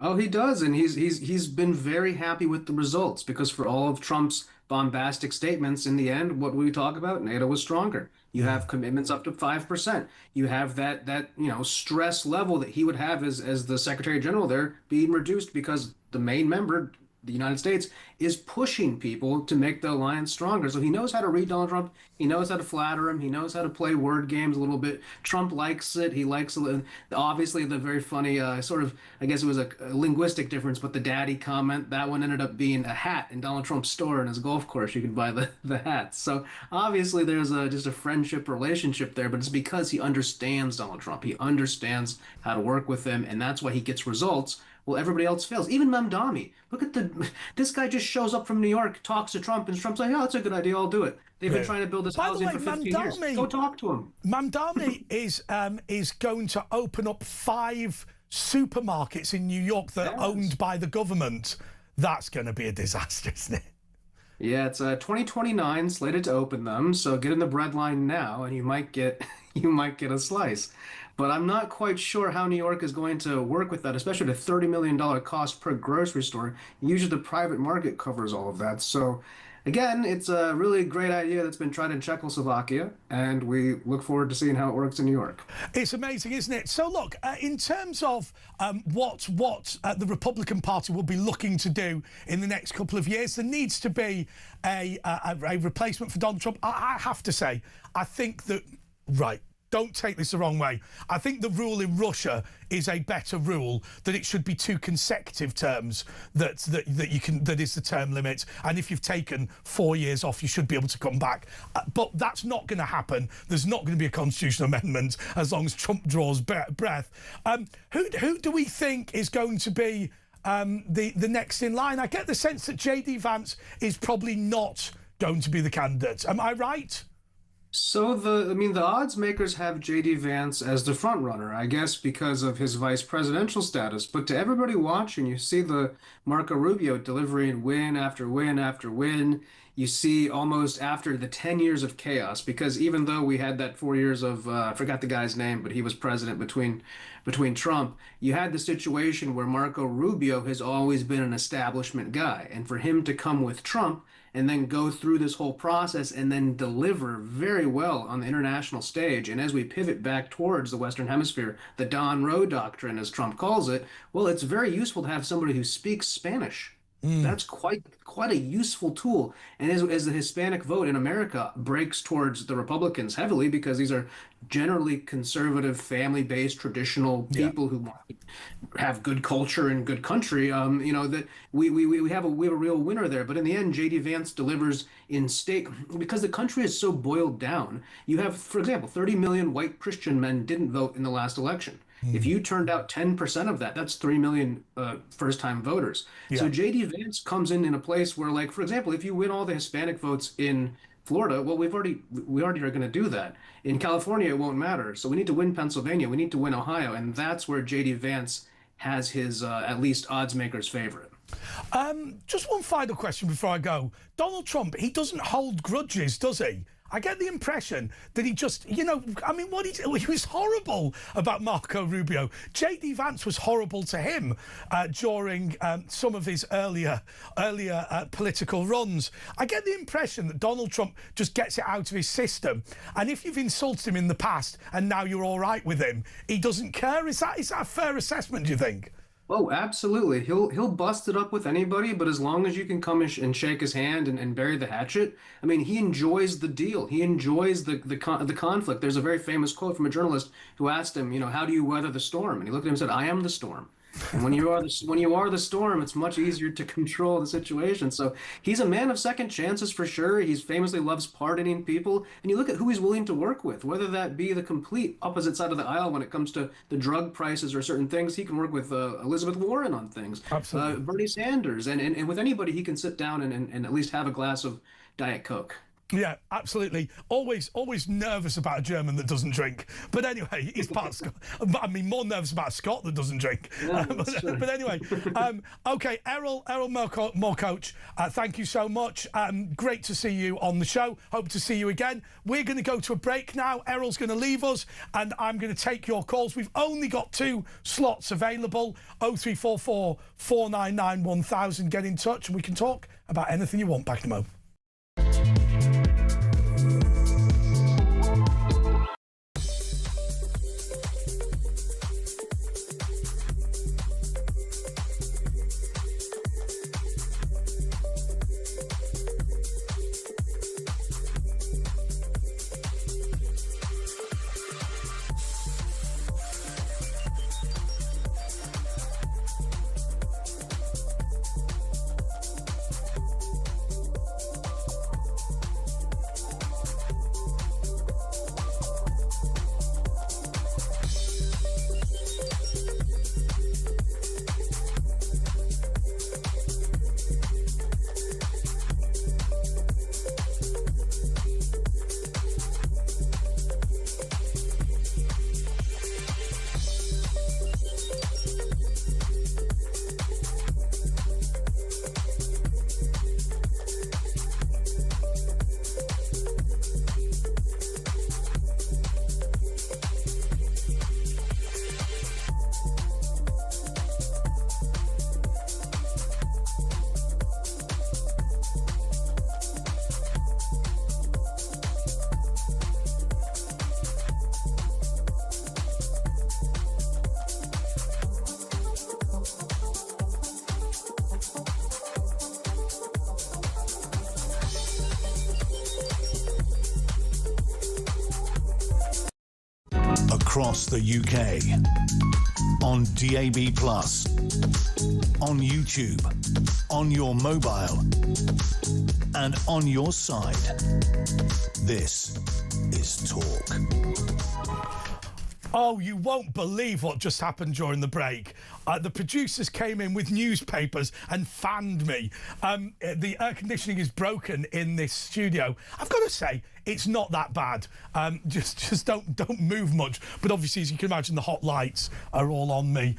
Oh, he does, and he's been very happy with the results, because for all of Trump's bombastic statements, in the end, what we talk about, NATO was stronger. You have commitments up to 5%. You have that stress level that he would have as the Secretary General there being reduced because the main member, the United States, is pushing people to make the alliance stronger. So he knows how to read Donald Trump. He knows how to flatter him. He knows how to play word games a little bit. Trump likes it. He likes it. Obviously, the very funny sort of, I guess it was a linguistic difference, but the daddy comment, that one ended up being a hat in Donald Trump's store in his golf course. You could buy the hats. So obviously there's just a friendship relationship there, but it's because he understands Donald Trump. He understands how to work with him, and that's why he gets results. Well, everybody else fails. Even Mamdani. Look at this guy just shows up from New York, talks to Trump, and Trump's like, "Oh, that's a good idea. I'll do it." They've been trying to build this housing for 15 years. Go talk to him. Mamdani is going to open up 5 supermarkets in New York that are owned by the government. That's going to be a disaster, isn't it? Yeah, it's 2029 slated to open them. So get in the bread line now, and you might get a slice. But I'm not quite sure how New York is going to work with that, especially the $30 million cost per grocery store. Usually the private market covers all of that. So again, it's a really great idea that's been tried in Czechoslovakia, and we look forward to seeing how it works in New York. It's amazing, isn't it? So look, in terms of what the Republican Party will be looking to do in the next couple of years, there needs to be a replacement for Donald Trump. I have to say, I think that, right, don't take this the wrong way, I think the rule in Russia is a better rule, that it should be 2 consecutive terms that is the term limit, and if you've taken 4 years off, you should be able to come back. But that's not going to happen. There's not going to be a constitutional amendment as long as Trump draws breath. Who do we think is going to be the next in line? I get the sense that JD Vance is probably not going to be the candidate. Am I right? So the odds makers have JD Vance as the front runner, I guess because of his vice presidential status. But to everybody watching, you see the Marco Rubio delivering win after win after win. You see almost after the 10 years of chaos, because even though we had that 4 years of I forgot the guy's name, but he was president between Trump, you had the situation where Marco Rubio has always been an establishment guy, and for him to come with Trump and then go through this whole process and then deliver very well on the international stage. And as we pivot back towards the Western Hemisphere, the Don Roe doctrine, as Trump calls it, well, it's very useful to have somebody who speaks Spanish. That's quite a useful tool. And as the Hispanic vote in America breaks towards the Republicans heavily, because these are generally conservative, family-based, traditional people who want to have good culture and good country, that we have a real winner there. But in the end, JD Vance delivers in state because the country is so boiled down. You have, for example, 30 million white Christian men didn't vote in the last election. If you turned out 10% of that, that's 3 million first-time voters. So JD Vance comes in a place where, like, for example, if you win all the Hispanic votes in Florida, well, we already are going to do that. In California, it won't matter. So we need to win Pennsylvania. We need to win Ohio. And that's where JD Vance has his, at least, odds makers favorite. Just one final question before I go. Donald Trump, he doesn't hold grudges, does he? I get the impression that he just, he was horrible about Marco Rubio. J.D. Vance was horrible to him during some of his earlier political runs. I get the impression that Donald Trump just gets it out of his system. And if you've insulted him in the past and now you're all right with him, he doesn't care. Is that a fair assessment, do you think? Oh, absolutely. He'll bust it up with anybody, but as long as you can come and shake his hand and bury the hatchet, I mean, he enjoys the deal. He enjoys the conflict. There's a very famous quote from a journalist who asked him, how do you weather the storm? And he looked at him and said, I am the storm. And when you are the storm, it's much easier to control the situation. So he's a man of second chances for sure. He famously loves pardoning people. And you look at who he's willing to work with, whether that be the complete opposite side of the aisle when it comes to the drug prices or certain things. He can work with Elizabeth Warren on things. Absolutely. Bernie Sanders. And with anybody, he can sit down and at least have a glass of Diet Coke. Yeah, absolutely. Always nervous about a German that doesn't drink. But anyway, he's part of Scotland. I mean, more nervous about a Scot that doesn't drink. Yeah, but anyway, okay, Errol Morecoach, thank you so much. Great to see you on the show. Hope to see you again. We're going to go to a break now. Errol's going to leave us, and I'm going to take your calls. We've only got 2 slots available. 0344 499 1000. Get in touch, and we can talk about anything you want. Back in a moment. Across the UK, on DAB+, on YouTube, on your mobile, and on your side. This is Talk. Oh, you won't believe what just happened during the break. The producers came in with newspapers and fanned me. The air conditioning is broken in this studio. I've got to say, it's not that bad. Just don't move much. But obviously, as you can imagine, the hot lights are all on me.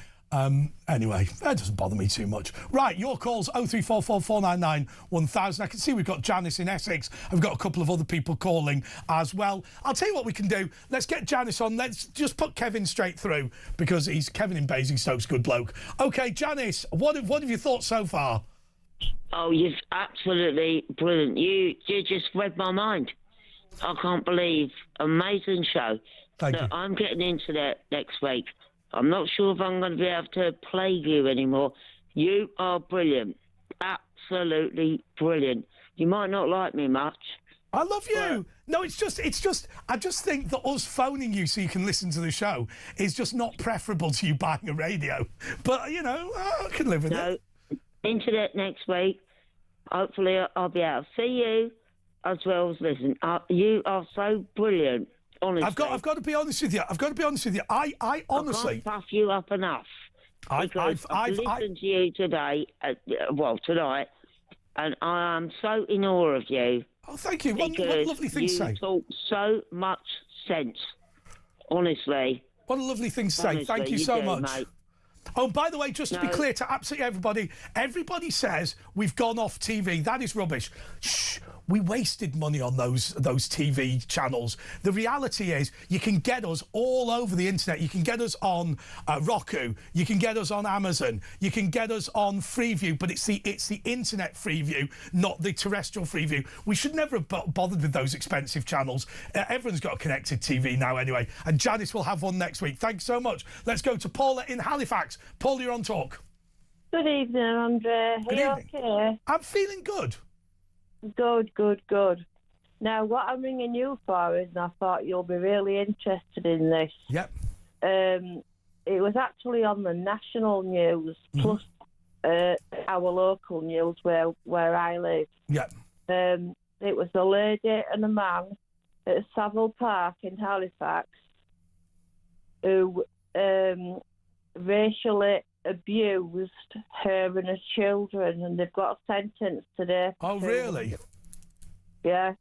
Anyway, that doesn't bother me too much. Right, your calls 0344 499 1000. I can see we've got Janice in Essex. I've got a couple of other people calling as well. I'll tell you what we can do. Let's get Janice on. Let's just put Kevin straight through because he's Kevin in Basingstoke's good bloke. Okay, Janice, what have you thought so far? Oh, you're absolutely brilliant. You just read my mind. I can't believe. Amazing show. Thank you. I'm getting into that next week. I'm not sure if I'm going to be able to plague you anymore. You are brilliant. Absolutely brilliant. You might not like me much. I love you. No, it's just, I just think that us phoning you so you can listen to the show is just not preferable to you buying a radio. But, you know, I can live with it. Internet next week. Hopefully I'll be able to see you as well as listen. You are so brilliant. Honestly. I've got to be honest with you. I honestly... I can't puff you up enough. I've listened to you today, tonight, and I am so in awe of you. Oh, thank you. What lovely thing to say. You talk so much sense, honestly. What a lovely thing to say. Honestly, thank you so much. Mate. Oh, by the way, just to be clear to absolutely everybody says we've gone off TV. That is rubbish. Shh. We wasted money on those TV channels. The reality is you can get us all over the internet. You can get us on Roku. You can get us on Amazon. You can get us on Freeview, but it's the internet Freeview, not the terrestrial Freeview. We should never have bothered with those expensive channels. Everyone's got a connected TV now anyway, and Janice will have one next week. Thanks so much. Let's go to Paula in Halifax. Paula, you're on talk. Good evening, Andre. Good evening. Okay? I'm feeling good. Good. Now, what I'm ringing you for is, and I thought you'll be really interested in this. Yep. It was actually on the national news, plus our local news where I live. Yep. It was a lady and a man at Savile Park in Halifax who racially abused her and her children, and they've got a sentence today. Oh, really? Yeah.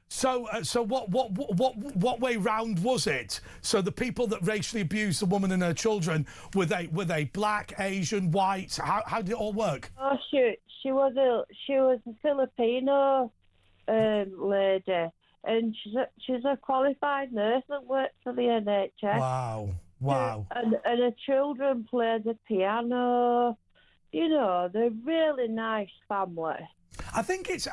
So what way round was it? So the people that racially abused the woman and her children, were they black, Asian, white? How did it all work? Oh, she was a Filipino lady, and she's a qualified nurse that works for the NHS. Wow. And her children play the piano. You know, they're really nice family. I think it's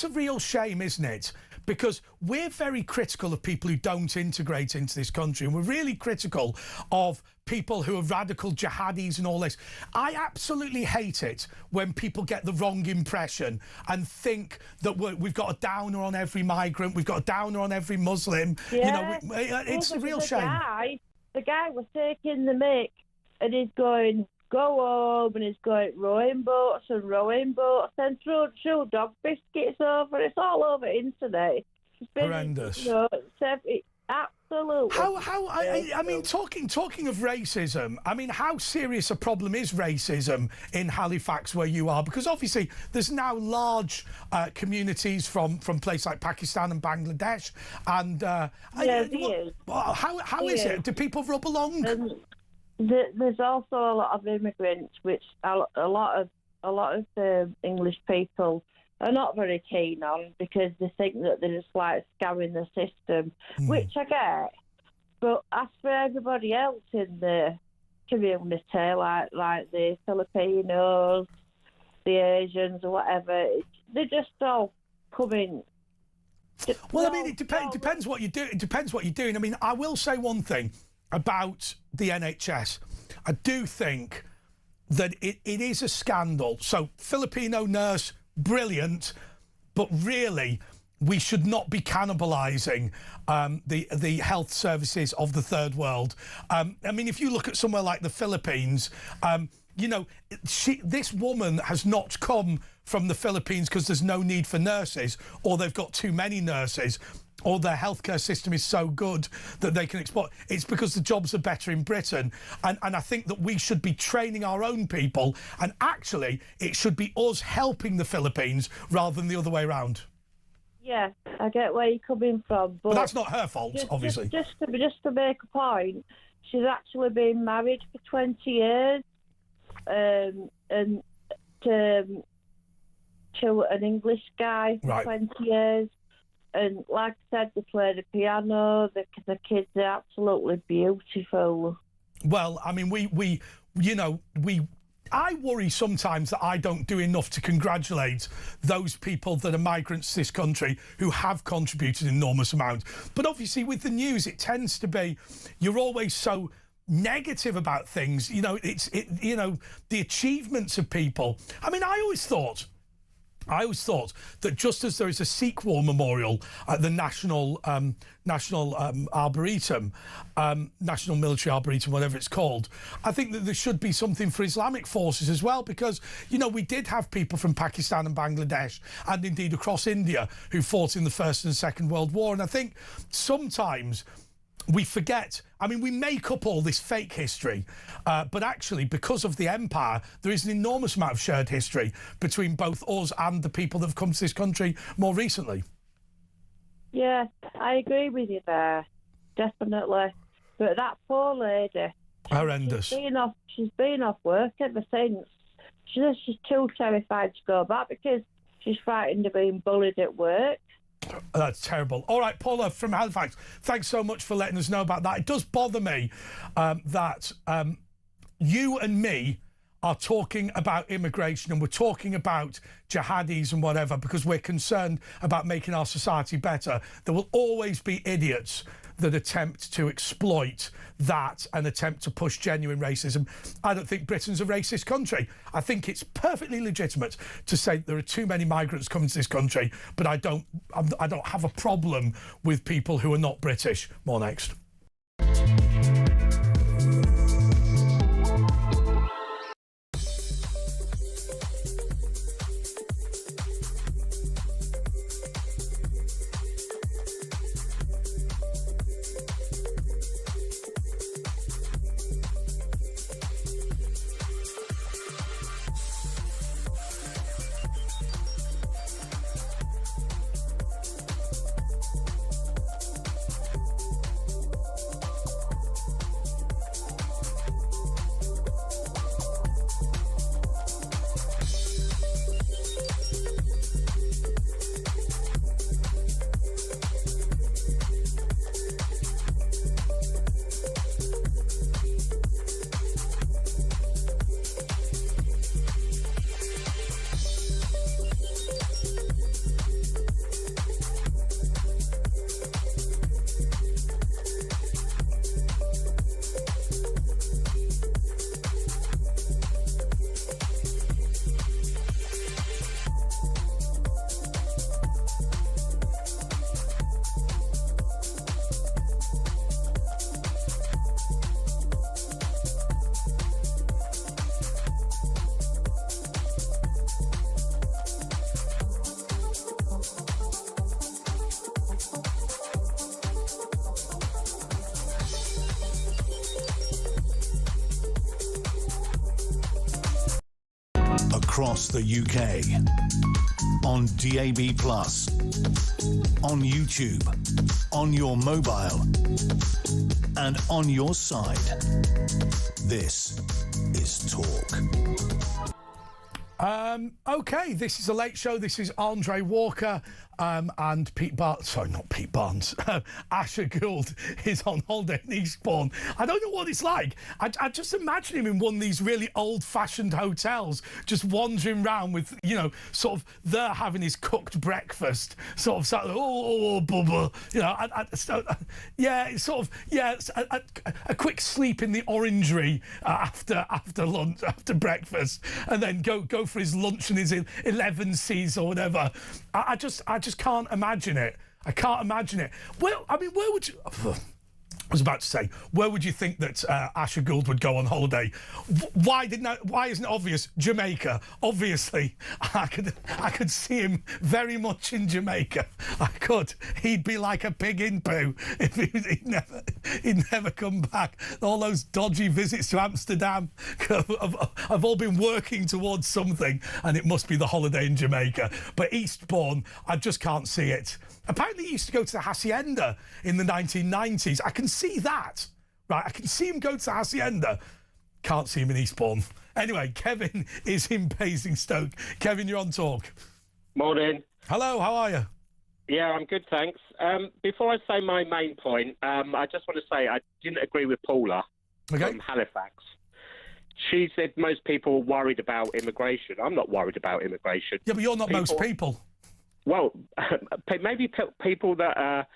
a real shame, isn't it? Because we're very critical of people who don't integrate into this country, and we're really critical of people who are radical jihadis and all this. I absolutely hate it when people get the wrong impression and think that we've got a downer on every migrant, we've got a downer on every Muslim. Yeah. You know, it's a real shame. The guy was taking the mick, and he's going, go home, and he's going, rowing boats, and throw dog biscuits over. It's all over internet. It's been, horrendous. You know, it's absolutely. I mean, talking of racism, I mean, how serious a problem is racism in Halifax where you are? Because obviously there's now large communities from places like Pakistan and Bangladesh, and how is it? Do people rub along? There's also a lot of immigrants, which a lot of English people are not very keen on, because they think that they're just like scamming the system, which I get. But as for everybody else in the community, like the Filipinos, the Asians, or whatever, they're just all coming. Well, I mean, it depends what you do. It depends what you're doing. I mean, I will say one thing about the NHS. I do think that it is a scandal. So, Filipino nurse, brilliant, but really we should not be cannibalising the health services of the third world. I mean, if you look at somewhere like the Philippines, you know, this woman has not come from the Philippines because there's no need for nurses, or they've got too many nurses. or their healthcare system is so good that they can export. It's because the jobs are better in Britain. And I think that we should be training our own people, and actually it should be us helping the Philippines rather than the other way around. Yeah, I get where you're coming from. But that's not her fault, obviously. Just to make a point, she's actually been married for 20 years and to an English guy for 20 years. And like I said, they play the piano. The kids are absolutely beautiful. Well, I mean, I worry sometimes that I don't do enough to congratulate those people that are migrants to this country who have contributed an enormous amount. But obviously with the news, it tends to be, you're always so negative about things. You know, the achievements of people. I mean, I always thought that just as there is a Sikh War memorial at the National Arboretum, National Military Arboretum, whatever it's called, I think that there should be something for Islamic forces as well, because, you know, we did have people from Pakistan and Bangladesh and indeed across India who fought in the First and Second World War. And I think sometimes we forget. I mean, we make up all this fake history, but actually, because of the empire, there is an enormous amount of shared history between both us and the people that have come to this country more recently. Yeah, I agree with you there, definitely. But that poor lady, horrendous. She's been off work ever since. She's too terrified to go back because she's frightened of being bullied at work. That's terrible. All right, Paula from Halifax, thanks so much for letting us know about that. It does bother me that you and me are talking about immigration and we're talking about jihadis and whatever because we're concerned about making our society better. There will always be idiots that attempt to exploit that and attempt to push genuine racism. I don't think Britain's a racist country. I think it's perfectly legitimate to say that there are too many migrants coming to this country, but I don't have a problem with people who are not British. More next. Across the UK, on DAB+, on YouTube, on your mobile, and on your side. This is Talk. Okay, this is a late show. This is Andre Walker and Pete Barnes. Sorry, not Pete Barnes. Asher Gould is on holiday in Eastbourne. I don't know what it's like. I just imagine him in one of these really old-fashioned hotels, just wandering around with, you know, sort of there having his cooked breakfast, sort of, bubba, you know, a quick sleep in the orangery after lunch, after breakfast, and then go for his lunch and his 11 C's or whatever. I just can't imagine it. I can't imagine it. Well, I mean, where would you... I was about to say, where would you think that Asher Gould would go on holiday? Why isn't it obvious? Jamaica. Obviously, I could see him very much in Jamaica. I could. He'd be like a pig in poo if he'd never come back. All those dodgy visits to Amsterdam have all been working towards something, and it must be the holiday in Jamaica. But Eastbourne, I just can't see it. Apparently, he used to go to the Hacienda in the 1990s. I can see that, right? I can see him go to the Hacienda. Can't see him in Eastbourne. Anyway, Kevin is in Basingstoke. Kevin, you're on talk. Morning. Hello, how are you? Yeah, I'm good, thanks. Before I say my main point, I just want to say I didn't agree with Paula from Halifax. She said most people are worried about immigration. I'm not worried about immigration. Yeah, but you're not most people. Well, maybe people that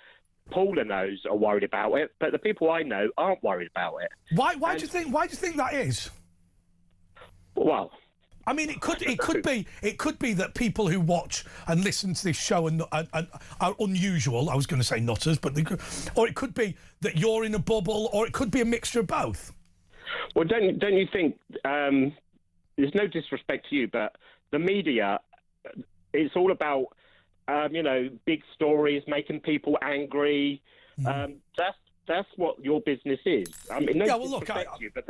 Paula knows are worried about it, but the people I know aren't worried about it. Why do you think that is? Well, I mean, it could be that people who watch and listen to this show are unusual. I was going to say nutters, but or it could be that you're in a bubble, or it could be a mixture of both. Well, don't you think? There's no disrespect to you, but the media, it's all about big stories, making people angry. That's what your business is. I mean, no disrespect to you, but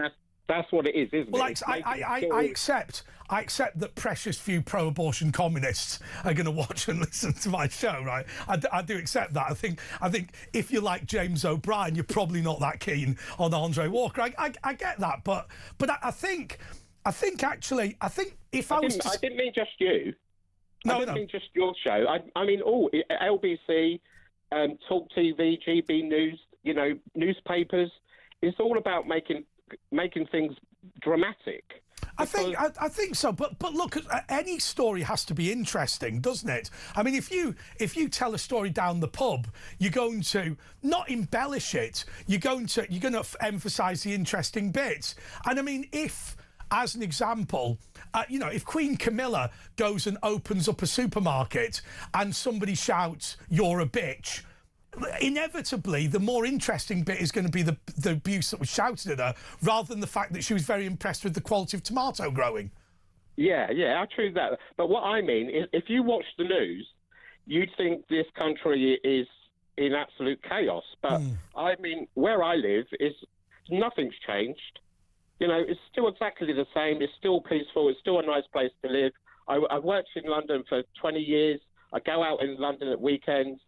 that's what it is, isn't it? I accept that precious few pro-abortion communists are going to watch and listen to my show, right? I do accept that. I think if you like James O'Brien, you're probably not that keen on Andre Walker. I get that, but I think if I didn't mean just you. No, I didn't mean just your show. I mean all LBC, talkTV, GB News, newspapers. It's all about making things dramatic. I think so, but look, any story has to be interesting, doesn't it? I mean, if you tell a story down the pub, you're going to not embellish it. You're going to emphasise the interesting bits. And I mean, as an example, if Queen Camilla goes and opens up a supermarket and somebody shouts, "You're a bitch," inevitably the more interesting bit is going to be the abuse that was shouted at her, rather than the fact that she was very impressed with the quality of tomato growing. Yeah, I true that. But what I mean is, if you watch the news, you'd think this country is in absolute chaos. But I mean, where I live is nothing's changed. It's still exactly the same. It's still peaceful. It's still a nice place to live. I worked in London for 20 years. I go out in London at weekends.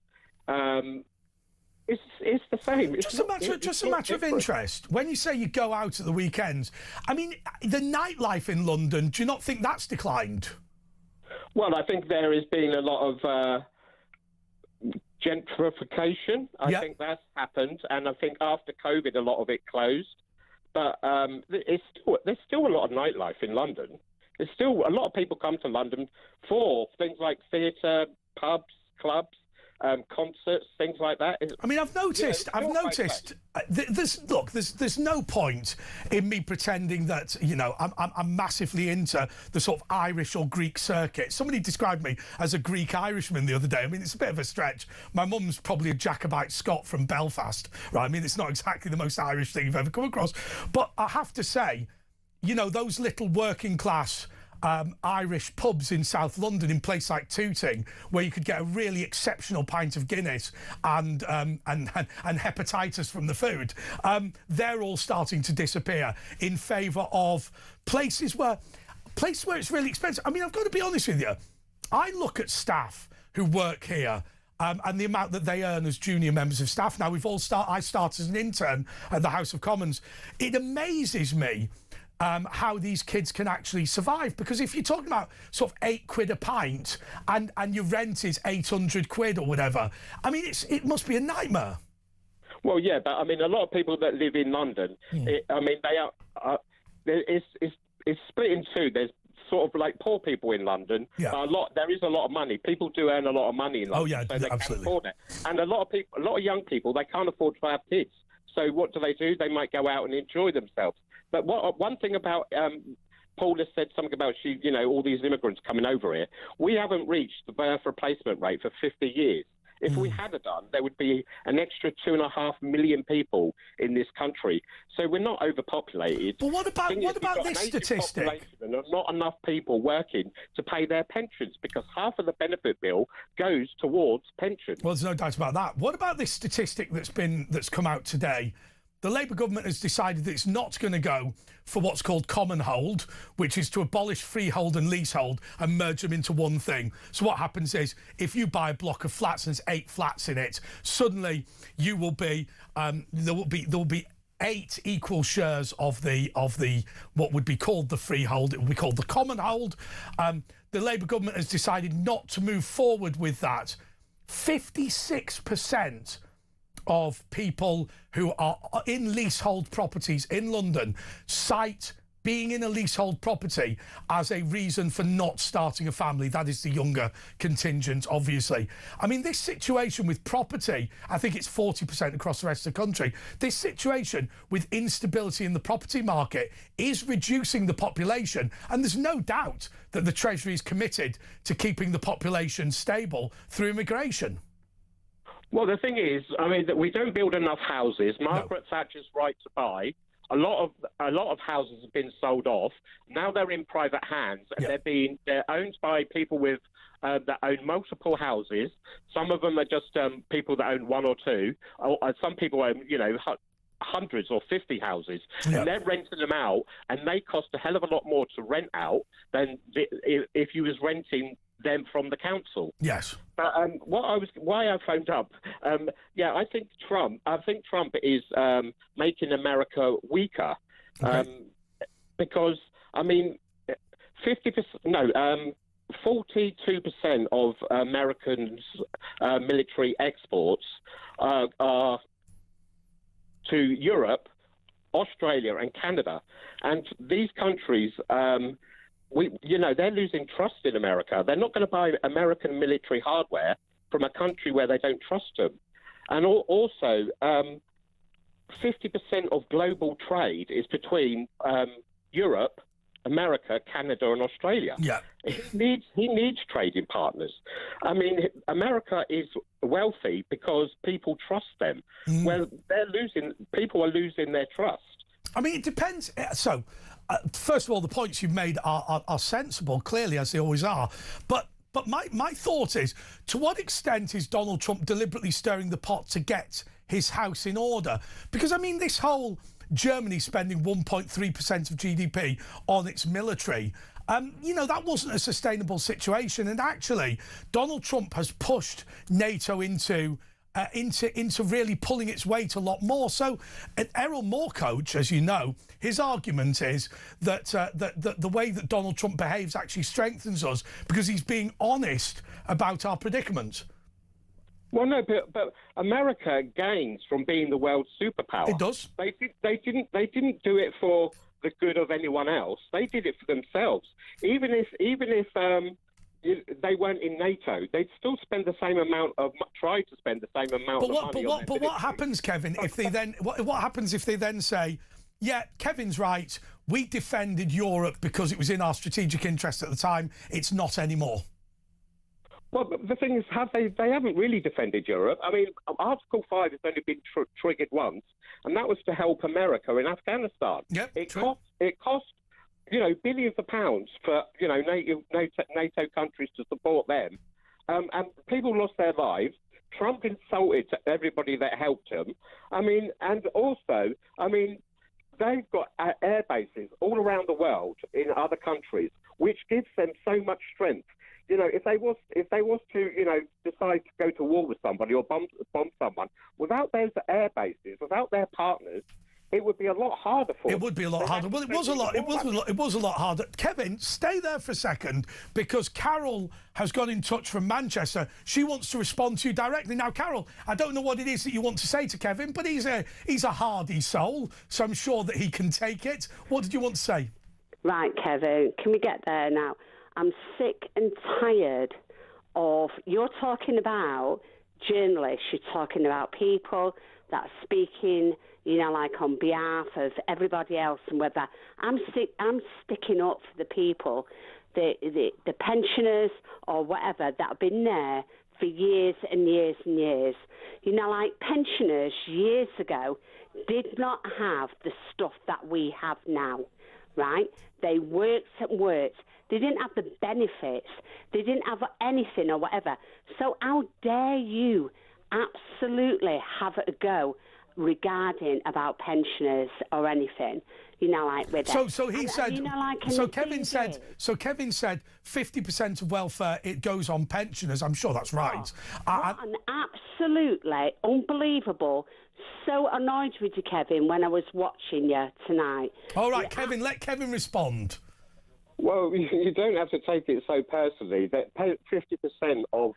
It's the same. Just a matter of interest. When you say you go out at the weekends, I mean, the nightlife in London, do you not think that's declined? Well, I think there has been a lot of gentrification. I think that's happened, and I think after COVID, a lot of it closed. But there's still a lot of nightlife in London. There's still a lot of people come to London for things like theatre, pubs, clubs, concerts, things like that. I mean, I've noticed. There's no point in me pretending that I'm massively into the sort of Irish or Greek circuit. Somebody described me as a Greek Irishman the other day. I mean, it's a bit of a stretch. My mum's probably a Jacobite Scot from Belfast, right? I mean, it's not exactly the most Irish thing you've ever come across. But I have to say, those little working class Irish pubs in South London, in places like Tooting, where you could get a really exceptional pint of Guinness and hepatitis from the food, they're all starting to disappear in favour of places where it's really expensive. I mean, I've got to be honest with you. I look at staff who work here and the amount that they earn as junior members of staff. Now, I started as an intern at the House of Commons. It amazes me how these kids can actually survive, because if you're talking about sort of £8 a pint and your rent is 800 quid or whatever, I mean, it must be a nightmare. Well, yeah, but I mean, a lot of people that live in London, they are. It's split in two. There's sort of like poor people in London. Yeah. But there is a lot of money. People do earn a lot of money in London. Oh yeah, so they absolutely. Can't afford it. And a lot of young people, they can't afford to have kids. So what do? They might go out and enjoy themselves. But one thing about Paula said something about all these immigrants coming over here. We haven't reached the birth replacement rate for 50 years. If we had done, there would be an extra 2.5 million people in this country. So we're not overpopulated. But what about this statistic? And there are not enough people working to pay their pensions, because half of the benefit bill goes towards pensions. Well, there's no doubt about that. What about this statistic that's come out today? The Labour government has decided that it's not going to go for what's called common hold, which is to abolish freehold and leasehold and merge them into one thing. So what happens is, if you buy a block of flats and there's 8 flats in it, suddenly you will be there will be 8 equal shares of the what would be called the freehold. It would be called the common hold. The Labour government has decided not to move forward with that. 56% of people who are in leasehold properties in London cite being in a leasehold property as a reason for not starting a family. That is the younger contingent, obviously. I mean, this situation with property, I think it's 40% across the rest of the country. This situation with instability in the property market is reducing the population, and there's no doubt that the Treasury is committed to keeping the population stable through immigration. Well, the thing is, I mean, that we don't build enough houses. Margaret Thatcher's right to buy. A lot of houses have been sold off. Now they're in private hands, and they're owned by people with that own multiple houses. Some of them are just people that own 1 or 2. Some people own, hundreds or 50 houses, and they're renting them out, and they cost a hell of a lot more to rent out than if you was renting them from the council. Yes. But why I phoned up, I think Trump is making America weaker, because 42% of Americans' military exports are to Europe, Australia, and Canada, and these countries. They're losing trust in America. They're not going to buy American military hardware from a country where they don't trust them. And also, 50% of global trade is between Europe, America, Canada, and Australia. Yeah, he needs trading partners. I mean, America is wealthy because people trust them. Well, people are losing their trust. I mean, it depends. So, first of all, the points you've made are sensible, clearly, as they always are. But my thought is, to what extent is Donald Trump deliberately stirring the pot to get his house in order? Because, I mean, this whole Germany spending 1.3% of GDP on its military, that wasn't a sustainable situation. And actually, Donald Trump has pushed NATO into really pulling its weight a lot more. So Errol Moorcoach, as you know, his argument is that the way that Donald Trump behaves actually strengthens us because he's being honest about our predicament. Well, no, but America gains from being the world superpower. It does. They didn't do it for the good of anyone else. They did it for themselves. Even if they weren't in NATO, they'd still spend the same amount of try to spend the same amount of money. But what happens, Kevin, if they then what happens if they then say, yeah, Kevin's right, we defended Europe because it was in our strategic interest at the time, it's not anymore? Well, the thing is, they haven't really defended Europe. I mean, Article 5 has only been triggered once, and that was to help America in Afghanistan. Yep, it cost billions of pounds for NATO countries to support them, and people lost their lives. Trump insulted everybody that helped him. I mean, and also, they've got air bases all around the world in other countries, which gives them so much strength. If they was to decide to go to war with somebody or bomb someone, without those air bases, without their partners, it would be a lot harder for them. It would be a lot harder. Well, it was a lot harder. Kevin, stay there for a second, because Carol has got in touch from Manchester. She wants to respond to you directly. Now, Carol, I don't know what it is that you want to say to Kevin, but he's a hardy soul, so I'm sure that he can take it. What did you want to say? Right, Kevin, can we get there now? I'm sick and tired of, you're talking about journalists, you're talking about people that are speaking, like on behalf of everybody else, and whether I'm sticking up for the people, the pensioners or whatever that have been there for years and years and years. You know, like pensioners years ago did not have the stuff that we have now, right? They worked and worked. They didn't have the benefits. They didn't have anything or whatever. So how dare you absolutely have a go regarding about pensioners or anything, you know, like with it. So he said. You know, like, so Kevin said. So Kevin said 50% of welfare it goes on pensioners. I'm sure that's right. What an absolutely unbelievable. So annoyed with you, Kevin, when I was watching you tonight. All right, Kevin. Let Kevin respond. Well, you don't have to take it so personally. That 50% of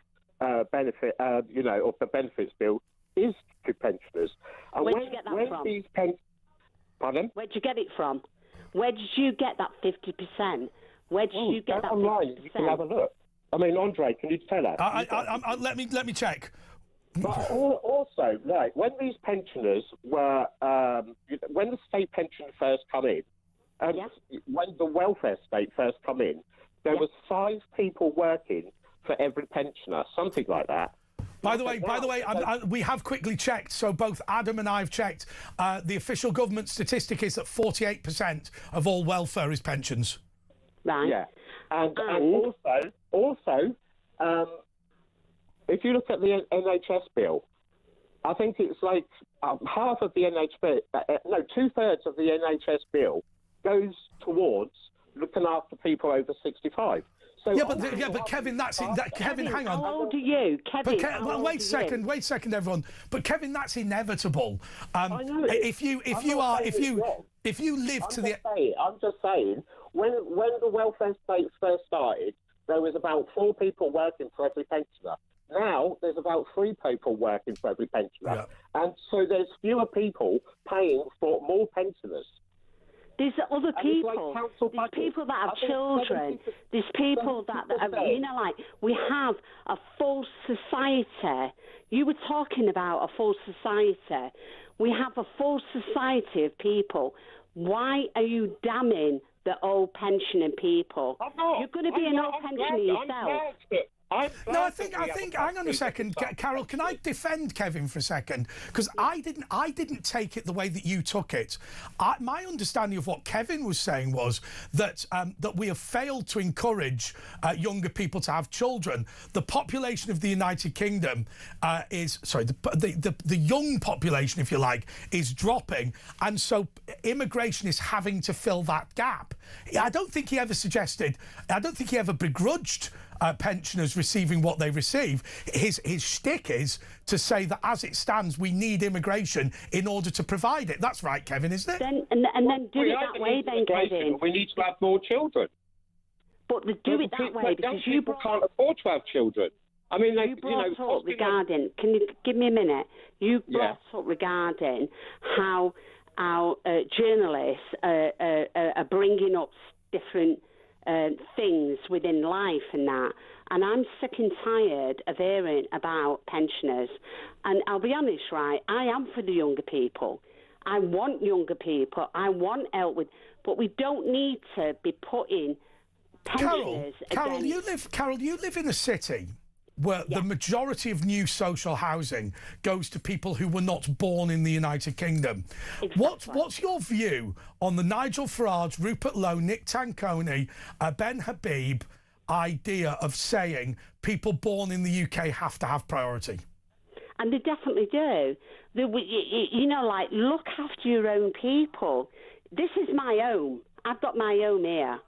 benefit, you know, of the benefits bill is to pensioners. And Where did you get that from? Pardon? Where did you get it from? Where did you get that 50%? Where did you get that 50%? Online, you can have a look. I mean, Andre, can you tell us? Let me check. But also, right, when these pensioners were, when the state pension first come in, when the welfare state first come in, there was 5 people working for every pensioner, something like that. By the way, we have quickly checked. So both Adam and I have checked. The official government statistic is that 48% of all welfare is pensions. Right. Yeah, and also, if you look at the NHS bill, I think it's like half of the NHS, no, 2/3 of the NHS bill goes towards looking after people over 65. So but Kevin, that's in. Kevin, hang on. How old are you, Kevin? Wait a second, everyone. But Kevin, that's inevitable. I know. If you live to the. I'm just saying, when the welfare state first started, there was about 4 people working for every pensioner. Now there's about 3 people working for every pensioner, and so there's fewer people paying for more pensioners. There's other people. There's people that have children. There's people that you know, like, we have a full society. You were talking about a full society. We have a full society of people. Why are you damning the old pensioning people? You're going to be an old pensioner yourself. No, I think. Hang on a second, Carol. Can I defend Kevin for a second? Because I didn't take it the way that you took it. My understanding of what Kevin was saying was that that we have failed to encourage younger people to have children. The population of the United Kingdom the young population, if you like, is dropping, and so immigration is having to fill that gap. I don't think he ever suggested. I don't think he ever begrudged pensioners receiving what they receive. His shtick is to say that as it stands, we need immigration in order to provide it. That's right, Kevin, isn't it? Then do it that way, then, Kevin. We need to have more children. But do it that way because you can't afford to have children. I mean, you brought up regarding. Can you give me a minute? You brought up regarding how journalists are bringing up different things within life and that. And I'm sick and tired of hearing about pensioners. And I'll be honest, right, I am for the younger people. I want younger people. I want help with, but we don't need to be putting pensioners Carol, you live in a city where the majority of new social housing goes to people who were not born in the United Kingdom. Exactly. What's your view on the Nigel Farage, Rupert Lowe, Nick Tanconi, Ben Habib idea of saying people born in the UK have to have priority? And they definitely do. You know, like, look after your own people. This is my home. I've got my home here.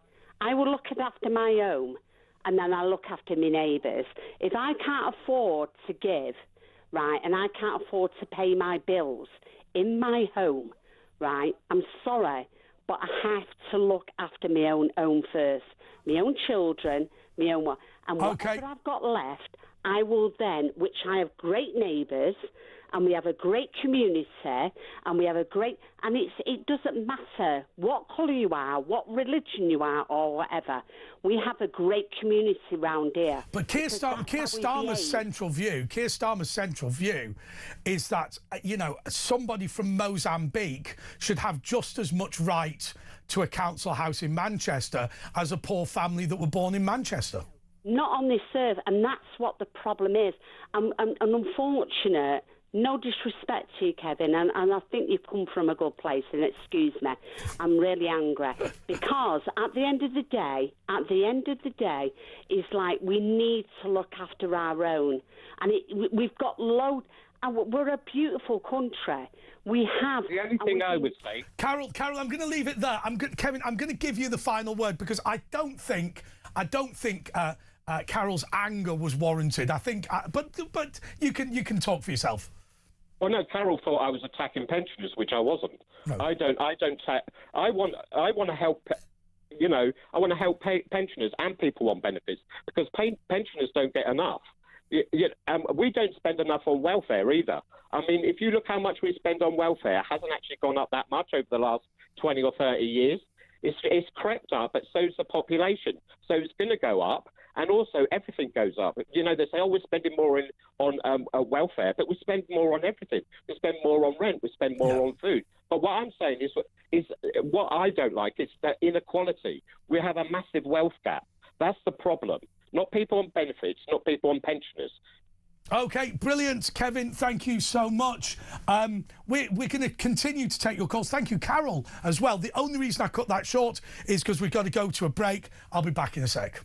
I will look after my home. And then I look after my neighbours. If I can't afford to give, right, and I can't afford to pay my bills in my home, right, I'm sorry, but I have to look after my own home first. My own children, my own... And whatever I've got left, I will then, which I have great neighbours, and we have a great community, and we have a great... And it doesn't matter what colour you are, what religion you are, or whatever. We have a great community around here. But Keir Starmer's central view is that, you know, somebody from Mozambique should have just as much right to a council house in Manchester as a poor family that were born in Manchester. not on this earth, and that's what the problem is. And unfortunate, no disrespect to you, Kevin, and I think you've come from a good place, and excuse me, I'm really angry, because at the end of the day, it's like we need to look after our own, and we've got we're a beautiful country. We have. The only thing I would say, Carol, I'm going to leave it there. Kevin, I'm going to give you the final word, because I don't think Carol's anger was warranted. I think, but you can talk for yourself. Well, no, Carol thought I was attacking pensioners, which I wasn't. No. I want to help. I want to help pensioners and people on benefits, because pensioners don't get enough. We don't spend enough on welfare either. I mean, if you look how much we spend on welfare, it hasn't actually gone up that much over the last 20 or 30 years. It's crept up, but so's the population. So it's going to go up, and also everything goes up. They say, we're spending more on welfare, but we spend more on everything. We spend more on rent. We spend more on food. But what I'm saying is what I don't like is that inequality. We have a massive wealth gap. That's the problem. Not people on benefits, not people on pensioners. OK, brilliant, Kevin. Thank you so much. We're going to continue to take your calls. Thank you, Carol, as well. The only reason I cut that short is because we've got to go to a break. I'll be back in a sec.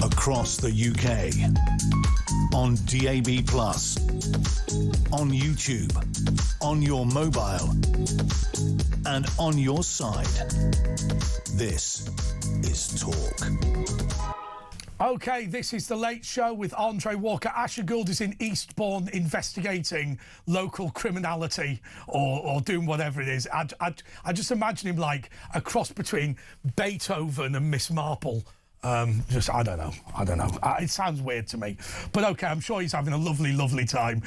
Across the UK, on DAB+, on YouTube, on your mobile, and on your side. This is Talk. OK, this is The Late Show with Andre Walker. Asher Gould is in Eastbourne investigating local criminality or doing whatever it is. I just imagine him like a cross between Beethoven and Miss Marple. I don't know. It sounds weird to me. But OK, I'm sure he's having a lovely, lovely time.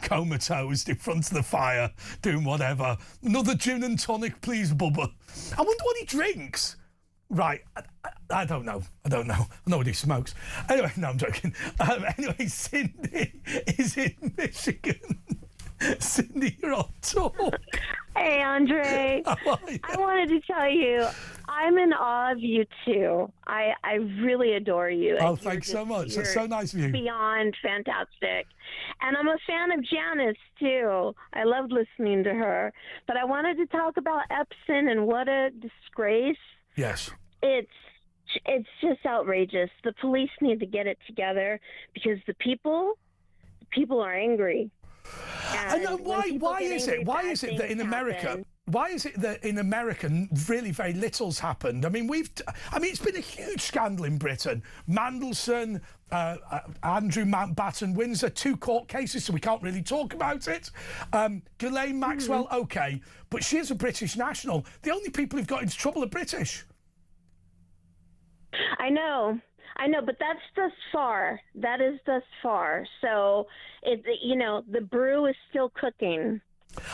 Comatose in front of the fire, doing whatever. Another gin and tonic, please, Bubba. I wonder what he drinks. Right, I don't know. I know what he smokes. Anyway, no, I'm joking. Anyway, Cindy is in Michigan. Cindy, you're on Talk. Hey, Andre. I wanted to tell you, I'm in awe of you, too. I really adore you. Oh, thanks so much. That's so nice of you. Beyond fantastic. And I'm a fan of Janice, too. I loved listening to her. But I wanted to talk about Epstein and what a disgrace. Yes. It's just outrageous. The police need to get it together because the people are angry. And why is it that in America? Why is it that in America really very little's happened? I mean, it's been a huge scandal in Britain. Mandelson, Andrew Mountbatten Windsor, 2 court cases, so we can't really talk about it. Ghislaine Maxwell, okay, but she is a British national. The only people who've got into trouble are British. I know, but that's thus far. That is thus far. So, the brew is still cooking.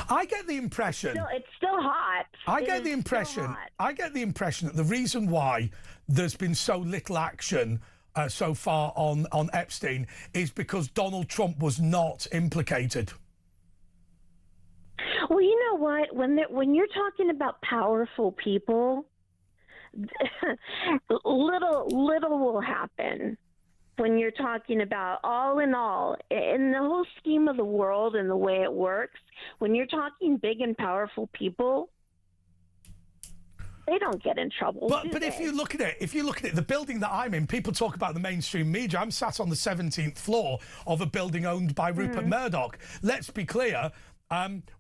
I get the impression it's still hot. I get the impression that the reason why there's been so little action so far on Epstein is because Donald Trump was not implicated. Well, you know what? When you're talking about powerful people, little will happen. When you're talking about all in all, in the whole scheme of the world and the way it works, when you're talking big and powerful people, they don't get in trouble. But if you look at it, the building that I'm in, people talk about the mainstream media. I'm sat on the 17th floor of a building owned by Rupert Murdoch. Let's be clear.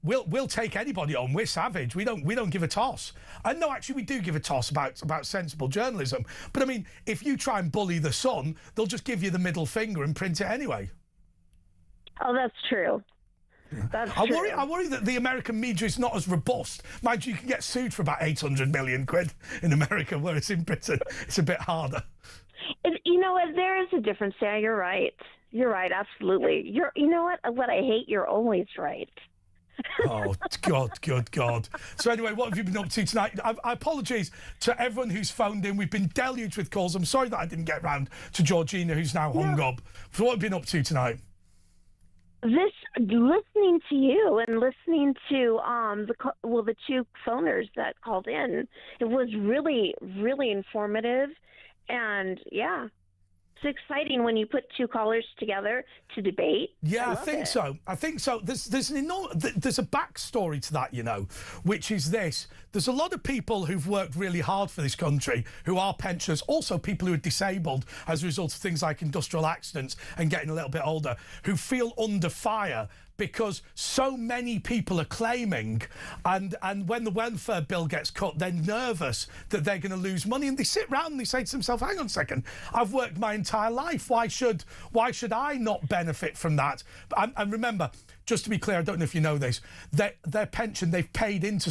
We'll take anybody on. We're savage. We don't give a toss. And no, actually, we do give a toss about sensible journalism. But I mean, if you try and bully the Sun, they'll just give you the middle finger and print it anyway. Oh, that's true. That's true. I worry that the American media is not as robust. Mind you, can get sued for about 800 million quid in America, whereas in Britain it's a bit harder. You know what? There is a difference there. You're right. You're right. Absolutely. You know what? What I hate, you're always right. Oh, God. So anyway, what have you been up to tonight? I apologise to everyone who's phoned in. We've been deluged with calls. I'm sorry that I didn't get round to Georgina, who's now hung up. So what have you been up to tonight? Listening to you and listening to the 2 phoners that called in. It was really, really informative, and yeah. It's exciting when you put 2 callers together to debate. Yeah, I think so. There's a backstory to that, which is this. There's a lot of people who've worked really hard for this country who are pensioners, also people who are disabled as a result of things like industrial accidents and getting a little bit older, who feel under fire because so many people are claiming, and when the welfare bill gets cut, they're nervous that they're going to lose money, and they sit round and they say to themselves, hang on a second, I've worked my entire life, why should I not benefit from that? And remember, just to be clear, I don't know if you know this, their pension, they've paid into